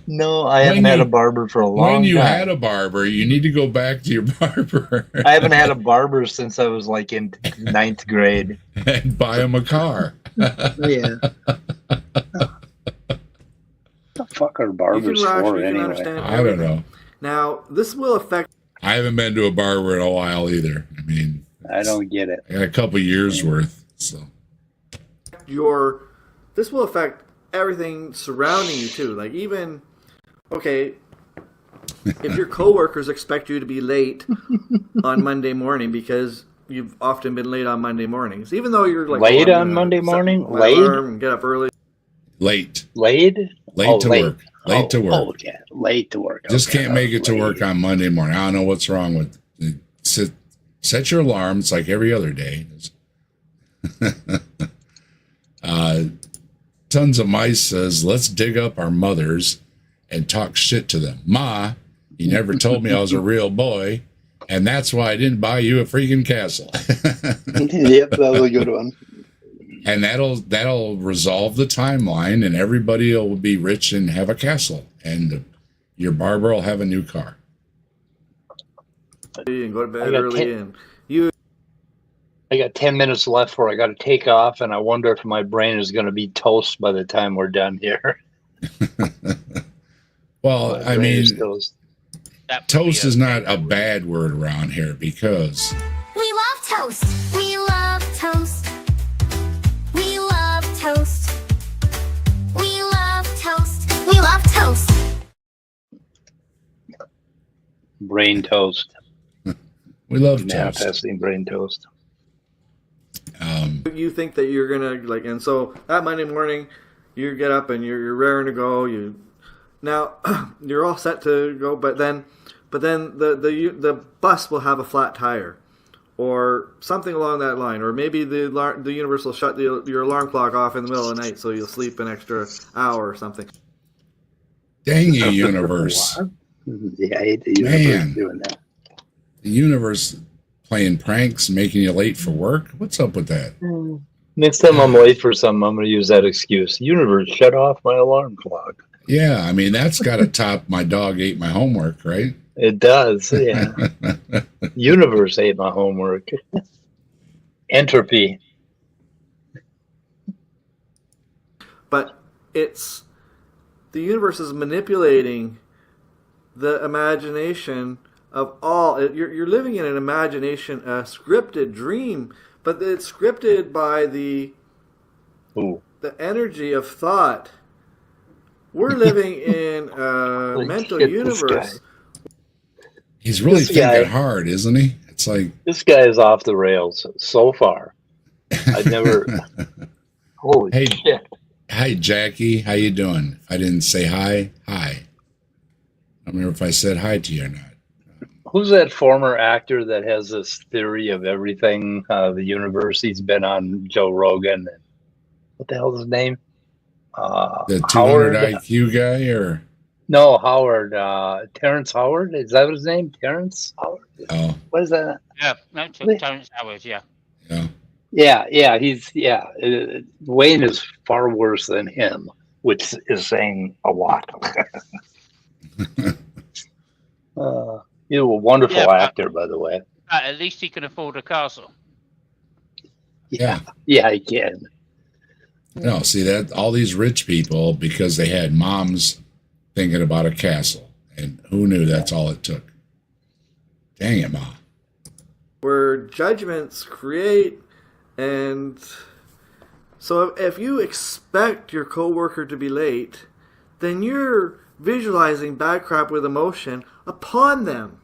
[SPEAKER 3] No, I haven't had a barber for a long time.
[SPEAKER 2] When you had a barber, you need to go back to your barber.
[SPEAKER 3] I haven't had a barber since I was like in 9th grade.
[SPEAKER 2] And buy him a car.
[SPEAKER 3] Yeah. The fuck are barbers for anyway?
[SPEAKER 2] I don't know.
[SPEAKER 7] Now, this will affect...
[SPEAKER 2] I haven't been to a barber in a while either.
[SPEAKER 3] I don't get it.
[SPEAKER 2] I got a couple years worth, so...
[SPEAKER 7] This will affect everything surrounding you too. Like even, okay, if your coworkers expect you to be late on Monday morning because you've often been late on Monday mornings, even though you're like
[SPEAKER 3] late on Monday morning, late
[SPEAKER 7] and get up early.
[SPEAKER 2] Late
[SPEAKER 3] to
[SPEAKER 2] work. Late to work.
[SPEAKER 3] Oh, yeah, late to work.
[SPEAKER 2] Just can't make it to work on Monday morning. I don't know what's wrong with it. Set your alarm. It's like every other day. Tons of Mice says, let's dig up our mothers and talk shit to them. Ma, you never told me I was a real boy, and that's why I didn't buy you a freaking castle.
[SPEAKER 3] Yep, that was a good one.
[SPEAKER 2] And that'll resolve the timeline, and everybody will be rich and have a castle, and your barber will have a new car.
[SPEAKER 7] And go to bed early.
[SPEAKER 3] I got 10 minutes left before I got to take off, and I wonder if my brain is going to be toast by the time we're done here.
[SPEAKER 2] Well, toast is not a bad word around here because...
[SPEAKER 1] We love toast. We love toast. We love toast. We love toast. We love toast.
[SPEAKER 3] Brain toast.
[SPEAKER 2] We love toast.
[SPEAKER 3] Manifesting brain toast.
[SPEAKER 7] You think that you're gonna and so that Monday morning, you get up and you're raring to go. You're all set to go, but then the bus will have a flat tire, or something along that line. Or maybe the universe will shut your alarm clock off in the middle of the night so you'll sleep an extra hour or something.
[SPEAKER 2] Dang you, universe.
[SPEAKER 3] Yeah, I hate the universe doing that.
[SPEAKER 2] The universe playing pranks, making you late for work? What's up with that?
[SPEAKER 8] Next time I'm late for something, I'm going to use that excuse. Universe, shut off my alarm clock.
[SPEAKER 2] Yeah, I mean, that's got to top my dog ate my homework, right?
[SPEAKER 8] It does, yeah. Universe ate my homework. Entropy.
[SPEAKER 7] But it's the universe is manipulating the imagination of all. You're living in an imagination, a scripted dream, but it's scripted by the energy of thought. We're living in a mental universe.
[SPEAKER 2] He's really thinking hard, isn't he? It's like
[SPEAKER 8] this guy is off the rails so far. I've never. Holy shit!
[SPEAKER 2] Hi, Jackie. How you doing? If I didn't say hi. I don't remember if I said hi to you or not.
[SPEAKER 8] Who's that former actor that has this theory of everything? The universe. He's been on Joe Rogan. What the hell's his name?
[SPEAKER 2] The 200 IQ guy, or
[SPEAKER 8] no, Howard. Terrence Howard. Is that his name? Terrence Howard.
[SPEAKER 2] Oh,
[SPEAKER 8] what is that?
[SPEAKER 6] Yeah, no, Terrence Howard. Yeah.
[SPEAKER 8] Yeah. He's Wayne is far worse than him, which is saying a lot. He's a wonderful actor, by the way.
[SPEAKER 6] At least he can afford a castle.
[SPEAKER 2] Yeah,
[SPEAKER 8] he can.
[SPEAKER 2] No, see that all these rich people, because they had moms thinking about a castle, and who knew that's all it took. Dang it, Ma.
[SPEAKER 7] Where judgments create, and so if you expect your coworker to be late, then you're visualizing bad crap with emotion upon them.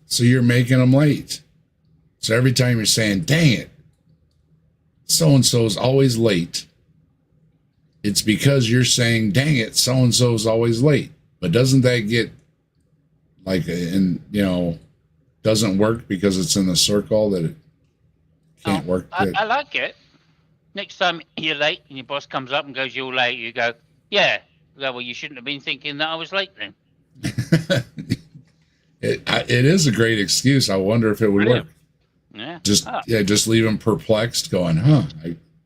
[SPEAKER 2] So you're making them late. So every time you're saying, dang it, so-and-so's always late, it's because you're saying, dang it, so-and-so's always late. But doesn't that get doesn't work because it's in the circle that it can't work?
[SPEAKER 6] I like it. Next time you're late and your boss comes up and goes, you're late, you go, yeah. Well, you shouldn't have been thinking that I was late then.
[SPEAKER 2] It is a great excuse. I wonder if it would work.
[SPEAKER 6] Yeah.
[SPEAKER 2] Just leave him perplexed, going, huh?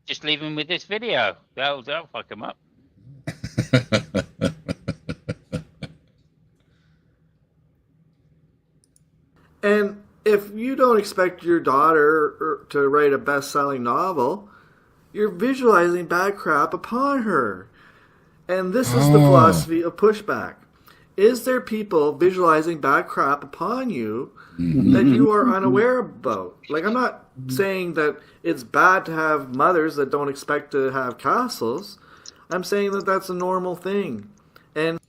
[SPEAKER 6] Just leave him with this video. That'll fuck him up.
[SPEAKER 7] And if you don't expect your daughter to write a best-selling novel, you're visualizing bad crap upon her. And this is the philosophy of pushback. Is there people visualizing bad crap upon you that you are unaware about? Like, I'm not saying that it's bad to have mothers that don't expect to have castles. I'm saying that that's a normal thing. And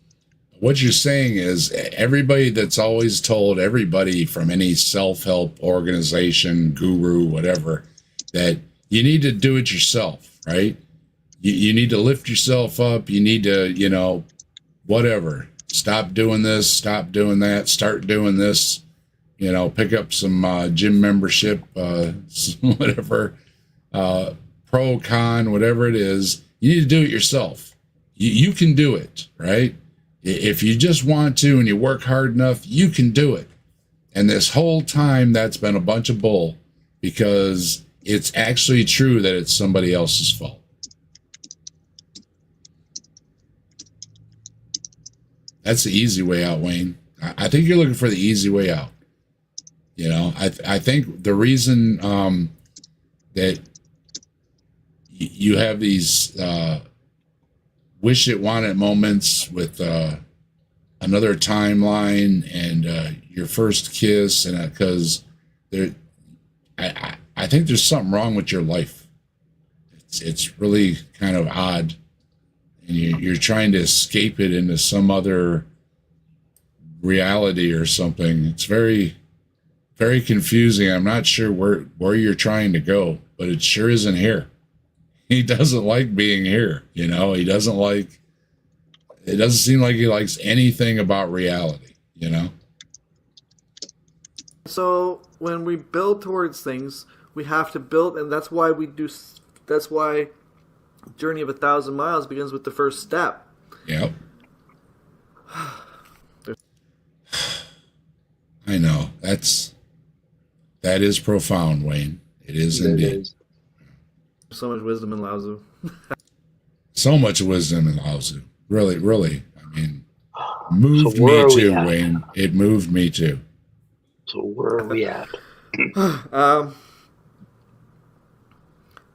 [SPEAKER 2] what you're saying is everybody that's always told everybody from any self-help organization, guru, whatever, that you need to do it yourself, right? You need to lift yourself up. You need to, whatever. Stop doing this, stop doing that, start doing this, pick up some gym membership, whatever, pro, con, whatever it is. You need to do it yourself. You can do it, right? If you just want to and you work hard enough, you can do it. And this whole time, that's been a bunch of bull, because it's actually true that it's somebody else's fault. That's the easy way out, Wayne. I think you're looking for the easy way out. I think the reason that you have these wish it, want it moments with another timeline and your first kiss, and because I think there's something wrong with your life. It's really kind of odd. And you're trying to escape it into some other reality or something. It's very, very confusing. I'm not sure where you're trying to go, but it sure isn't here. He doesn't like being here. It doesn't seem like he likes anything about reality,
[SPEAKER 7] so when we build towards things, we have to build, and that's why Journey of 1,000 Miles begins with the first step.
[SPEAKER 2] Yep. I know. That is profound, Wayne. It is indeed.
[SPEAKER 7] So much wisdom in Lao Tzu.
[SPEAKER 2] So much wisdom in Lao Tzu. Really, really. I mean, moved
[SPEAKER 8] So where
[SPEAKER 2] me
[SPEAKER 8] are we
[SPEAKER 2] too,
[SPEAKER 8] at?
[SPEAKER 2] Wayne. It moved me too.
[SPEAKER 8] So where are we at?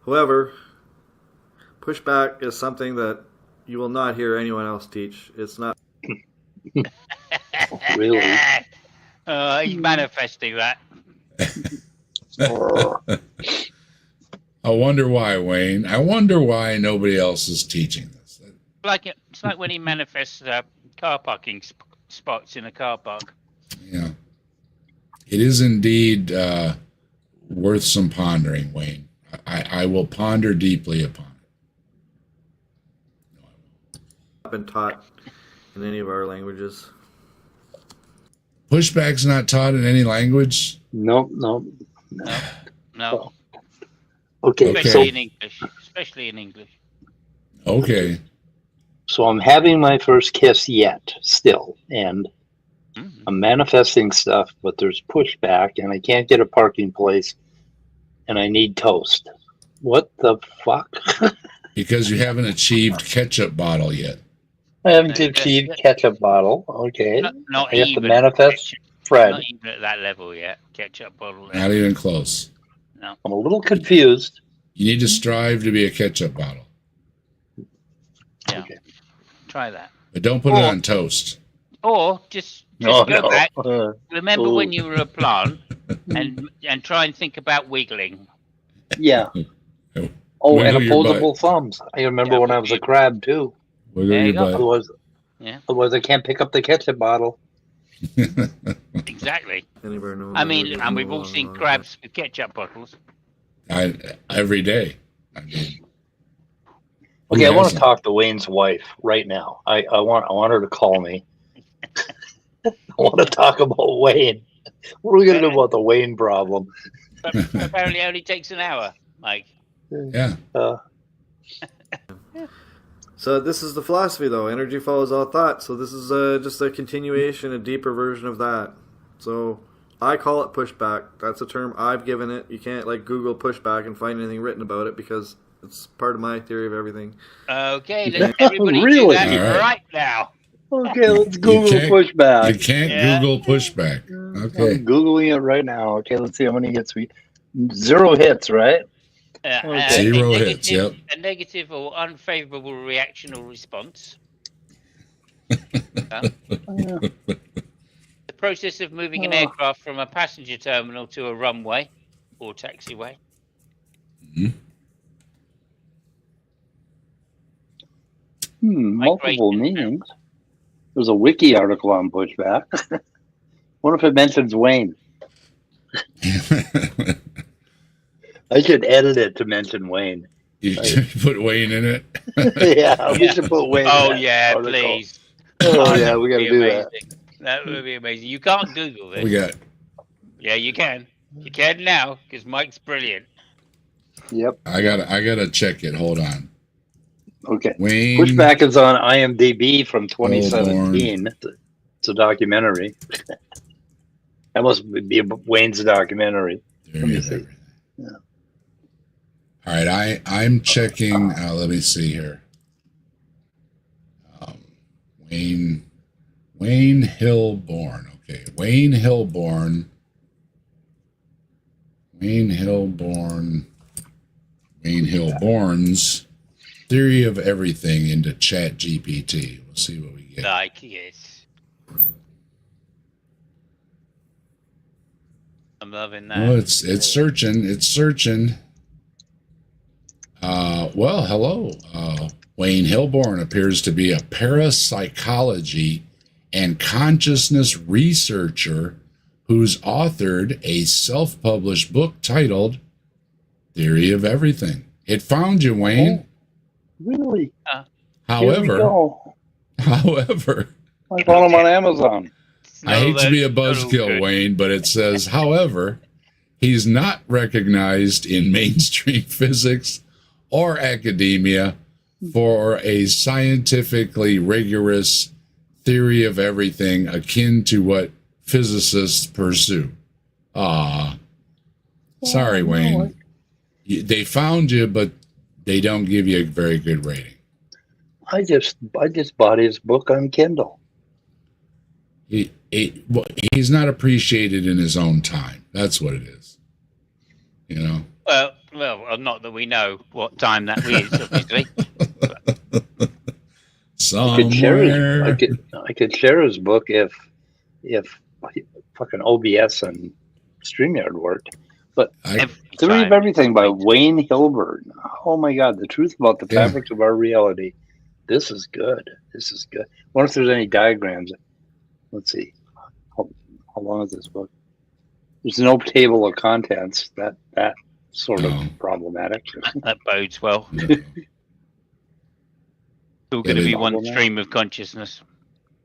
[SPEAKER 7] However, pushback is something that you will not hear anyone else teach. It's not.
[SPEAKER 8] Really?
[SPEAKER 6] He's manifesting that.
[SPEAKER 2] I wonder why, Wayne. I wonder why nobody else is teaching this.
[SPEAKER 6] It's like when he manifests car parking spots in a car park.
[SPEAKER 2] Yeah. It is indeed worth some pondering, Wayne. I will ponder deeply upon it.
[SPEAKER 7] Not been taught in any of our languages.
[SPEAKER 2] Pushback's not taught in any language?
[SPEAKER 8] No.
[SPEAKER 6] No,
[SPEAKER 8] Okay,
[SPEAKER 2] Okay.
[SPEAKER 6] especially in English. Especially in English.
[SPEAKER 2] Okay.
[SPEAKER 8] so I'm having my first kiss yet, still, and
[SPEAKER 6] Mhm.
[SPEAKER 8] I'm manifesting stuff, but there's pushback, and I can't get a parking place, and I need toast. What the fuck?
[SPEAKER 2] Because you haven't achieved ketchup bottle yet.
[SPEAKER 8] I haven't achieved ketchup bottle. Okay,
[SPEAKER 6] Not
[SPEAKER 8] I have to
[SPEAKER 6] even
[SPEAKER 8] manifest Fred.
[SPEAKER 6] Not even at that level yet. Ketchup bottle.
[SPEAKER 2] Not even close.
[SPEAKER 6] No.
[SPEAKER 8] I'm a little confused.
[SPEAKER 2] You need to strive to be a ketchup bottle.
[SPEAKER 6] Yeah.
[SPEAKER 8] Okay.
[SPEAKER 6] Try that.
[SPEAKER 2] But don't put it on toast.
[SPEAKER 6] Or just
[SPEAKER 8] No,
[SPEAKER 6] go
[SPEAKER 8] no.
[SPEAKER 6] back. Remember when
[SPEAKER 8] Ooh.
[SPEAKER 6] you were a plant and try and think about wiggling.
[SPEAKER 8] Yeah. Oh,
[SPEAKER 2] Wiggle
[SPEAKER 8] and
[SPEAKER 2] your
[SPEAKER 8] opposable thumbs. I remember
[SPEAKER 6] Yeah,
[SPEAKER 8] when I was a crab too.
[SPEAKER 2] Wiggle
[SPEAKER 6] There
[SPEAKER 2] your
[SPEAKER 6] you go.
[SPEAKER 2] butt.
[SPEAKER 8] Otherwise I can't pick up the ketchup bottle.
[SPEAKER 6] Exactly.
[SPEAKER 7] Anywhere known
[SPEAKER 6] I
[SPEAKER 7] that
[SPEAKER 6] mean,
[SPEAKER 7] we're
[SPEAKER 6] and we've
[SPEAKER 7] going
[SPEAKER 6] all seen
[SPEAKER 7] along.
[SPEAKER 6] crabs with ketchup bottles.
[SPEAKER 2] Every day. I mean,
[SPEAKER 8] Okay,
[SPEAKER 2] who
[SPEAKER 8] I want to
[SPEAKER 2] hasn't?
[SPEAKER 8] talk to Wayne's wife right now. I want her to call me. I want to talk about Wayne. What are we gonna do about the Wayne problem?
[SPEAKER 6] But apparently, it only takes an hour, Mike.
[SPEAKER 2] Yeah.
[SPEAKER 7] So this is the philosophy, though. Energy follows all thought. So this is just a continuation, a deeper version of that. So I call it pushback. That's a term I've given it. You can't like Google pushback and find anything written about it because it's part of my theory of everything.
[SPEAKER 6] Okay, let's everybody do
[SPEAKER 8] Really?
[SPEAKER 6] that
[SPEAKER 2] All right.
[SPEAKER 6] right now.
[SPEAKER 8] Okay, let's Google
[SPEAKER 2] can't-
[SPEAKER 8] pushback.
[SPEAKER 2] You can't
[SPEAKER 6] Yeah.
[SPEAKER 2] Google pushback. Okay.
[SPEAKER 8] I'm Googling it right now. Okay, let's see how many hits we. 0 hits, right?
[SPEAKER 2] Zero hits, yep.
[SPEAKER 6] A negative or unfavorable reaction or response. The process of moving an aircraft from a passenger terminal to a runway or taxiway.
[SPEAKER 8] Multiple
[SPEAKER 6] Migration.
[SPEAKER 8] meanings. There's a wiki article on pushback. What if it mentions Wayne? I should edit it to mention Wayne.
[SPEAKER 2] You put Wayne in it.
[SPEAKER 8] Yeah, we should put Wayne. in
[SPEAKER 6] Oh
[SPEAKER 8] that
[SPEAKER 6] yeah,
[SPEAKER 8] article.
[SPEAKER 6] please.
[SPEAKER 8] Oh yeah, we got
[SPEAKER 6] Be
[SPEAKER 8] to do that.
[SPEAKER 6] amazing. That would be amazing. You can't Google this.
[SPEAKER 2] We got
[SPEAKER 6] Yeah, you can. You can now because Mike's brilliant.
[SPEAKER 8] Yep.
[SPEAKER 2] I gotta check it. Hold on.
[SPEAKER 8] Okay.
[SPEAKER 2] Wayne.
[SPEAKER 8] Pushback is on IMDb from 2017. It's a documentary. That must be Wayne's documentary.
[SPEAKER 2] There
[SPEAKER 8] Let me
[SPEAKER 2] is
[SPEAKER 8] see.
[SPEAKER 2] everything. All right, I'm checking. Let me see here. Wayne Hilborn. Okay, Wayne Hilborn's theory of everything into Chat GPT. We'll see what we get.
[SPEAKER 6] Like yes. I'm loving that.
[SPEAKER 2] Oh, it's searching. It's searching. Well, hello. Wayne Hilborn appears to be a parapsychology and consciousness researcher who's authored a self-published book titled Theory of Everything. It found you, Wayne.
[SPEAKER 8] Really? Here we
[SPEAKER 2] However,
[SPEAKER 8] go.
[SPEAKER 2] however,
[SPEAKER 8] I found him on Amazon.
[SPEAKER 2] I hate to be a
[SPEAKER 6] Not all
[SPEAKER 2] buzzkill,
[SPEAKER 6] good.
[SPEAKER 2] Wayne, but it says, however, he's not recognized in mainstream physics or academia for a scientifically rigorous theory of everything akin to what physicists pursue. Sorry, Wayne. They found you, but they don't give you a very good rating.
[SPEAKER 8] I just bought his book on Kindle.
[SPEAKER 2] Well, he's not appreciated in his own time. That's what it is. You know?
[SPEAKER 6] Well, not that we know what time that is, obviously.
[SPEAKER 2] Somewhere.
[SPEAKER 8] I could share his book if fucking OBS and StreamYard worked. But Theory of Everything by Wayne Hilborn. Oh my God, the truth about the fabrics of our reality. This is good. This is good. I wonder if there's any diagrams. Let's see. How long is this book? There's no table of contents. That sort of problematic.
[SPEAKER 6] That bodes well. Still going to be one stream of consciousness.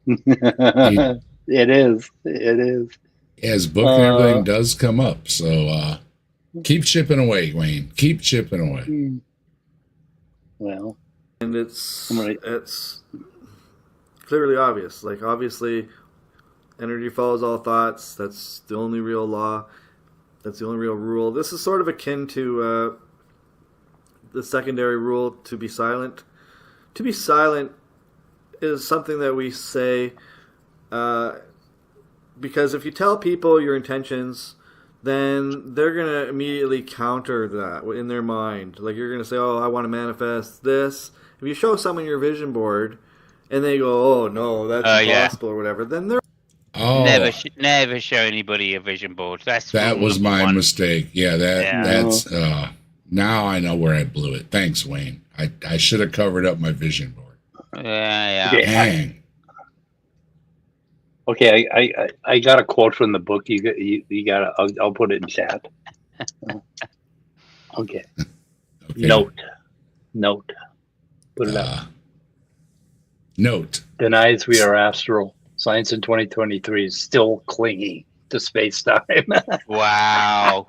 [SPEAKER 8] It is.
[SPEAKER 2] Yeah, his book and everything does come up. So keep chipping away, Wayne. Keep chipping away.
[SPEAKER 8] Well,
[SPEAKER 7] and it's clearly obvious. Like, obviously, energy follows all thoughts. That's the only real law. That's the only real rule. This is sort of akin to the secondary rule, to be silent. To be silent is something that we say because if you tell people your intentions, then they're going to immediately counter that in their mind. Like, you're going to say, oh, I want to manifest this. If you show someone your vision board and they go, oh, no, that's impossible or whatever, then they're...
[SPEAKER 2] Oh,
[SPEAKER 6] never show anybody a vision board.
[SPEAKER 2] That was my mistake. Yeah, that's... now I know where I blew it. Thanks, Wayne. I should have covered up my vision board.
[SPEAKER 6] Yeah.
[SPEAKER 8] Okay,
[SPEAKER 2] Dang.
[SPEAKER 8] Okay, I got a quote from the book. You got. I'll put it in chat. Okay. Note. Put it up.
[SPEAKER 2] Note.
[SPEAKER 8] Denies we are astral. Science in 2023 is still clinging to space-time.
[SPEAKER 6] Wow.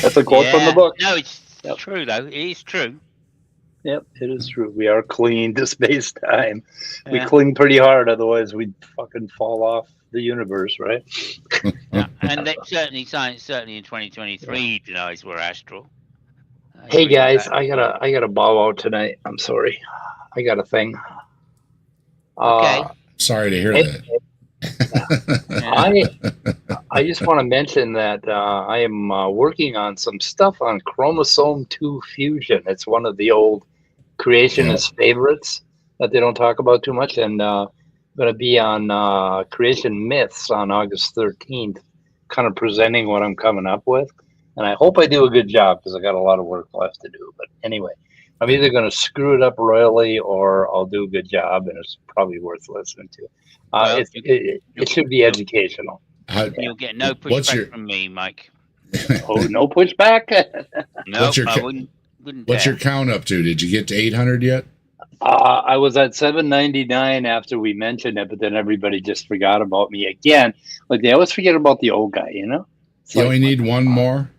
[SPEAKER 8] That's a quote from the book.
[SPEAKER 6] No, it's true, though. It is true.
[SPEAKER 8] Yep, it is true. We are clinging to space-time. We cling pretty hard, otherwise we'd fucking fall off the universe, right?
[SPEAKER 6] And science certainly in 2023 denies we're astral.
[SPEAKER 8] Hey guys, I gotta bow out tonight. I'm sorry. I got a thing.
[SPEAKER 6] Okay.
[SPEAKER 2] Sorry to hear that.
[SPEAKER 8] I just want to mention that I am working on some stuff on chromosome 2 fusion. It's one of the old creationist favorites that they don't talk about too much, and going to be on Creation Myths on August 13th, kind of presenting what I'm coming up with. And I hope I do a good job because I got a lot of work left to do. But anyway, I'm either going to screw it up royally or I'll do a good job, and it's probably worth listening to. It should be educational.
[SPEAKER 6] You'll get no pushback from me, Mike.
[SPEAKER 8] Oh, no pushback?
[SPEAKER 6] No, I wouldn't
[SPEAKER 2] What's your count up to? Did you get to 800 yet?
[SPEAKER 8] I was at 799 after we mentioned it, but then everybody just forgot about me again. Like, they always forget about the old guy, you know?
[SPEAKER 2] You only need one more?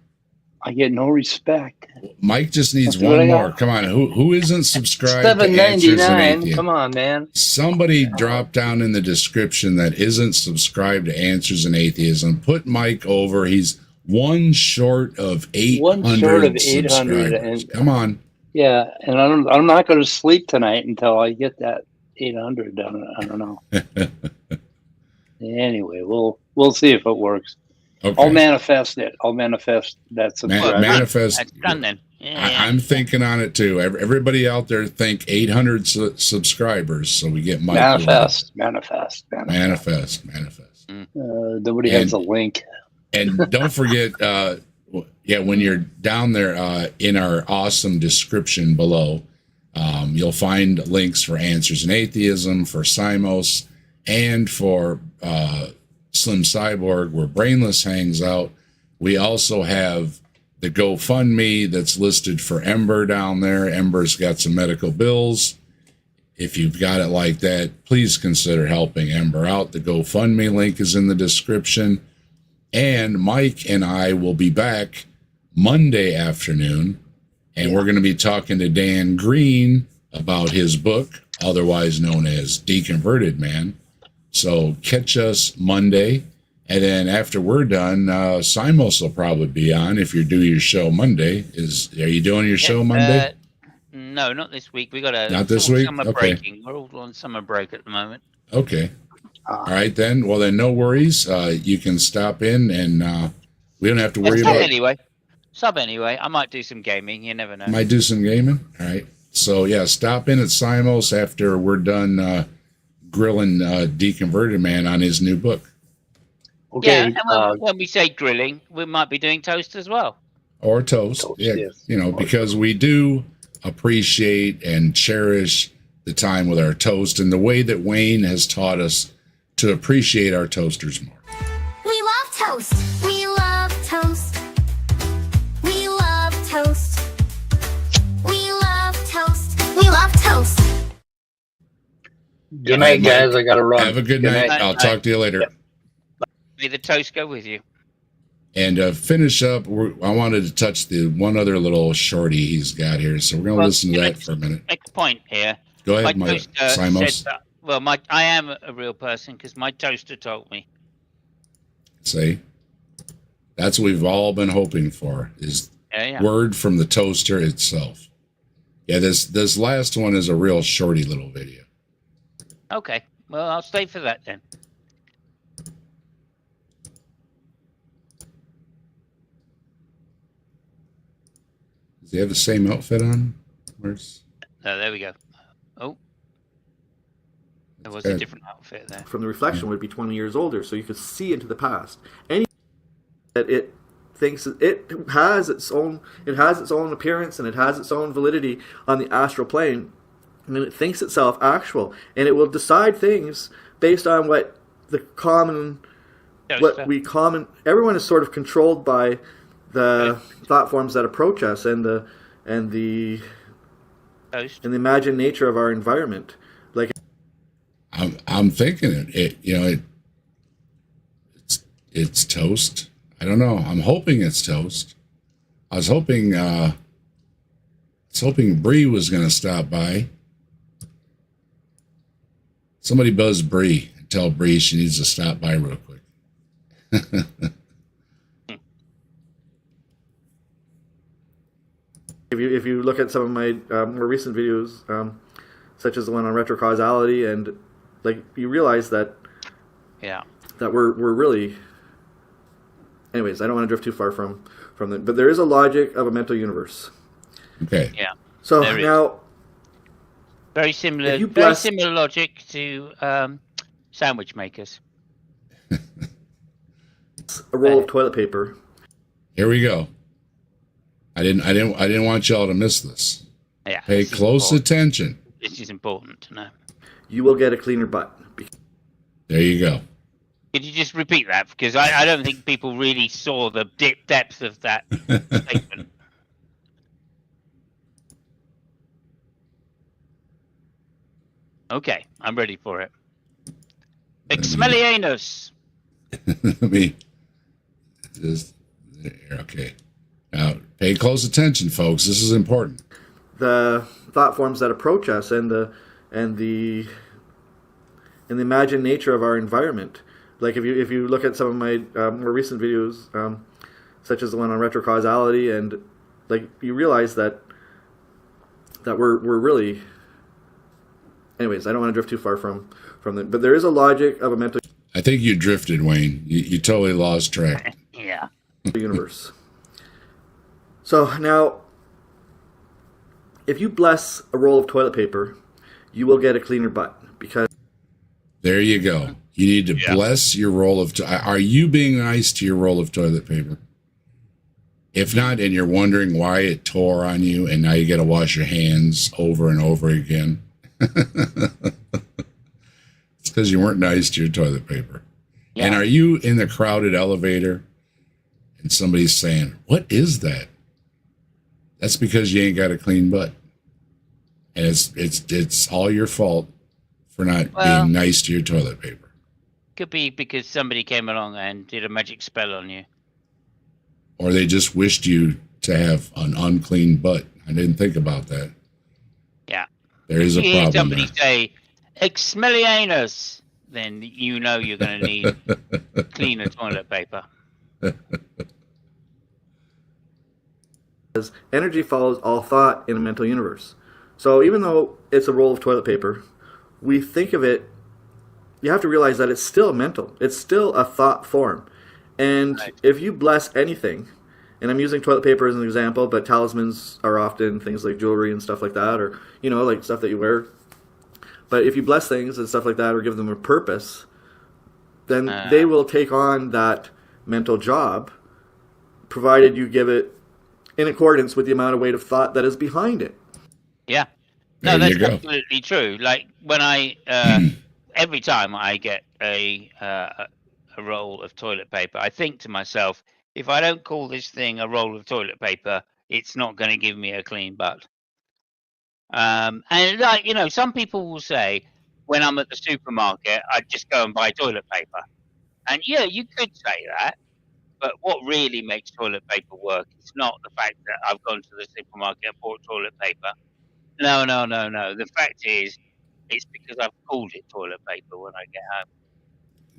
[SPEAKER 8] I get no respect.
[SPEAKER 2] Mike just needs one more. Come on, who isn't subscribed to Answers in Atheism?
[SPEAKER 8] Come on, man.
[SPEAKER 2] Somebody drop down in the description that isn't subscribed to Answers in Atheism. Put Mike over. He's one short of 800 subscribers. Come on.
[SPEAKER 8] Yeah, and I'm not going to sleep tonight until I get that 800 done. I don't know. Anyway, we'll see if it works.
[SPEAKER 2] Okay.
[SPEAKER 8] I'll manifest it. I'll manifest that subscriber.
[SPEAKER 2] Manifest.
[SPEAKER 6] That's done then.
[SPEAKER 2] I'm thinking on it too. Everybody out there think 800 subscribers so we get Mike.
[SPEAKER 8] Manifest. Nobody has a link.
[SPEAKER 2] And don't forget, when you're down there in our awesome description below, you'll find links for Answers in Atheism, for Simos, and for Slim Cyborg, where Brainless hangs out. We also have the GoFundMe that's listed for Ember down there. Ember's got some medical bills. if you've got it like that, please consider helping Ember out. The GoFundMe link is in the description. And Mike and I will be back Monday afternoon, and we're going to be talking to Dan Green about his book, otherwise known as Deconverted Man. So catch us Monday, and then after we're done, Simos will probably be on if you do your show Monday. Are you doing your show Monday?
[SPEAKER 6] No, not this week. We got
[SPEAKER 2] Not this week?
[SPEAKER 6] summer
[SPEAKER 2] Okay.
[SPEAKER 6] breaking. We're all on summer break at the moment.
[SPEAKER 2] Okay. All right, then. Well, then no worries. You can stop in, and we don't have to worry about
[SPEAKER 6] Sub anyway. I might do some gaming. You never know.
[SPEAKER 2] Might do some gaming. All right. So, yeah, stop in at Simos after we're done grilling Deconverted Man on his new book.
[SPEAKER 3] Okay.
[SPEAKER 6] Yeah, and when we say grilling, we might be doing toast as well.
[SPEAKER 2] Or toast. Yeah,
[SPEAKER 3] yes.
[SPEAKER 2] Because we do appreciate and cherish the time with our toast and the way that Wayne has taught us to appreciate our toasters more.
[SPEAKER 1] We love toast. We love toast. We love toast. We love toast. We love toast.
[SPEAKER 3] Good night, guys. I got to run.
[SPEAKER 2] Have a good night. I'll talk to you later.
[SPEAKER 3] Yep.
[SPEAKER 6] May the toast go with you.
[SPEAKER 2] And finish up, I wanted to touch the one other little shorty he's got here, so we're going to listen to that for a minute.
[SPEAKER 6] Make a point here.
[SPEAKER 2] Go ahead,
[SPEAKER 6] My
[SPEAKER 2] Mike.
[SPEAKER 6] toaster
[SPEAKER 2] Simos.
[SPEAKER 6] said that, I am a real person because my toaster told me.
[SPEAKER 2] See? That's what we've all been hoping for, is word from the toaster itself. Yeah, this last one is a real shorty little video.
[SPEAKER 6] Okay, well, I'll stay for that then.
[SPEAKER 2] Does he have the same outfit on? Where's...
[SPEAKER 6] Oh, there we go. Oh. There was a different outfit there.
[SPEAKER 7] From the reflection would be 20 years older, so you could see into the past. Any that it thinks it has its own appearance and it has its own validity on the astral plane, and then it thinks itself actual, and it will decide things based on what everyone is sort of controlled by the thought forms that approach us and the imagined nature of our environment. Like,
[SPEAKER 2] I'm thinking it's toast. I don't know. I'm hoping it's toast. I was hoping Bree was going to stop by. Somebody buzz Bree and tell Bree she needs to stop by real quick.
[SPEAKER 7] If you look at some of my more recent videos, such as the one on retrocausality, and you realize that we're really, anyways, I don't want to drift too far from the, but there is a logic of a mental universe.
[SPEAKER 2] Okay.
[SPEAKER 6] Yeah.
[SPEAKER 7] So now,
[SPEAKER 6] very similar logic to sandwich makers.
[SPEAKER 7] A roll of toilet paper.
[SPEAKER 2] Here we go. I didn't want y'all to miss this.
[SPEAKER 6] Yeah.
[SPEAKER 2] Pay close attention.
[SPEAKER 6] This is important to know.
[SPEAKER 7] You will get a cleaner butt.
[SPEAKER 2] There you go.
[SPEAKER 6] Could you just repeat that? Because I don't think people really saw the depth of that statement. Okay, I'm ready for it. Expelliarmus.
[SPEAKER 2] Let me just okay. Now pay close attention, folks. This is important.
[SPEAKER 7] The thought forms that approach us and the imagined nature of our environment. Like if you look at some of my more recent videos, such as the one on retrocausality, and you realize that we're really, anyways, I don't want to drift too far from the, but there is a logic of a mental.
[SPEAKER 2] I think you drifted, Wayne. You totally lost track.
[SPEAKER 6] Yeah.
[SPEAKER 7] Universe. So now, if you bless a roll of toilet paper, you will get a cleaner butt, because.
[SPEAKER 2] There you go. You need to bless your roll of. Are you being nice to your roll of toilet paper? If not, and you're wondering why it tore on you, and now you got to wash your hands over and over again. It's because you weren't nice to your toilet paper. Yeah. And are you in the crowded elevator and somebody's saying, "What is that?" That's because you ain't got a clean butt. And it's all your fault for not
[SPEAKER 6] Well-
[SPEAKER 2] being nice to your toilet paper.
[SPEAKER 6] Could be because somebody came along and did a magic spell on you.
[SPEAKER 2] Or they just wished you to have an unclean butt. I didn't think about that.
[SPEAKER 6] Yeah.
[SPEAKER 2] There is a
[SPEAKER 6] If you hear
[SPEAKER 2] problem
[SPEAKER 6] somebody
[SPEAKER 2] there.
[SPEAKER 6] say "Expelliarmus," then you know you're going to need cleaner toilet paper.
[SPEAKER 7] Energy follows all thought in a mental universe. So even though it's a roll of toilet paper, we think of it, you have to realize that it's still mental. It's still a thought form. And if you bless anything, and I'm using toilet paper as an example, but talismans are often things like jewelry and stuff like that, or, like stuff that you wear. But if you bless things and stuff like that, or give them a purpose, then they will take on that mental job, provided you give it in accordance with the amount of weight of thought that is behind it.
[SPEAKER 6] Yeah. No,
[SPEAKER 2] There
[SPEAKER 6] that's
[SPEAKER 2] you go.
[SPEAKER 6] absolutely true. Like when I, every time I get a roll of toilet paper, I think to myself, if I don't call this thing a roll of toilet paper, it's not going to give me a clean butt. And some people will say, when I'm at the supermarket, I just go and buy toilet paper. And yeah, you could say that. But what really makes toilet paper work is not the fact that I've gone to the supermarket and bought toilet paper. No. The fact is, it's because I've called it toilet paper when I get home.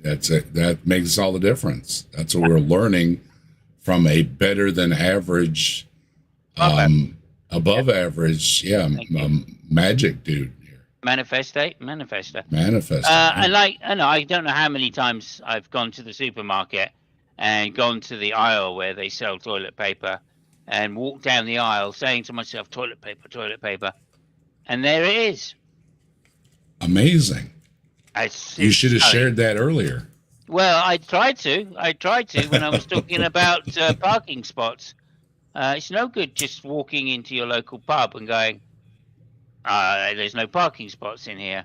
[SPEAKER 2] That's it. That makes all the difference. That's what we're learning from a better than average, above average, magic dude here.
[SPEAKER 6] Manifester.
[SPEAKER 2] Manifest.
[SPEAKER 6] And I don't know how many times I've gone to the supermarket and gone to the aisle where they sell toilet paper and walked down the aisle saying to myself, toilet paper. And there it is.
[SPEAKER 2] Amazing. You should have shared that earlier.
[SPEAKER 6] Well, I tried to when I was talking about parking spots. It's no good just walking into your local pub and going, there's no parking spots in here.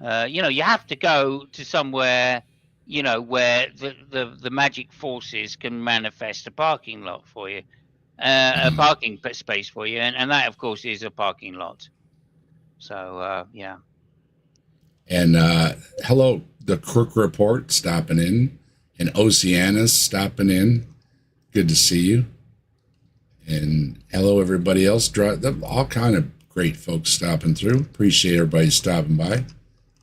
[SPEAKER 6] You have to go to somewhere, where the magic forces can manifest a parking lot for you, a parking space for you. And that, of course, is a parking lot. So, yeah.
[SPEAKER 2] And hello, the Crook Report stopping in, and Oceanus stopping in. Good to see you. And hello, everybody else. All kind of great folks stopping through. Appreciate everybody stopping by.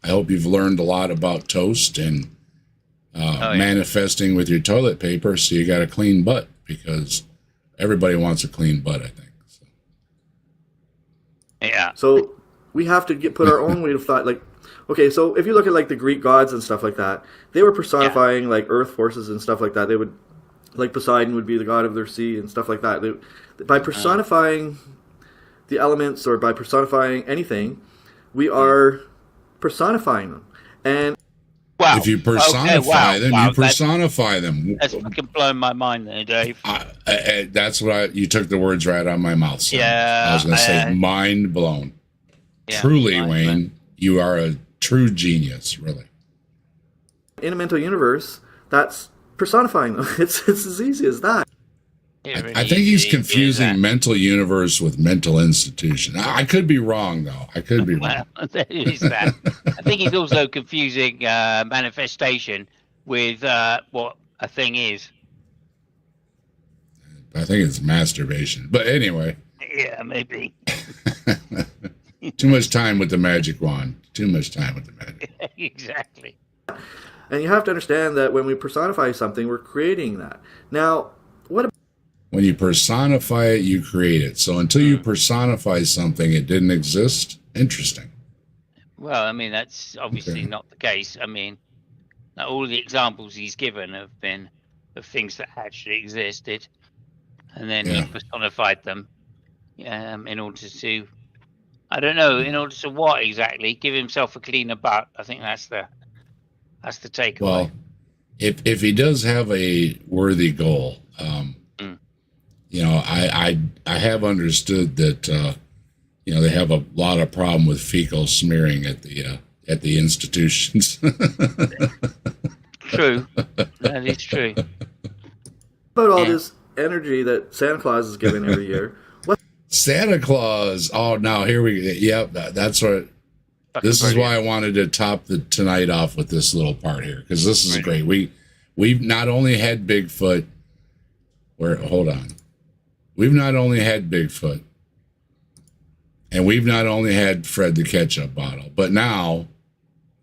[SPEAKER 2] I hope you've learned a lot about toast and manifesting with your toilet paper, so you got a clean butt, because everybody wants a clean butt, I think. So.
[SPEAKER 6] Yeah.
[SPEAKER 7] So we have to put our own weight of thought. Like, okay, so if you look at like the Greek gods and stuff like that, they were personifying like earth forces and stuff like that. They would, like Poseidon would be the god of their sea and stuff like that. By personifying the elements, or by personifying anything, we are personifying them. And
[SPEAKER 6] wow.
[SPEAKER 2] If you personify them, you personify them.
[SPEAKER 6] That's fucking blown my mind there, Dave.
[SPEAKER 2] That's what you took the words right out of my mouth. So
[SPEAKER 6] Yeah,
[SPEAKER 2] I was going to say mind blown.
[SPEAKER 6] Yeah,
[SPEAKER 2] Truly,
[SPEAKER 6] mind
[SPEAKER 2] Wayne,
[SPEAKER 6] blown.
[SPEAKER 2] you are a true genius, really.
[SPEAKER 7] in a mental universe, that's personifying them. It's as easy as that.
[SPEAKER 2] I think he's confusing mental universe with mental institution. I could be wrong, though. I could be wrong.
[SPEAKER 6] Well, there is that. I think he's also confusing manifestation with what a thing is.
[SPEAKER 2] I think it's masturbation. But anyway.
[SPEAKER 6] Yeah, maybe.
[SPEAKER 2] Too much time with the magic wand. Too much time with the magic.
[SPEAKER 6] Exactly.
[SPEAKER 7] And you have to understand that when we personify something, we're creating that. Now, what about...
[SPEAKER 2] When you personify it, you create it. So until you personify something, it didn't exist. Interesting.
[SPEAKER 6] Well, I mean, that's obviously not the case. I mean, all the examples he's given have been of things that actually existed, and then he personified them in order to, I don't know, in order to what exactly? Give himself a cleaner butt. I think that's the takeaway.
[SPEAKER 2] Well, if he does have a worthy goal, I have understood that they have a lot of problem with fecal smearing at the institutions.
[SPEAKER 6] True, that is true.
[SPEAKER 7] About all this energy that Santa Claus is giving every year,
[SPEAKER 2] Santa Claus. Oh, now here we go. Yep, that's what. This is why I wanted to top the tonight off with this little part here, because this is great. We've not only had Bigfoot. Hold on. We've not only had Bigfoot, and we've not only had Fred the Ketchup Bottle, but now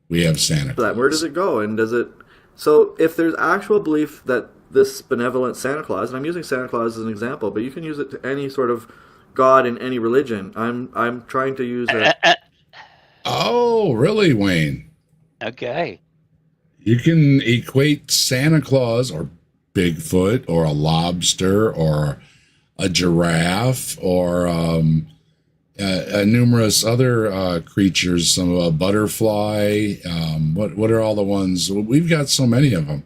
[SPEAKER 2] we have Santa Claus.
[SPEAKER 7] Where does it go? And does it? So if there's actual belief that this benevolent Santa Claus, and I'm using Santa Claus as an example, but you can use it to any sort of god in any religion. I'm trying to use a.
[SPEAKER 2] Oh, really, Wayne?
[SPEAKER 6] Okay.
[SPEAKER 2] You can equate Santa Claus or Bigfoot or a lobster or a giraffe or numerous other creatures, some butterfly. What are all the ones? We've got so many of them.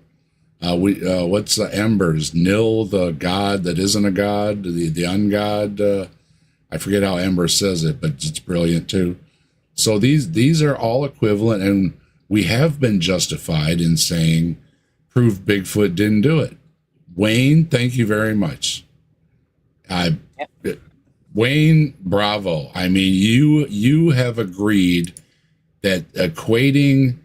[SPEAKER 2] What's the Embers? Nil, the god that isn't a god, the ungod. I forget how Ember says it, but it's brilliant too. So these are all equivalent, and we have been justified in saying, prove Bigfoot didn't do it. Wayne, thank you very much. Wayne, bravo. I mean, you have agreed that equating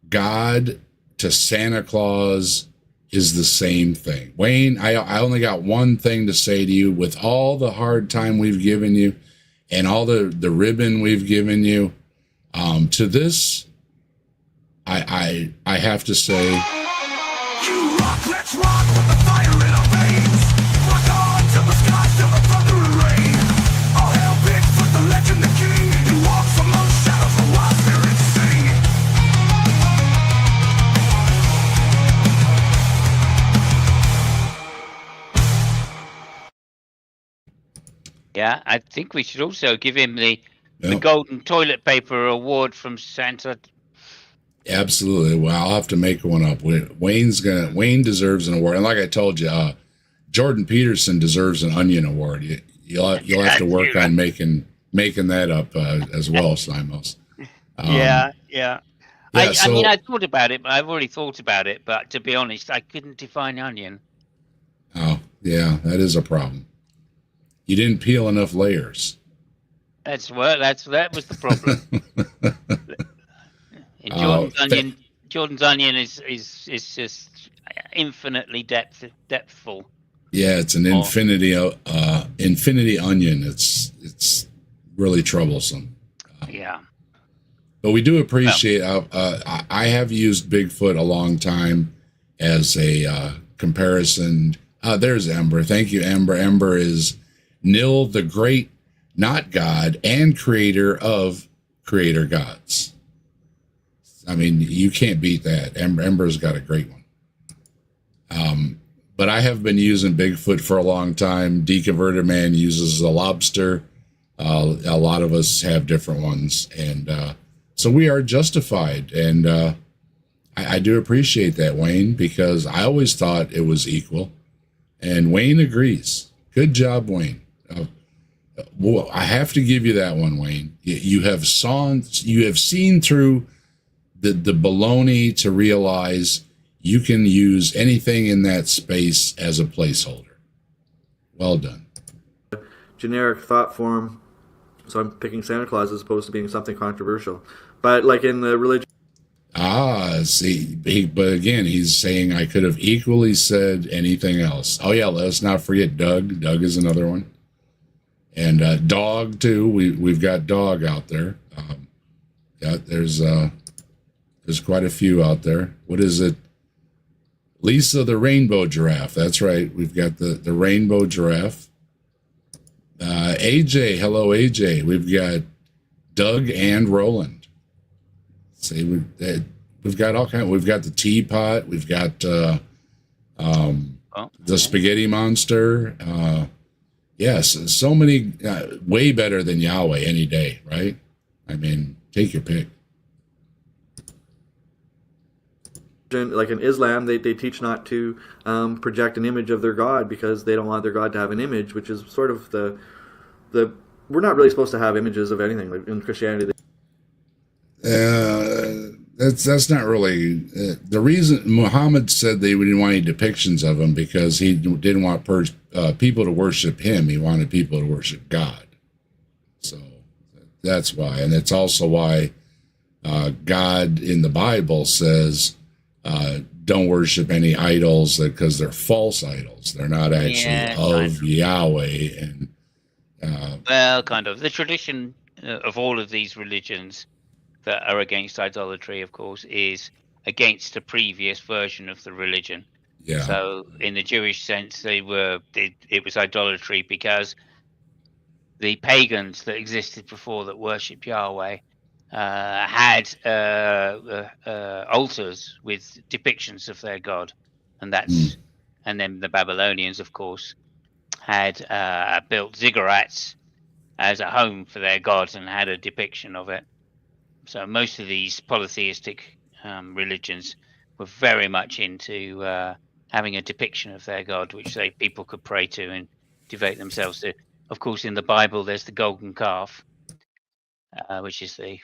[SPEAKER 2] God to Santa Claus is the same thing. Wayne, I only got one thing to say to you. With all the hard time we've given you and all the ribbon we've given you, to this, I have to say,
[SPEAKER 5] You rock, let's rock with the fire in our veins. Rock on till the skies, till the thunder and rain. All hail Bigfoot, the legend, the king. He walks among shadows, the wild spirits sing.
[SPEAKER 6] Yeah, I think we should also give him the Golden Toilet Paper Award from Santa.
[SPEAKER 2] absolutely. Well, I'll have to make one up. Wayne deserves an award, and like I told you, Jordan Peterson deserves an Onion Award. You'll have to work on making that up as well, Simos.
[SPEAKER 6] Yeah. I mean, I thought about it, but I've already thought about it. But to be honest, I couldn't define onion.
[SPEAKER 2] Oh, yeah, that is a problem. You didn't peel enough layers.
[SPEAKER 6] That was the problem. And Jordan's onion is just infinitely depthful.
[SPEAKER 2] Yeah, it's an infinity onion. It's really troublesome.
[SPEAKER 6] Yeah.
[SPEAKER 2] But we do appreciate. I have used Bigfoot a long time as a comparison. There's Ember. Thank you, Ember. Ember is Nil, the great, not God, and creator of creator gods. I mean, you can't beat that. Ember's got a great one. But I have been using Bigfoot for a long time. Deconverted Man uses a lobster. A lot of us have different ones. And so we are justified. And I do appreciate that, Wayne, because I always thought it was equal. And Wayne agrees. Good job, Wayne. Well, I have to give you that one, Wayne. You have seen through the baloney to realize you can use anything in that space as a placeholder. Well done.
[SPEAKER 7] Generic thought form. So I'm picking Santa Claus as opposed to being something controversial. But like in the religion.
[SPEAKER 2] But again, he's saying I could have equally said anything else. Oh yeah, let's not forget Doug. Doug is another one. And dog too. We've got dog out there. There's quite a few out there. What is it? Lisa the rainbow giraffe. That's right. We've got the rainbow giraffe. AJ, hello AJ. We've got Doug and Roland. See, we've got all kinds. We've got the teapot. We've got the spaghetti monster. Yes, so many, way better than Yahweh any day, right? I mean, take your pick.
[SPEAKER 7] Like in Islam, they teach not to project an image of their God because they don't want their God to have an image, which is sort of the we're not really supposed to have images of anything. Like in Christianity.
[SPEAKER 2] That's not really the reason. Muhammad said they didn't want any depictions of him because he didn't want people to worship him. He wanted people to worship God. So that's why. And it's also why God in the Bible says, don't worship any idols because they're false idols. They're not actually of Yahweh. And
[SPEAKER 6] well, kind of. The tradition of all of these religions that are against idolatry, of course, is against a previous version of the religion.
[SPEAKER 2] yeah,
[SPEAKER 6] So, in the Jewish sense, it was idolatry because the pagans that existed before that worshipped Yahweh had altars with depictions of their god, and that's and then the Babylonians, of course, had built ziggurats as a home for their gods and had a depiction of it. So most of these polytheistic religions were very much into having a depiction of their god, which people could pray to and devote themselves to. Of course, in the Bible, there's the golden calf, which is the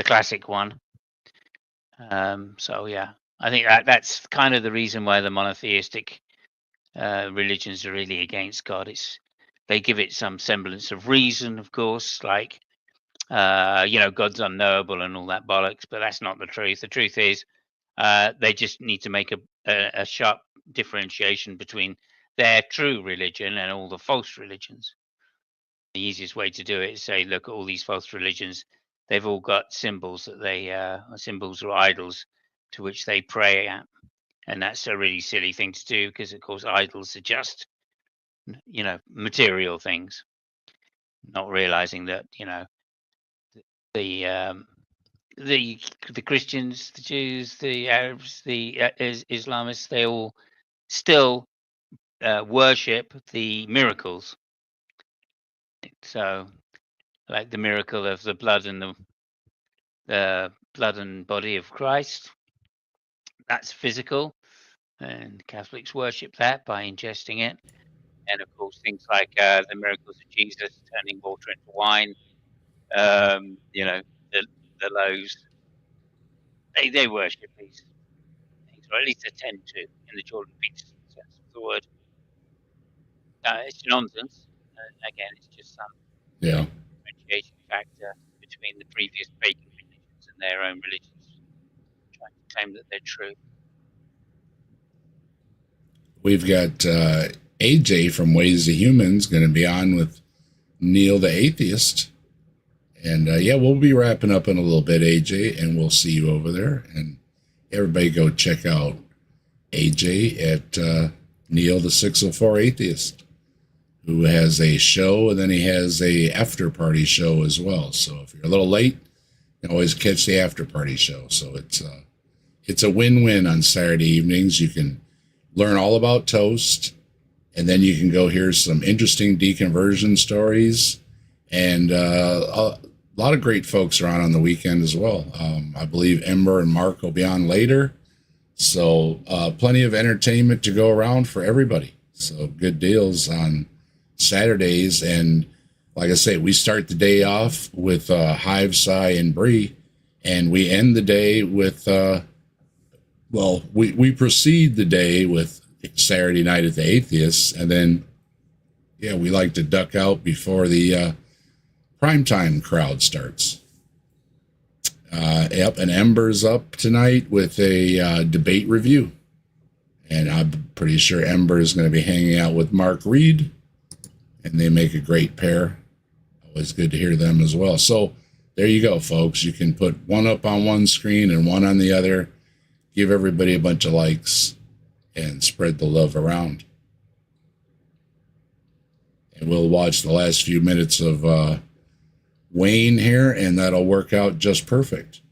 [SPEAKER 6] classic one. So yeah, I think that's kind of the reason why the monotheistic religions are really against God. They give it some semblance of reason, of course, like God's unknowable and all that bollocks, but that's not the truth. The truth is they just need to make a sharp differentiation between their true religion and all the false religions. The easiest way to do it is say, look at all these false religions. They've all got symbols that symbols or idols to which they pray at. And that's a really silly thing to do because, of course, idols are just, material things, not realizing that, the Christians, the Jews, the Arabs, the Islamists, they all still worship the miracles. So, like the miracle of the blood and the blood and body of Christ, that's physical, and Catholics worship that by ingesting it. And of course, things like the miracles of Jesus turning water into wine, the loaves, they worship these things, or at least attempt to, in the Jordan Peterson sense of the word. It's nonsense. Again, it's just some differentiation factor between the previous pagan religions and their own religions, trying to claim that they're true.
[SPEAKER 2] We've got AJ from Ways of Humans going to be on with Neil the Atheist. And we'll be wrapping up in a little bit, AJ, and we'll see you over there. And everybody go check out AJ at Neil the 604 Atheist, who has a show, and then he has a after party show as well. So if you're a little late, you can always catch the after party show. So it's a win-win on Saturday evenings. You can learn all about toast, and then you can go hear some interesting deconversion stories, and a lot of great folks are on the weekend as well. I believe Ember and Mark will be on later. So plenty of entertainment to go around for everybody. So good deals on Saturdays. And like I say, we start the day off with HiveSci and Bree, and we end the day with, we proceed the day with Saturday Night at the Atheists. And then, we like to duck out before the primetime crowd starts. And Ember's up tonight with a debate review. And I'm pretty sure Ember is going to be hanging out with Mark Reed, and they make a great pair. Always good to hear them as well. So there you go, folks. You can put one up on one screen and one on the other. Give everybody a bunch of likes and spread the love around. And we'll watch the last few minutes of Wayne here, and that'll work out just perfect.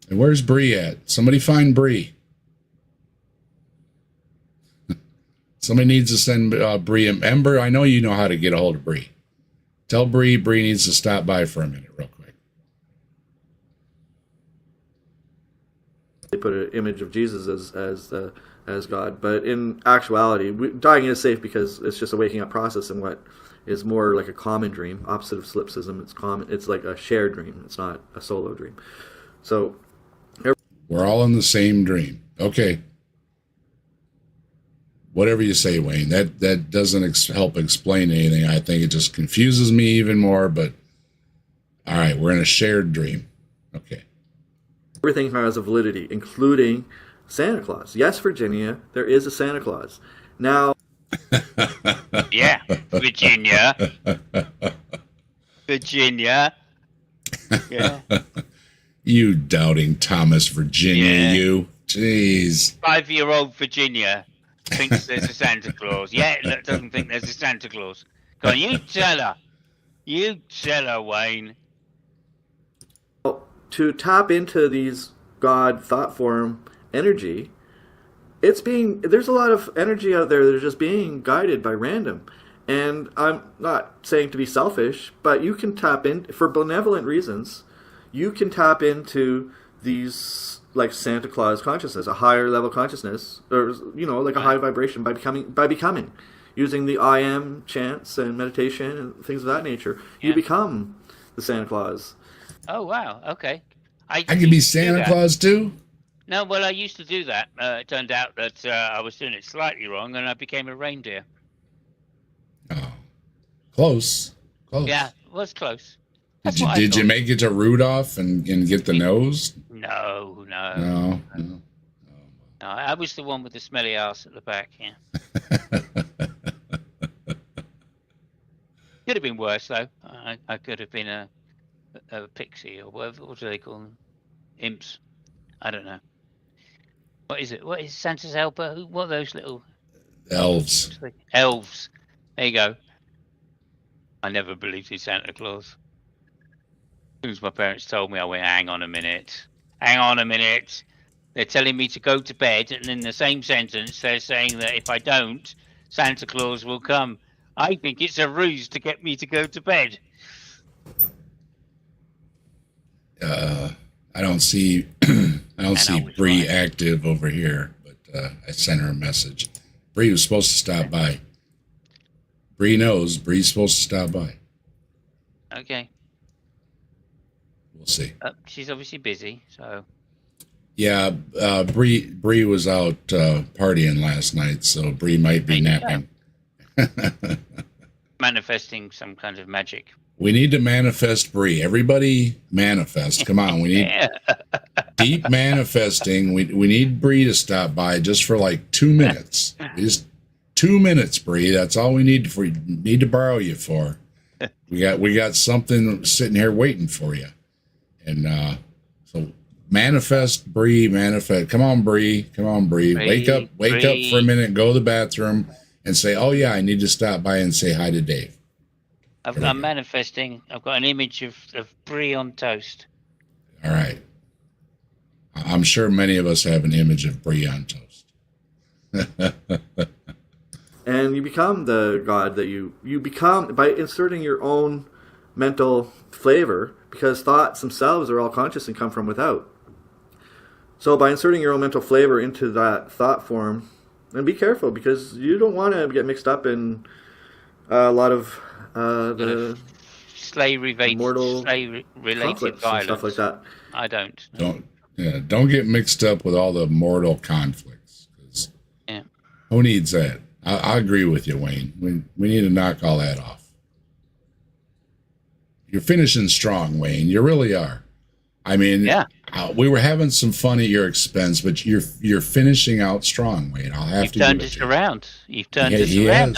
[SPEAKER 2] And where's Bree at? Somebody find Bree. Somebody needs to send Bree and Ember. I know you know how to get a hold of Bree. Tell Bree needs to stop by for a minute real quick.
[SPEAKER 7] They put an image of Jesus as God, but in actuality, dying is safe because it's just a waking up process, and what is more like a common dream, opposite of solipsism. It's common. It's like a shared dream. It's not a solo dream. So we're
[SPEAKER 2] all in the same dream. Okay. whatever you say, Wayne. That doesn't help explain anything. I think it just confuses me even more. But all right, we're in a shared dream. Okay.
[SPEAKER 7] Everything has a validity, including Santa Claus. Yes, Virginia, there is a Santa Claus. Now,
[SPEAKER 6] Yeah, Virginia. Virginia. Yeah.
[SPEAKER 2] You doubting Thomas, Virginia,
[SPEAKER 6] Yeah.
[SPEAKER 2] you. Jeez.
[SPEAKER 6] 5-year-old Virginia thinks there's a Santa Claus. Yeah, look, doesn't think there's a Santa Claus. Go on, you tell her. You tell her, Wayne.
[SPEAKER 7] to tap into these God thought form energy, there's a lot of energy out there that is just being guided by random. And I'm not saying to be selfish, but you can tap in for benevolent reasons. You can tap into these like Santa Claus consciousness, a higher level consciousness, or like a high vibration by becoming, using the I am chants and meditation and things of that nature.
[SPEAKER 6] Yeah.
[SPEAKER 7] You become the Santa Claus.
[SPEAKER 6] Oh, wow. Okay.
[SPEAKER 2] I can be Santa Claus too?
[SPEAKER 6] No, well, I used to do that. It turned out that I was doing it slightly wrong, and I became a reindeer.
[SPEAKER 2] Oh, close.
[SPEAKER 6] Yeah, it was close.
[SPEAKER 2] Did you make it to Rudolph and get the nose?
[SPEAKER 6] No.
[SPEAKER 2] No.
[SPEAKER 6] No, I was the one with the smelly ass at the back, yeah. Could have been worse, though. I could have been a pixie, or whatever. What do they call them? Imps. I don't know. What is it? What is Santa's helper? What are those little...
[SPEAKER 2] Elves.
[SPEAKER 6] Elves. There you go. I never believed in Santa Claus. As soon as my parents told me, I went, hang on a minute. They're telling me to go to bed, and in the same sentence, they're saying that if I don't, Santa Claus will come. I think it's a ruse to get me to go to bed.
[SPEAKER 2] I don't see Bree active over here, but I sent her a message. Bree was supposed to stop by. Bree knows Bree's supposed to stop by.
[SPEAKER 6] Okay.
[SPEAKER 2] We'll see.
[SPEAKER 6] She's obviously busy, so...
[SPEAKER 2] Yeah, Bree was out partying last night, so Bree might be napping.
[SPEAKER 6] Manifesting some kind of magic.
[SPEAKER 2] We need to manifest Bree. Everybody manifest. Come on, we need deep manifesting. We need Bree to stop by just for like 2 minutes. Just 2 minutes, Bree. That's all we need to borrow you for. We got something sitting here waiting for you. And so manifest, Bree, manifest. Come on, Bree. Wake up for a minute, go to the bathroom and say, oh yeah, I need to stop by and say hi to Dave.
[SPEAKER 6] I'm manifesting. I've got an image of Brie on toast.
[SPEAKER 2] All right. I'm sure many of us have an image of Brie on toast.
[SPEAKER 7] And you become the God that you become by inserting your own mental flavor, because thoughts themselves are all conscious and come from without. So by inserting your own mental flavor into that thought form, and be careful, because you don't want to get mixed up in a lot of the
[SPEAKER 6] slavery-related
[SPEAKER 7] conflicts
[SPEAKER 6] violence,
[SPEAKER 7] and stuff like that.
[SPEAKER 6] I don't.
[SPEAKER 2] Don't get mixed up with all the mortal conflicts.
[SPEAKER 6] Yeah.
[SPEAKER 2] Who needs that? I agree with you, Wayne. We need to knock all that off. You're finishing strong, Wayne. You really are. I mean,
[SPEAKER 6] yeah.
[SPEAKER 2] We were having some fun at your expense, but you're finishing out strong, Wayne. I'll have to.
[SPEAKER 6] You've turned it around. You've turned it around.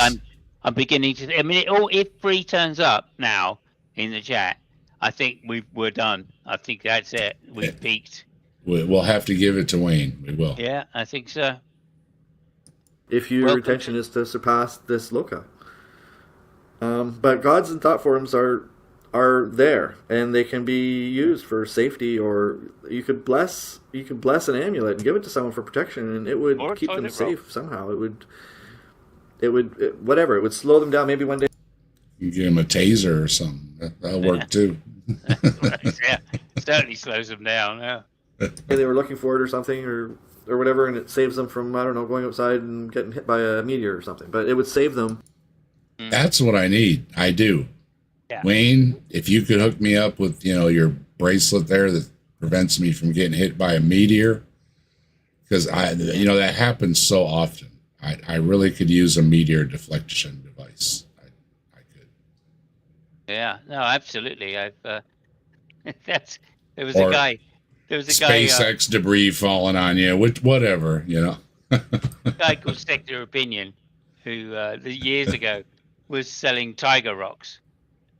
[SPEAKER 6] I'm beginning to. I mean, if Bree turns up now in the chat, I think we're done. I think that's it. We've peaked.
[SPEAKER 2] We'll have to give it to Wayne. We will.
[SPEAKER 6] Yeah, I think so.
[SPEAKER 7] If your intention is to surpass this loka. But gods and thought forms are there, and they can be used for safety, or you could bless an amulet and give it to someone for protection, and it would keep them safe somehow. It would slow them down maybe one day.
[SPEAKER 2] You give them a taser or something. That'll work too.
[SPEAKER 6] Yeah, certainly slows them down. Yeah.
[SPEAKER 7] They were looking for it or something, or whatever, and it saves them from, I don't know, going outside and getting hit by a meteor or something. But it would save them.
[SPEAKER 2] That's what I need. I do.
[SPEAKER 6] Yeah.
[SPEAKER 2] Wayne, if you could hook me up with, your bracelet there that prevents me from getting hit by a meteor, because that happens so often. I really could use a meteor deflection device. I could.
[SPEAKER 6] Yeah, no, absolutely. I've that's there was
[SPEAKER 2] Or
[SPEAKER 6] a guy. There was a guy.
[SPEAKER 2] SpaceX debris falling on you, whatever, you know.
[SPEAKER 6] A guy called Sector Opinion, who years ago was selling tiger rocks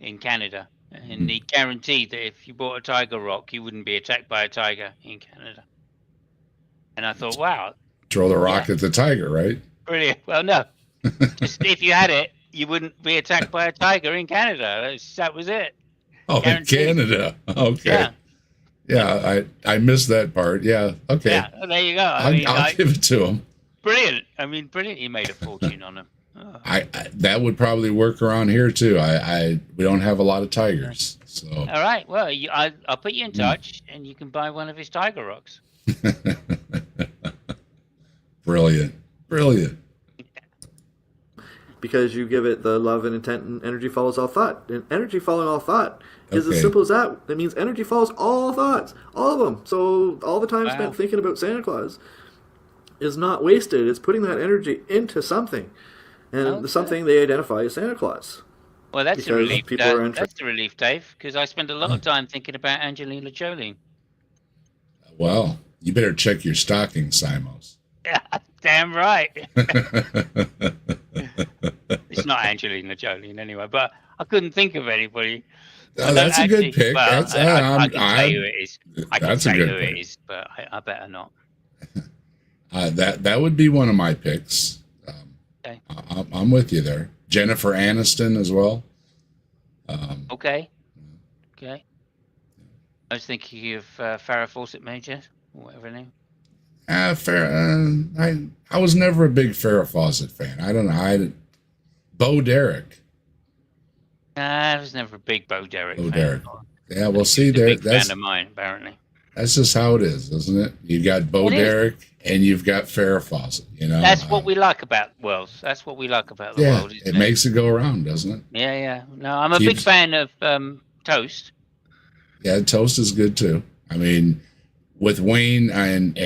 [SPEAKER 6] in Canada, and he guaranteed that if you bought a tiger rock, you wouldn't be attacked by a tiger in Canada. And I thought, wow,
[SPEAKER 2] Throw the rock at the tiger, right?
[SPEAKER 6] brilliant. Well, no, just if you had it, you wouldn't be attacked by a tiger in Canada. That was it.
[SPEAKER 2] Oh,
[SPEAKER 6] Guaranteed.
[SPEAKER 2] in Canada. Okay.
[SPEAKER 6] Yeah.
[SPEAKER 2] Yeah, I missed that part. Yeah, okay.
[SPEAKER 6] Yeah, well, there you go.
[SPEAKER 2] I'll give it to him.
[SPEAKER 6] Brilliant. I mean, brilliant. He made a fortune on them. Oh.
[SPEAKER 2] I that would probably work around here too. We don't have a lot of tigers, so.
[SPEAKER 6] All right. Well, I'll put you in touch, and you can buy one of his tiger rocks.
[SPEAKER 2] Brilliant.
[SPEAKER 7] Because you give it the love and intent, and energy follows all thought. And energy following all thought is
[SPEAKER 2] Okay.
[SPEAKER 7] as simple as that. That means energy follows all thoughts, all of them. So all the time
[SPEAKER 6] Wow.
[SPEAKER 7] spent thinking about Santa Claus is not wasted. It's putting that energy into something. And
[SPEAKER 6] Okay.
[SPEAKER 7] the something they identify as Santa Claus.
[SPEAKER 6] Well, that's a
[SPEAKER 7] Because
[SPEAKER 6] relief.
[SPEAKER 7] people are interested.
[SPEAKER 6] That's a relief, Dave, because I spend a lot of time thinking about Angelina Jolie.
[SPEAKER 2] Well, you better check your stocking, Simos.
[SPEAKER 6] Yeah, damn right. It's not Angelina Jolie in any way, but I couldn't think of anybody.
[SPEAKER 2] Oh, that's a good pick.
[SPEAKER 6] Well,
[SPEAKER 2] That's,
[SPEAKER 6] I can tell you who it is. I can
[SPEAKER 2] that's a
[SPEAKER 6] tell you
[SPEAKER 2] good
[SPEAKER 6] who it
[SPEAKER 2] pick.
[SPEAKER 6] is, but I better not.
[SPEAKER 2] That would be one of my picks.
[SPEAKER 6] Okay.
[SPEAKER 2] I'm with you there. Jennifer Aniston as well.
[SPEAKER 6] Okay. Okay. I was thinking of Farrah Fawcett Major, or whatever her name.
[SPEAKER 2] I was never a big Farrah Fawcett fan. I don't know. Bo Derek.
[SPEAKER 6] I was never a big Bo Derek
[SPEAKER 2] Bo
[SPEAKER 6] fan.
[SPEAKER 2] Derek. Yeah, well, see,
[SPEAKER 6] He's a
[SPEAKER 2] there.
[SPEAKER 6] big
[SPEAKER 2] That's
[SPEAKER 6] fan of mine, apparently.
[SPEAKER 2] just how it is, isn't it? You've got Bo
[SPEAKER 6] It is.
[SPEAKER 2] Derek and you've got Farrah Fawcett. You know,
[SPEAKER 6] That's what we like about worlds. That's what we like about the
[SPEAKER 2] Yeah,
[SPEAKER 6] world. Isn't
[SPEAKER 2] it makes it go around, doesn't it?
[SPEAKER 6] Yeah, yeah. No, I'm a big
[SPEAKER 2] Keeps-
[SPEAKER 6] fan of toast.
[SPEAKER 2] Yeah, toast is good too. I mean, with Wayne and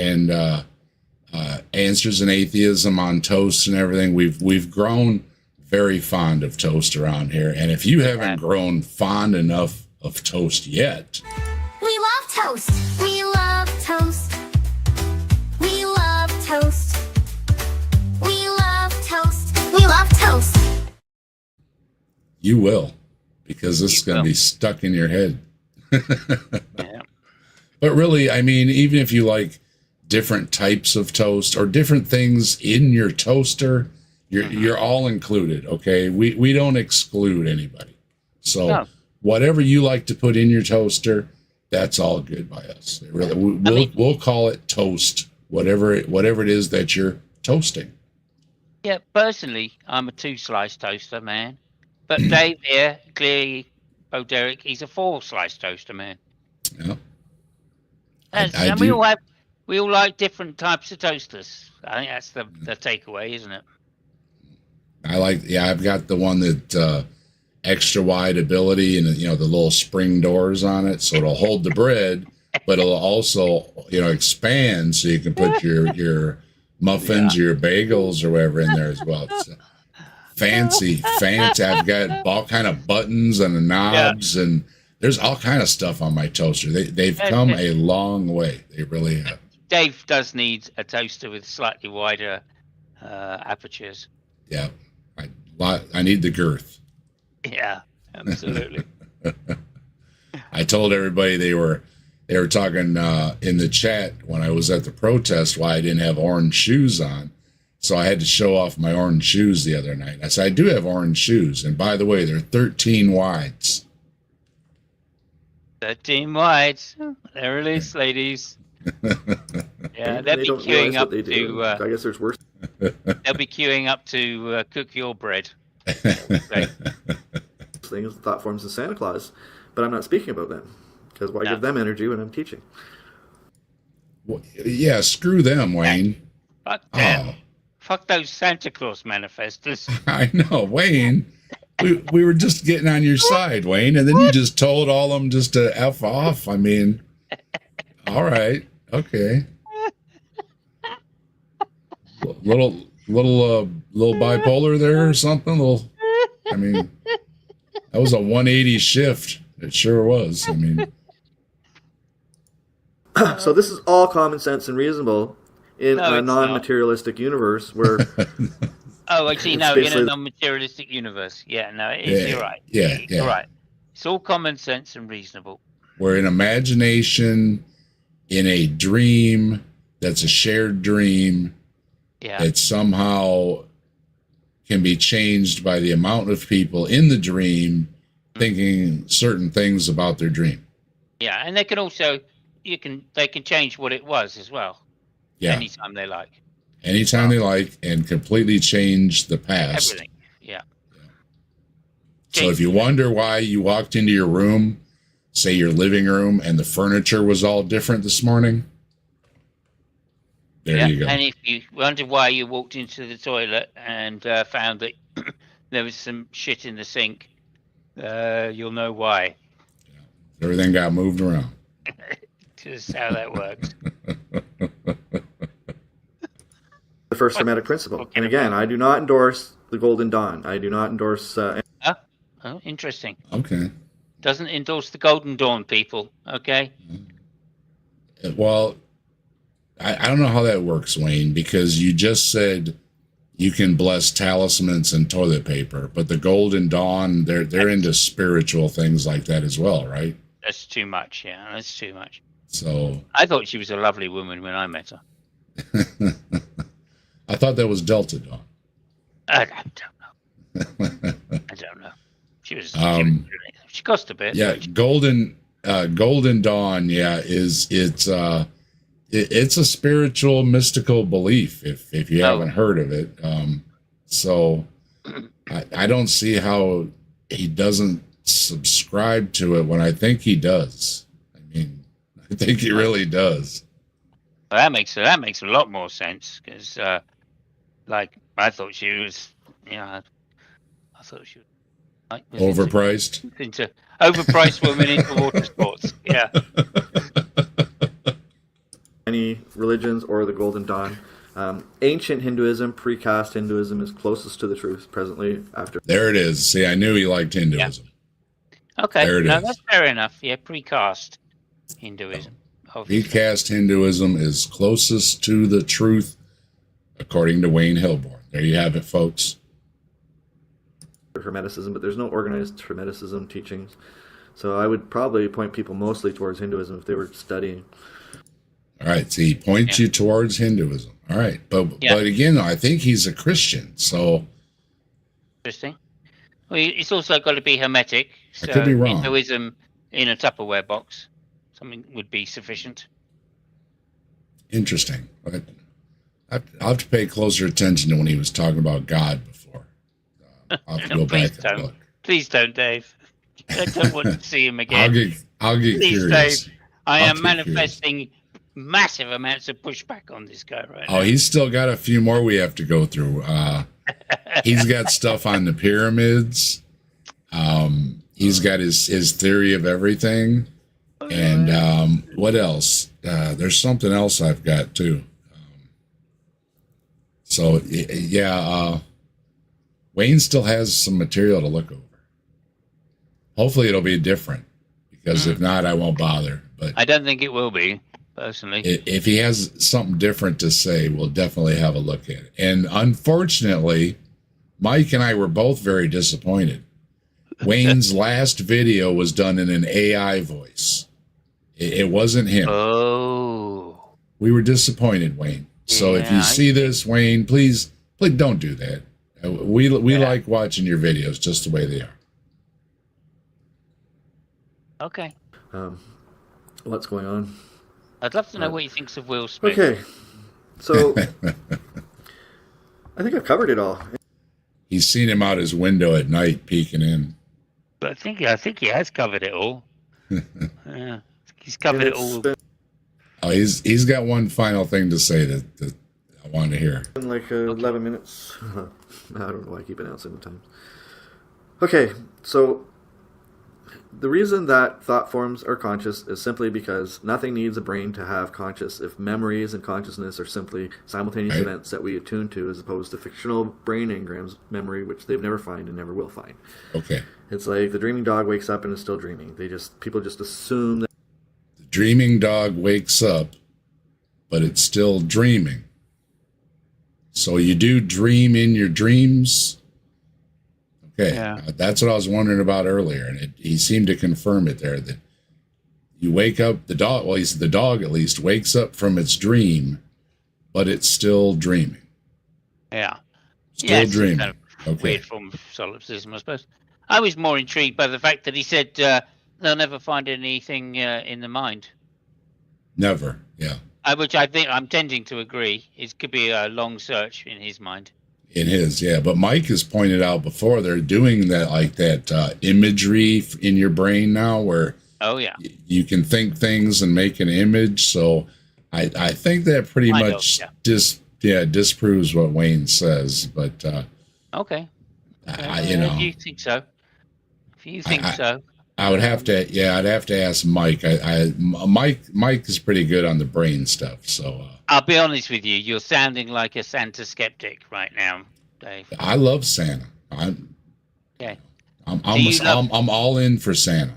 [SPEAKER 2] Answers in Atheism on toast and everything, we've grown very fond of toast around here. And if you haven't grown fond enough of toast yet,
[SPEAKER 1] We love toast. We love toast. We love toast. We love toast. We love toast.
[SPEAKER 2] you will, because this is going to
[SPEAKER 6] will.
[SPEAKER 2] be stuck in your head.
[SPEAKER 6] Yeah.
[SPEAKER 2] But really, I mean, even if you like different types of toast or different things in your toaster, you're all included. Okay, we don't exclude anybody. So
[SPEAKER 6] No.
[SPEAKER 2] whatever you like to put in your toaster, that's all good by us. It really, we'll call it toast. Whatever it is that you're toasting.
[SPEAKER 6] Yeah, personally, I'm a 2-slice toaster man. But Dave here, clearly, Bo Derek, he's a 4-slice toaster man.
[SPEAKER 2] Yeah.
[SPEAKER 6] And
[SPEAKER 2] I
[SPEAKER 6] we
[SPEAKER 2] do.
[SPEAKER 6] all like different types of toasters. I think that's the takeaway, isn't it?
[SPEAKER 2] I've got the one that extra wide ability and the little spring doors on it, so it'll hold the bread, but it'll also expand so you can put your muffins, your bagels, or whatever in there as well. It's fancy. I've got all kind of buttons and the knobs, and there's all kind of stuff on my toaster. They've come a long way. They really have.
[SPEAKER 6] Dave does need a toaster with slightly wider apertures.
[SPEAKER 2] Yeah, I need the girth.
[SPEAKER 6] Yeah, absolutely.
[SPEAKER 2] I told everybody they were talking in the chat when I was at the protest why I didn't have orange shoes on. So I had to show off my orange shoes the other night. I said, I do have orange shoes. And by the way, they're 13 wides.
[SPEAKER 6] 13 wides. There it is, ladies. Yeah, they'll
[SPEAKER 7] They
[SPEAKER 6] be
[SPEAKER 7] don't
[SPEAKER 6] queuing
[SPEAKER 7] realize
[SPEAKER 6] up
[SPEAKER 7] what they do.
[SPEAKER 6] to.
[SPEAKER 7] I guess there's worse
[SPEAKER 6] They'll be queuing up to cook your bread. Right.
[SPEAKER 7] things, thought forms than Santa Claus, but I'm not speaking about them because why
[SPEAKER 6] No.
[SPEAKER 7] give them energy when I'm teaching?
[SPEAKER 2] Well, yeah, screw them, Wayne.
[SPEAKER 6] Fuck them.
[SPEAKER 2] Oh,
[SPEAKER 6] Fuck those Santa Claus manifestos.
[SPEAKER 2] I know, Wayne. We were just getting on your side, Wayne, and then you just told all of them just to F off. I mean, all right, okay. little bipolar there or something. I mean, that was a 180 shift. It sure was. I mean,
[SPEAKER 7] So this is all common sense and reasonable in
[SPEAKER 6] No,
[SPEAKER 7] a
[SPEAKER 6] it's
[SPEAKER 7] non-materialistic universe where
[SPEAKER 6] Oh, actually,
[SPEAKER 7] It's
[SPEAKER 6] no, in a
[SPEAKER 7] basically-
[SPEAKER 6] non-materialistic universe. Yeah, no, it is.
[SPEAKER 2] Yeah,
[SPEAKER 6] You're right.
[SPEAKER 2] yeah,
[SPEAKER 6] You're
[SPEAKER 2] yeah.
[SPEAKER 6] right. It's all common sense and reasonable.
[SPEAKER 2] we're in imagination, in a dream that's a shared dream
[SPEAKER 6] Yeah.
[SPEAKER 2] that somehow can be changed by the amount of people in the dream thinking certain things about their dream.
[SPEAKER 6] Yeah, and they can also they can change what it was as well.
[SPEAKER 2] Yeah.
[SPEAKER 6] Anytime they like.
[SPEAKER 2] Anytime they like, and completely change the past.
[SPEAKER 6] Everything. Yeah.
[SPEAKER 2] So if you wonder why you walked into your room, say your living room, and the furniture was all different this morning, there
[SPEAKER 6] Yeah.
[SPEAKER 2] you go.
[SPEAKER 6] And if you wonder why you walked into the toilet and found that there was some shit in the sink, you'll know why.
[SPEAKER 2] Everything got moved around.
[SPEAKER 6] Just how that works.
[SPEAKER 7] the first Hermetic principle. And again, I do not endorse the Golden Dawn. I do not endorse
[SPEAKER 6] Oh, interesting.
[SPEAKER 2] Okay.
[SPEAKER 6] Doesn't endorse the Golden Dawn, people. Okay.
[SPEAKER 2] Well, I don't know how that works, Wayne, because you just said you can bless talismans and toilet paper, but the Golden Dawn, they're into spiritual things like that as well, right?
[SPEAKER 6] That's too much. Yeah, that's too much.
[SPEAKER 2] So
[SPEAKER 6] I thought she was a lovely woman when I met her.
[SPEAKER 2] I thought that was Delta Dawn.
[SPEAKER 6] I don't know. I don't know. She was. She cost a bit.
[SPEAKER 2] Yeah, Golden Dawn. Yeah, it's a spiritual, mystical belief. If you haven't heard of it, so I don't see how he doesn't subscribe to it when I think he does. I mean, I think he really does.
[SPEAKER 6] Well, that makes a lot more sense because, like, I thought she was. Yeah, I thought she was. Like,
[SPEAKER 2] Overpriced.
[SPEAKER 6] Into overpriced women into water sports. Yeah.
[SPEAKER 7] any religions or the Golden Dawn. Ancient Hinduism, pre-caste Hinduism is closest to the truth presently after.
[SPEAKER 2] There it is. See, I knew he liked Hinduism.
[SPEAKER 6] Okay.
[SPEAKER 2] There it
[SPEAKER 6] No,
[SPEAKER 2] is.
[SPEAKER 6] that's fair enough. Yeah, precast Hinduism. obviously.
[SPEAKER 2] Recast Hinduism is closest to the truth, according to Wayne Hilborn. There you have it, folks.
[SPEAKER 7] Hermeticism, but there's no organized Hermeticism teachings. So I would probably point people mostly towards Hinduism if they were studying.
[SPEAKER 2] All right, so he points you towards Hinduism. All right, but again, I think he's a Christian, so
[SPEAKER 6] Interesting. Well, it's also got to be hermetic. So
[SPEAKER 2] I could be wrong.
[SPEAKER 6] Hinduism in a Tupperware box, something would be sufficient.
[SPEAKER 2] interesting. But I'll have to pay closer attention to when he was talking about God before. I'll have to go
[SPEAKER 6] Please
[SPEAKER 2] back and
[SPEAKER 6] don't.
[SPEAKER 2] look.
[SPEAKER 6] Please don't, Dave. I don't want to see him again.
[SPEAKER 2] I'll get
[SPEAKER 6] Please,
[SPEAKER 2] curious.
[SPEAKER 6] Dave. I
[SPEAKER 2] I'll
[SPEAKER 6] am
[SPEAKER 2] get
[SPEAKER 6] manifesting massive amounts of pushback on this guy right now.
[SPEAKER 2] Oh, he's still got a few more we have to go through. He's got stuff on the pyramids. He's got his theory of everything. And what else? There's something else I've got too. Wayne still has some material to look over. Hopefully it'll be different, because if not, I won't bother. But
[SPEAKER 6] I don't think it will be, personally.
[SPEAKER 2] if he has something different to say, we'll definitely have a look at it. And unfortunately, Mike and I were both very disappointed. Wayne's last video was done in an AI voice. It wasn't him.
[SPEAKER 6] Oh.
[SPEAKER 2] We were disappointed, Wayne. So if you see this, Wayne, please don't do that. We like watching your videos just the way they are.
[SPEAKER 6] Okay.
[SPEAKER 7] What's going on?
[SPEAKER 6] I'd love to know what he thinks of Will Smith.
[SPEAKER 7] Okay, so I think I've covered it all.
[SPEAKER 2] He's seen him out his window at night peeking in.
[SPEAKER 6] But I think he has covered it all. Yeah. He's covered it all.
[SPEAKER 2] Oh, he's got one final thing to say that I want to hear.
[SPEAKER 7] Been like 11 minutes. I don't know why I keep announcing the time. Okay, so The reason that thought forms are conscious is simply because nothing needs a brain to have conscious if memories and consciousness are simply simultaneous
[SPEAKER 2] Right.
[SPEAKER 7] events that we attune to, as opposed to fictional brain engrams memory, which they've never find and never will find.
[SPEAKER 2] Okay.
[SPEAKER 7] It's like the dreaming dog wakes up and is still dreaming. People just assume that
[SPEAKER 2] The dreaming dog wakes up, but it's still dreaming. So you do dream in your dreams? Okay.
[SPEAKER 6] Yeah.
[SPEAKER 2] That's what I was wondering about earlier. And he seemed to confirm it there, that you wake up, the dog, well, he said the dog at least wakes up from its dream, but it's still dreaming.
[SPEAKER 6] Yeah.
[SPEAKER 2] Still
[SPEAKER 6] It's a
[SPEAKER 2] dreaming.
[SPEAKER 6] kind of
[SPEAKER 2] Okay.
[SPEAKER 6] weird form of solipsism, I suppose. I was more intrigued by the fact that he said they'll never find anything in the mind.
[SPEAKER 2] Never. Yeah.
[SPEAKER 6] Which I think I'm tending to agree. It could be a long search in his mind.
[SPEAKER 2] In his, yeah. But Mike has pointed out before, they're doing that, like that imagery in your brain now, where
[SPEAKER 6] Oh yeah.
[SPEAKER 2] you can think things and make an image. So I think that pretty
[SPEAKER 6] Kind of,
[SPEAKER 2] much
[SPEAKER 6] yeah.
[SPEAKER 2] disproves what Wayne says. But
[SPEAKER 6] Okay.
[SPEAKER 2] If
[SPEAKER 6] If you think so. If you think so.
[SPEAKER 2] I would have to, I'd have to ask Mike. Mike is pretty good on the brain stuff. So
[SPEAKER 6] I'll be honest with you. You're sounding like a Santa skeptic right now, Dave.
[SPEAKER 2] I love Santa.
[SPEAKER 6] Okay.
[SPEAKER 2] I'm all in for Santa.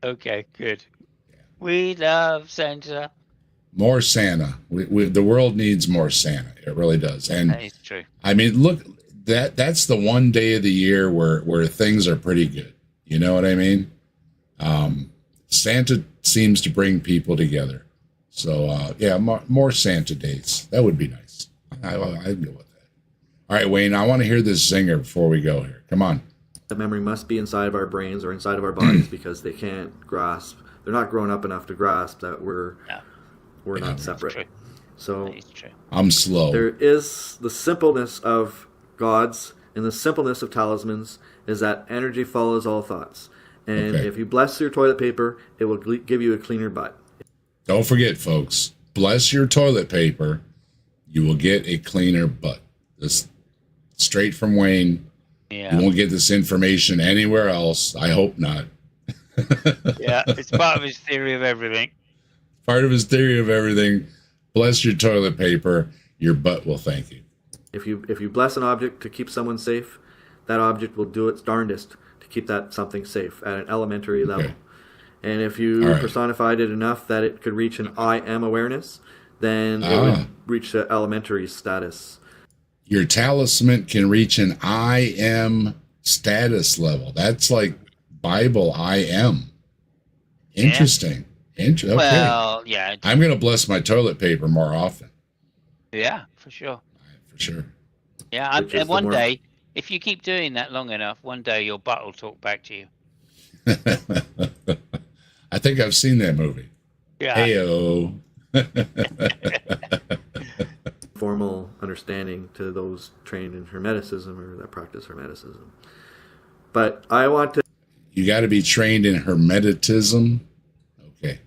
[SPEAKER 6] Okay, good. We love Santa.
[SPEAKER 2] More Santa. The world needs more Santa. It really does. And
[SPEAKER 6] That is true.
[SPEAKER 2] I mean, look, that's the one day of the year where things are pretty good. You know what I mean? Santa seems to bring people together. So more Santa days. That would be nice. I'd go with that. All right, Wayne, I want to hear this zinger before we go here. Come on.
[SPEAKER 7] the memory must be inside of our brains or inside of our bodies because they can't grasp. They're not grown up enough to grasp that we're not separate.
[SPEAKER 6] True.
[SPEAKER 7] So
[SPEAKER 6] That is true.
[SPEAKER 2] I'm slow.
[SPEAKER 7] there is the simpleness of gods and the simpleness of talismans is that energy follows all thoughts. And
[SPEAKER 2] Okay.
[SPEAKER 7] if you bless your toilet paper, it will give you a cleaner butt.
[SPEAKER 2] Don't forget, folks, bless your toilet paper. You will get a cleaner butt. This straight from Wayne.
[SPEAKER 6] Yeah.
[SPEAKER 2] You won't get this information anywhere else. I hope not.
[SPEAKER 6] Yeah. It's part of his theory of everything.
[SPEAKER 2] Part of his theory of everything. Bless your toilet paper. Your butt will thank you.
[SPEAKER 7] If you bless an object to keep someone safe, that object will do its darndest to keep that something safe at an elementary level. And if you
[SPEAKER 2] All right.
[SPEAKER 7] personified it enough that it could reach an I am awareness, then it would reach the elementary status.
[SPEAKER 2] Your talisman can reach an I am status level. That's like Bible I am. Interesting. Okay.
[SPEAKER 6] Well, yeah.
[SPEAKER 2] I'm going to bless my toilet paper more often.
[SPEAKER 6] Yeah, for sure.
[SPEAKER 2] For sure.
[SPEAKER 6] Yeah.
[SPEAKER 7] Which is
[SPEAKER 6] And
[SPEAKER 7] the
[SPEAKER 6] one
[SPEAKER 7] more-
[SPEAKER 6] day, if you keep doing that long enough, one day your butt will talk back to you.
[SPEAKER 2] I think I've seen that movie.
[SPEAKER 6] Yeah.
[SPEAKER 2] Heyo.
[SPEAKER 7] Formal understanding to those trained in Hermeticism or that practice Hermeticism. But I want to
[SPEAKER 2] You got to be trained in Hermeticism. Okay.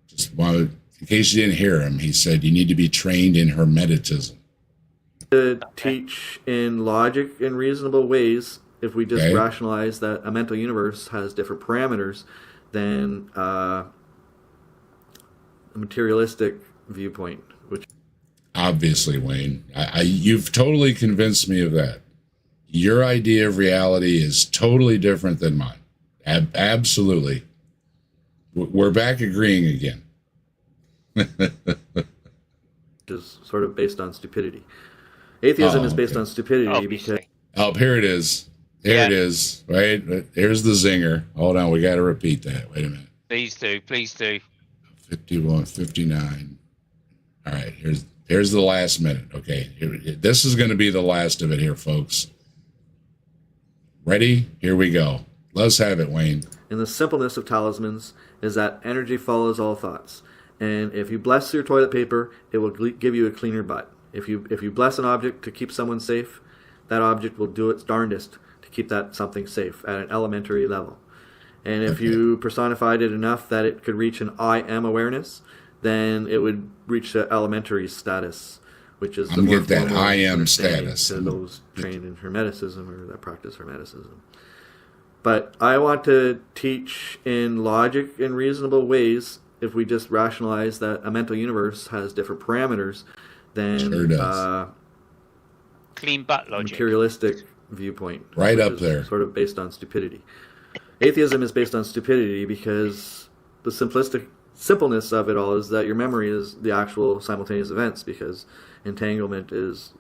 [SPEAKER 2] Just wanted, in case you didn't hear him, he said you need to be trained in Hermeticism.
[SPEAKER 7] teach in logic and reasonable ways if we just
[SPEAKER 2] Okay.
[SPEAKER 7] rationalize that a mental universe has different parameters than a materialistic viewpoint, which
[SPEAKER 2] Obviously, Wayne, you've totally convinced me of that. Your idea of reality is totally different than mine. Absolutely. We're back agreeing again.
[SPEAKER 7] is sort of based on stupidity. Atheism is based
[SPEAKER 2] okay.
[SPEAKER 7] on stupidity because
[SPEAKER 6] Obviously.
[SPEAKER 2] Oh, here it is. Here
[SPEAKER 6] Yeah.
[SPEAKER 2] it is. Right? Here's the zinger. Hold on. We got to repeat that. Wait a minute.
[SPEAKER 6] Please do. Please do.
[SPEAKER 2] 51, 59. All right. Here's the last minute. Okay. This is going to be the last of it here, folks. Ready? Here we go. Let's have it, Wayne.
[SPEAKER 7] and the simpleness of talismans is that energy follows all thoughts. And if you bless your toilet paper, it will give you a cleaner butt. If you bless an object to keep someone safe, that object will do its darndest to keep that something safe at an elementary level. And if you personified it enough that it could reach an I am awareness, then it would reach the elementary status, which is the
[SPEAKER 2] I'm
[SPEAKER 7] more
[SPEAKER 2] get that
[SPEAKER 7] formal
[SPEAKER 2] I am
[SPEAKER 7] understanding
[SPEAKER 2] status.
[SPEAKER 7] to those trained in Hermeticism or that practice Hermeticism. But I want to teach in logic and reasonable ways. If we just rationalize that a mental universe has different parameters than
[SPEAKER 2] Sure does.
[SPEAKER 6] Clean butt logic.
[SPEAKER 7] materialistic viewpoint,
[SPEAKER 2] Right
[SPEAKER 7] which
[SPEAKER 2] up
[SPEAKER 7] is
[SPEAKER 2] there.
[SPEAKER 7] sort of based on stupidity. Atheism is based on stupidity because the simpleness of it all is that your memory is the actual simultaneous events, because entanglement is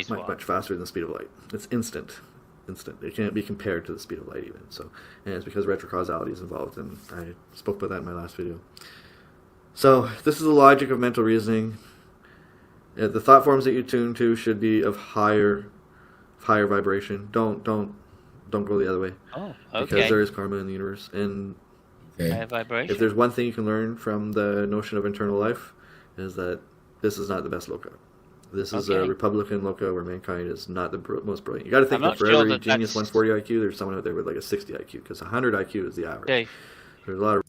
[SPEAKER 7] much faster than the speed of light. It's instant. It can't be compared to the speed of light even. So, and it's because retrocausality is involved, and I spoke about that in my last video. So this is the logic of mental reasoning. The thought forms that you tune to should be of higher vibration. Don't go the other way.
[SPEAKER 6] Oh, okay.
[SPEAKER 7] Because there is karma in the universe, and
[SPEAKER 6] Higher vibration.
[SPEAKER 7] if there's one thing you can learn from the notion of internal life, is that this is not the best loka. This is a Republican loka where mankind is not the most brilliant. You got to think that for every genius 140 IQ, there's someone out there with like a 60 IQ, because 100 IQ is the average.
[SPEAKER 6] Okay.
[SPEAKER 7] There's a lot of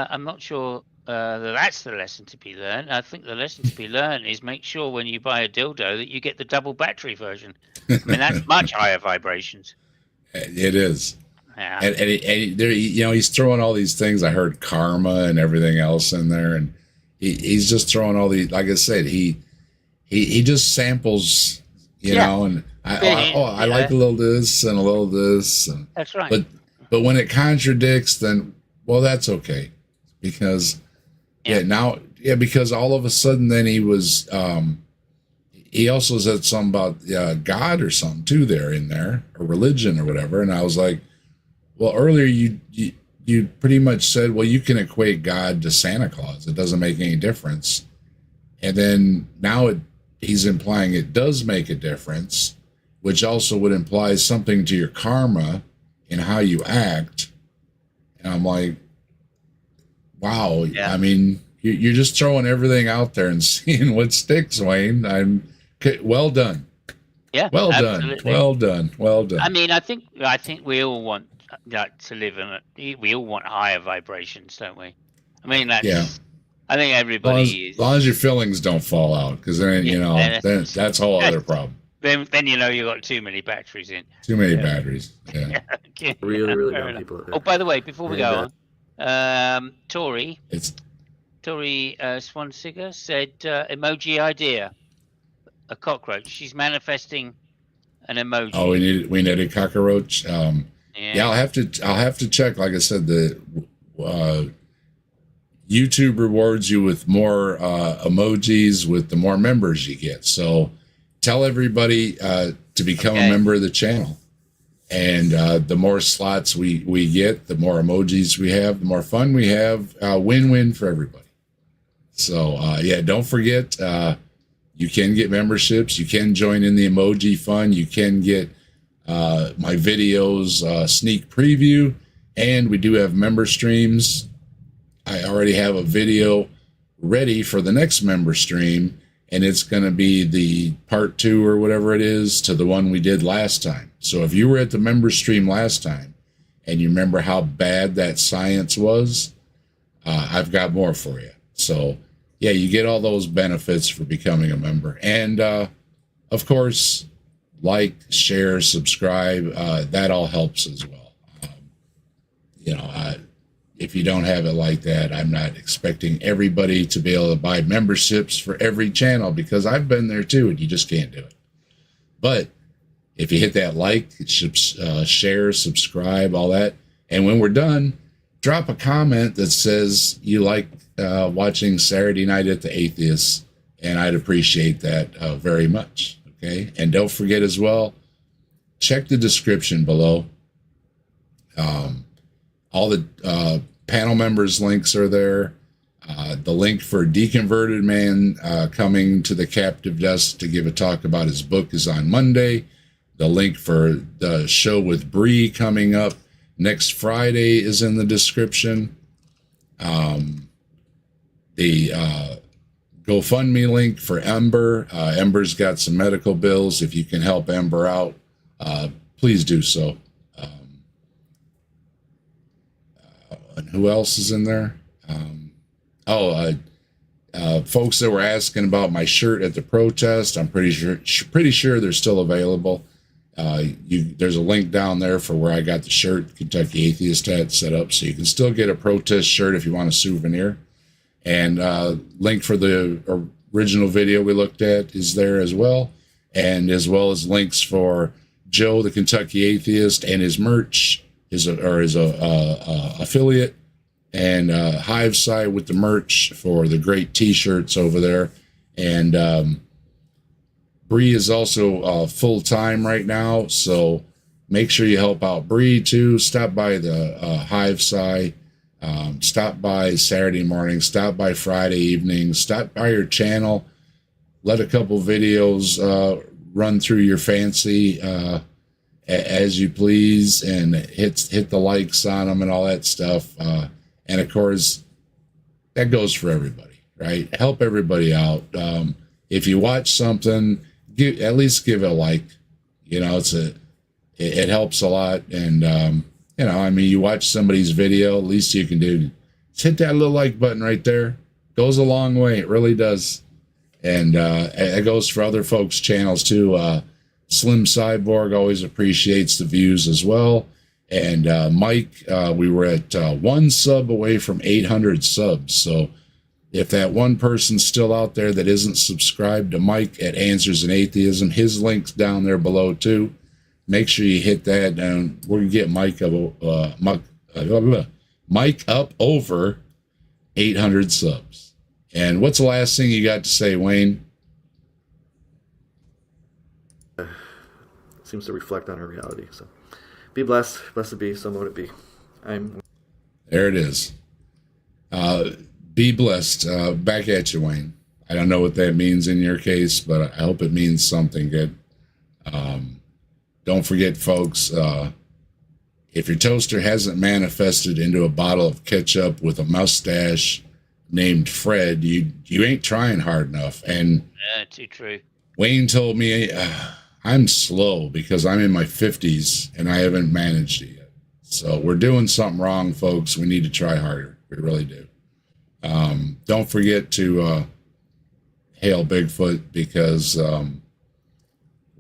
[SPEAKER 6] I'm not sure that's the lesson to be learned. I think the lesson to be learned is make sure when you buy a dildo that you get the double battery version. I mean, that's much higher vibrations.
[SPEAKER 2] It is.
[SPEAKER 6] Yeah.
[SPEAKER 2] And there, he's throwing all these things. I heard karma and everything else in there, and he's just throwing all these. Like I said, he just samples, you know, and I like a little this and a little this. And,
[SPEAKER 6] that's right.
[SPEAKER 2] But when it contradicts, then well, that's okay, because because all of a sudden then he was. He also said something about God or something too in there, or religion or whatever, and I was like, well, earlier you pretty much said, well, you can equate God to Santa Claus. It doesn't make any difference. And then now he's implying it does make a difference, which also would imply something to your karma and how you act. And I'm like, wow. Yeah. I mean, you're just throwing everything out there and seeing what sticks, Wayne. Well done.
[SPEAKER 6] Yeah.
[SPEAKER 2] Well
[SPEAKER 6] absolutely.
[SPEAKER 2] done. Well done.
[SPEAKER 6] I mean, I think we all want to live we all want higher vibrations, don't we? I mean, that's I think everybody is.
[SPEAKER 2] As long as your fillings don't fall out, because then that's a whole other problem.
[SPEAKER 6] Then you got too many batteries in.
[SPEAKER 2] Too many batteries. Yeah.
[SPEAKER 6] Okay.
[SPEAKER 7] really dumb people out there.
[SPEAKER 6] Oh, by the way, before we go on, Tori Swansiger said emoji idea. A cockroach. She's manifesting an emoji.
[SPEAKER 2] Oh, we need a cockroach. I'll have to check. Like I said, the YouTube rewards you with more emojis with the more members you get. So tell everybody to become a member of the channel, and the more slots we get, the more emojis we have, the more fun we have. Win-win for everybody. So don't forget. You can get memberships. You can join in the emoji fun. You can get my videos sneak preview, and we do have member streams. I already have a video ready for the next member stream, and it's going to be the part 2 or whatever it is to the one we did last time. So if you were at the member stream last time and you remember how bad that science was, I've got more for you. So yeah, you get all those benefits for becoming a member. And, of course, like, share, subscribe. That all helps as well. If you don't have it like that, I'm not expecting everybody to be able to buy memberships for every channel, because I've been there too, and you just can't do it. But if you hit that like, share, subscribe, all that, and when we're done, drop a comment that says you like watching Saturday Night at the Atheist, and I'd appreciate that very much. Okay, and don't forget as well, check the description below. All the panel members' links are there. The link for Deconverted Man coming to the Captive Desk to give a talk about his book is on Monday. The link for the show with Bree coming up next Friday is in the description. The GoFundMe link for Ember. Ember's got some medical bills. If you can help Ember out, please do so. And who else is in there? Folks that were asking about my shirt at the protest, I'm pretty sure they're still available. There's a link down there for where I got the shirt, Kentucky Atheist hat, set up, so you can still get a protest shirt if you want a souvenir. And link for the original video we looked at is there as well, and as well as links for Joe, the Kentucky Atheist, and his merch, his affiliate, and HiveSci with the merch for the great T-shirts over there. And Bree is also full-time right now, so make sure you help out Bree too. Stop by the HiveSci. Stop by Saturday morning, stop by Friday evening, stop by your channel, let a couple videos run through your fancy as you please, and hit the likes on them and all that stuff. And of course, that goes for everybody, right? Help everybody out. If you watch something, at least give it a like. You know, it helps a lot. And you know, I mean, you watch somebody's video, at least you can do, just hit that little like button right there. Goes a long way. It really does. And it goes for other folks' channels too. Slim Cyborg always appreciates the views as well. And Mike, we were at 1 sub away from 800 subs. So if that one person's still out there that isn't subscribed to Mike at Answers in Atheism, his link's down there below too. Make sure you hit that, and we're gonna get Mike up over 800 subs. And what's the last thing you got to say, Wayne?
[SPEAKER 7] Seems to reflect on our reality. So, be blessed, blessed be. So mote it be.
[SPEAKER 2] There it is. Be blessed. Back at you, Wayne. I don't know what that means in your case, but I hope it means something good. Don't forget, folks, if your toaster hasn't manifested into a bottle of ketchup with a mustache named Fred, you ain't trying hard enough. And
[SPEAKER 6] too true.
[SPEAKER 2] Wayne told me I'm slow because I'm in my 50s and I haven't managed it yet. So we're doing something wrong, folks. We need to try harder. We really do. Don't forget to hail Bigfoot, because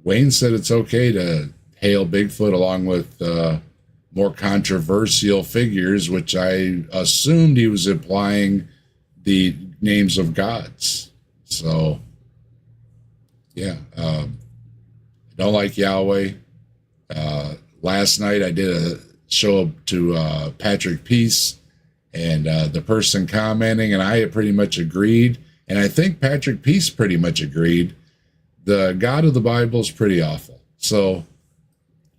[SPEAKER 2] Wayne said it's okay to hail Bigfoot along with more controversial figures, which I assumed he was implying the names of gods. So, yeah, I don't like Yahweh. Last night I did a show up to Patrick Peace, and the person commenting and I pretty much agreed, and I think Patrick Peace pretty much agreed. The God of the Bible is pretty awful. So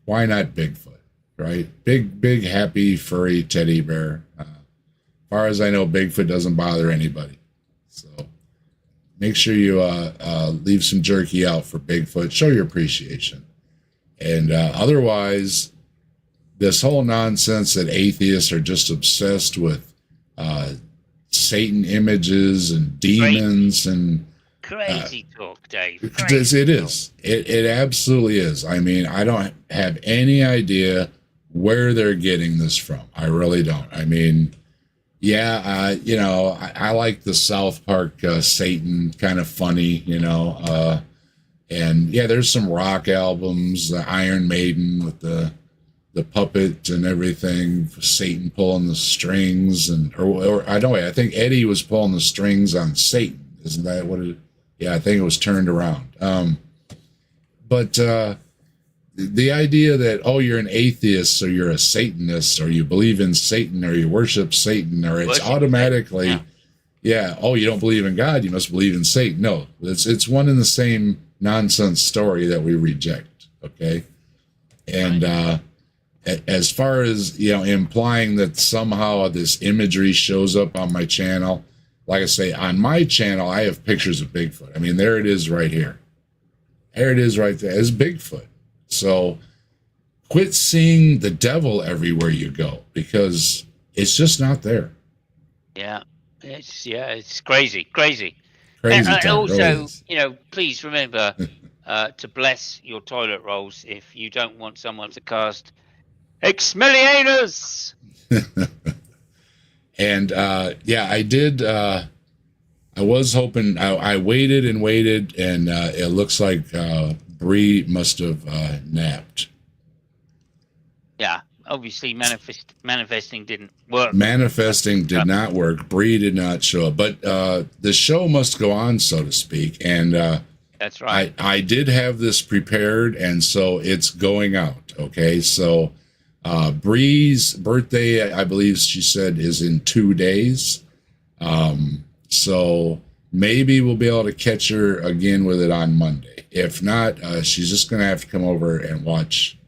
[SPEAKER 2] why not Bigfoot, right? Big, happy, furry teddy bear. As far as I know, Bigfoot doesn't bother anybody. So make sure you leave some jerky out for Bigfoot. Show your appreciation. And otherwise, this whole nonsense that atheists are just obsessed with Satan images and demons and
[SPEAKER 6] crazy talk, Dave.
[SPEAKER 2] It
[SPEAKER 6] Crazy
[SPEAKER 2] is. It absolutely is. I mean, I don't have any idea where they're getting this from. I really don't. I mean, yeah, you know, I like the South Park Satan, kind of funny, you know. And yeah, there's some rock albums, the Iron Maiden with the puppet and everything, Satan pulling the strings, and or I don't know. I think Eddie was pulling the strings on Satan. Isn't that what it? Yeah, I think it was turned around. But the idea that, oh, you're an atheist, so you're a Satanist, or you believe in Satan, or you worship Satan, or it's automatically, yeah, oh, you don't believe in God, you must believe in Satan. No, it's one and the same nonsense story that we reject. Okay, and as far as, you know, implying that somehow this imagery shows up on my channel, like I say, on my channel, I have pictures of Bigfoot. I mean, there it is right here. There it is right there. It's Bigfoot. So quit seeing the devil everywhere you go, because it's just not there.
[SPEAKER 6] Yeah, it's crazy.
[SPEAKER 2] Crazy.
[SPEAKER 6] And
[SPEAKER 2] Tom,
[SPEAKER 6] also,
[SPEAKER 2] really
[SPEAKER 6] you know, please remember to bless your toilet rolls if you don't want someone to cast Exmelianus.
[SPEAKER 2] And yeah, I did. I was hoping. I waited and waited, and it looks like Bree must have napped.
[SPEAKER 6] Yeah, obviously manifesting didn't work.
[SPEAKER 2] Manifesting did not work. Bree did not show up, but the show must go on, so to speak. And
[SPEAKER 6] that's right.
[SPEAKER 2] I did have this prepared, and so it's going out. Okay, so Bree's birthday, I believe she said, is in 2 days. So maybe we'll be able to catch her again with it on Monday. If not, she's just going to have to come over and watch.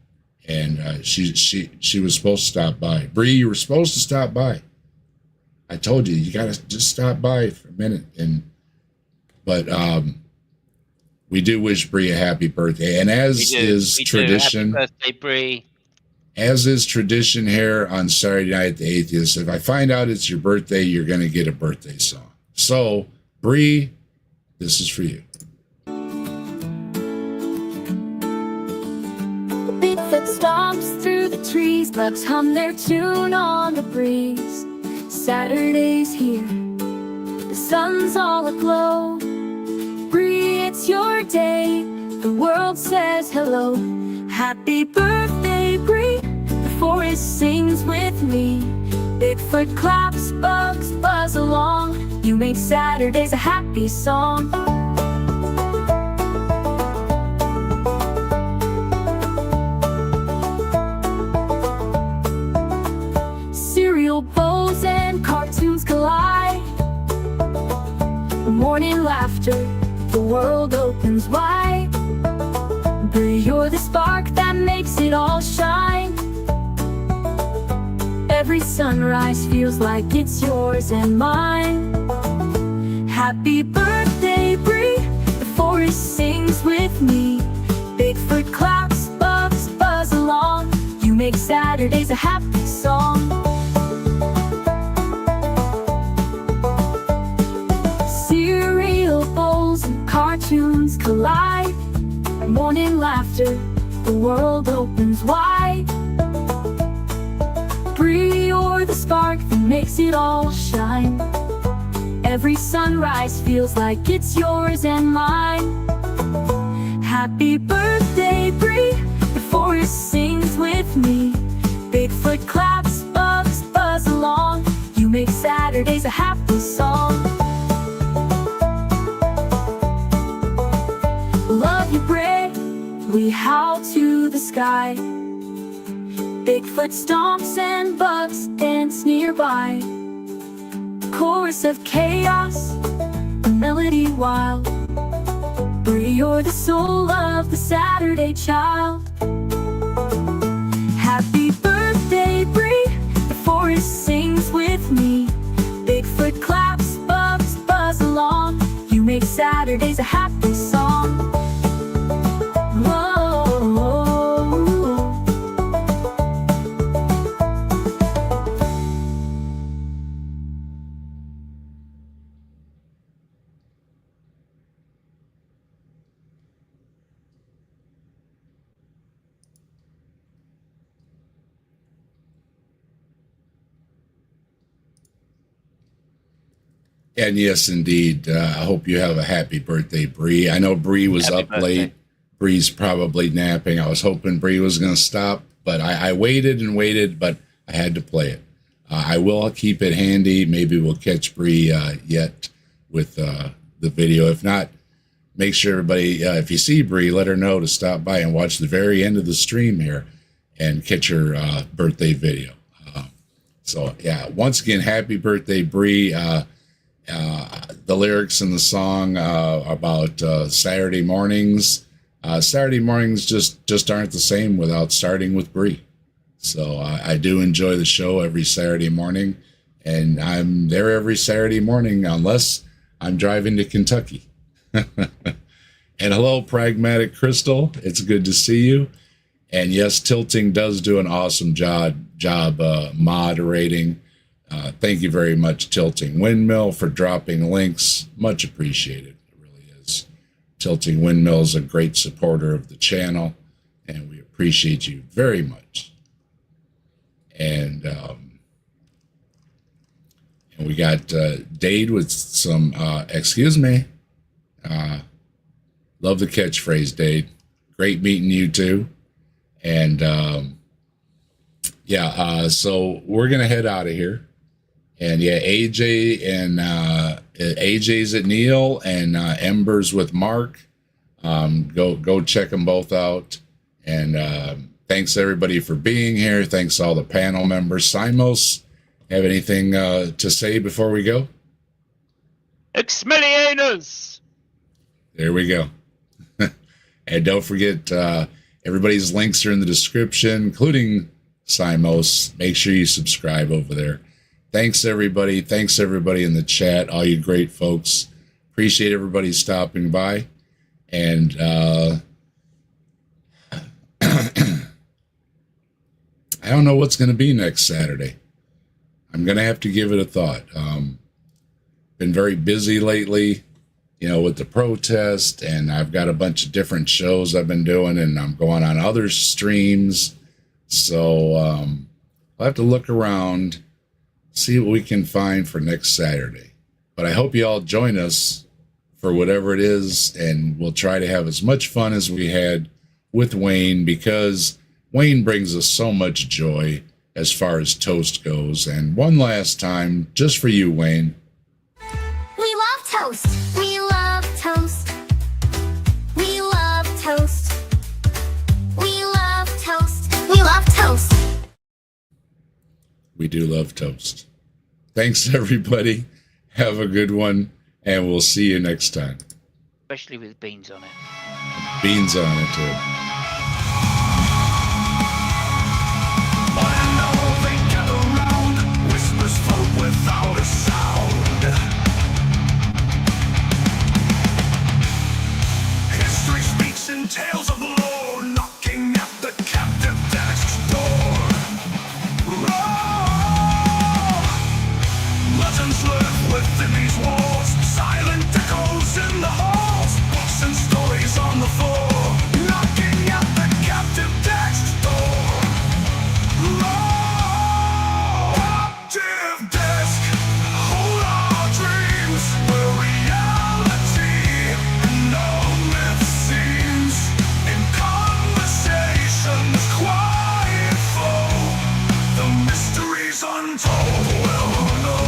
[SPEAKER 2] And she was supposed to stop by. Bree, you were supposed to stop by. I told you, you got to just stop by for a minute. But we do wish Bree a happy birthday. And as is tradition,
[SPEAKER 6] happy birthday, Bree.
[SPEAKER 2] As is tradition here on Saturday Night at the Atheist, if I find out it's your birthday, you're going to get a birthday song. So, Bree, this is for you.
[SPEAKER 1] Bigfoot stomps through the trees, bugs hum their tune on the breeze. Saturday's here, the sun's all aglow. Bree, it's your day, the world says hello. Happy birthday, Bree, the forest sings with me. Bigfoot claps, bugs buzz along. You make Saturdays a happy song. Cereal bowls and cartoons collide. Morning laughter, the world opens wide. Bree, you're the spark that makes it all shine. Every sunrise feels like it's yours and mine. Happy birthday, Bree, the forest sings with me. Bigfoot claps, bugs buzz along. You make Saturdays a happy song. Cereal bowls and cartoons collide. Morning laughter, the world opens wide. Bree, you're the spark that makes it all shine. Every sunrise feels like it's yours and mine. Happy birthday, Bree, the forest sings with me. Bigfoot claps, bugs buzz along. You make Saturdays a happy song. Love you, Bree, we howl to the sky. Bigfoot stomps and bugs dance nearby. Chorus of chaos, a melody wild. Bree, you're the soul of the Saturday child. Happy birthday, Bree, the forest sings with me. Bigfoot claps, bugs buzz along. You make Saturdays a happy song. Whoa.
[SPEAKER 2] And yes, indeed. I hope you have a happy birthday, Bree. I know Bree was
[SPEAKER 6] Happy
[SPEAKER 2] up
[SPEAKER 6] birthday.
[SPEAKER 2] late. Bree's probably napping. I was hoping Bree was going to stop, but I waited and waited, but I had to play it. I will keep it handy. Maybe we'll catch Bree yet with the video. If not, make sure everybody, if you see Bree, let her know to stop by and watch the very end of the stream here and catch her birthday video. So, yeah, once again, happy birthday, Bree. The lyrics in the song about Saturday mornings. Saturday mornings just aren't the same without starting with Bree. So I do enjoy the show every Saturday morning, and I'm there every Saturday morning unless I'm driving to Kentucky. And hello, Pragmatic Crystal. It's good to see you. And yes, Tilting does do an awesome job moderating. Thank you very much, Tilting Windmill, for dropping links. Much appreciated. It really is. Tilting Windmill is a great supporter of the channel, and we appreciate you very much. And we got Dade with some, excuse me. Love the catchphrase, Dade. great meeting you too. And so we're gonna head out of here. And yeah, AJ's at Neil, and Ember's with Mark. Go check them both out. And thanks everybody for being here. Thanks all the panel members. Simos, have anything to say before we go?
[SPEAKER 6] Expelliarmus!
[SPEAKER 2] There we go. And don't forget, everybody's links are in the description, including Simos. Make sure you subscribe over there. Thanks everybody. Thanks everybody in the chat, all you great folks. Appreciate everybody stopping by. And I don't know what's going to be next Saturday. I'm going to have to give it a thought. Been very busy lately, with the protest, and I've got a bunch of different shows I've been doing, and I'm going on other streams. So I'll have to look around, see what we can find for next Saturday. But I hope you all join us for whatever it is, and we'll try to have as much fun as we had with Wayne, because Wayne brings us so much joy as far as toast goes. And one last time, just for you, Wayne.
[SPEAKER 1] We love toast. We love toast. We love toast. We love toast. We love toast.
[SPEAKER 2] We do love toast. Thanks, everybody. Have a good one, and we'll see you next time.
[SPEAKER 6] Especially with beans on it.
[SPEAKER 2] Beans on it, too.
[SPEAKER 5] Without a sound, history speaks in tales of lore, knocking at the captive desk's door. Oh, legends live within these walls, silent echoes in the halls, books and stories on the floor, knocking at the captive desk's door. Oh, captive desk, hold our dreams, where reality and all myth seems, in conversations quiet flow, the mysteries untold will know.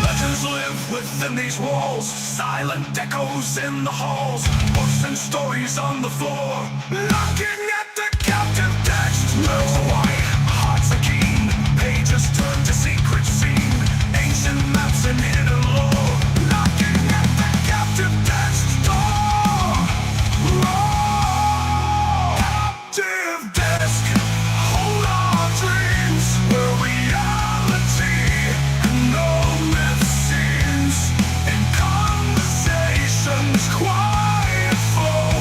[SPEAKER 5] Legends live within these walls, silent echoes in the halls, books and stories on the floor, knocking at the captive text. Nerves are white, hearts are keen, pages turn to secret scene, ancient maps and hidden lore, knocking at the captive text door. Oh, captive desk, hold our dreams, where reality and no myth seems, in conversations quiet flow,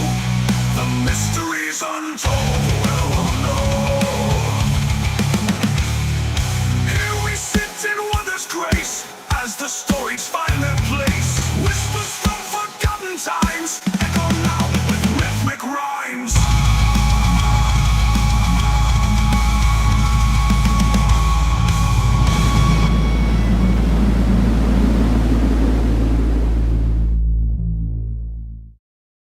[SPEAKER 5] the mysteries untold.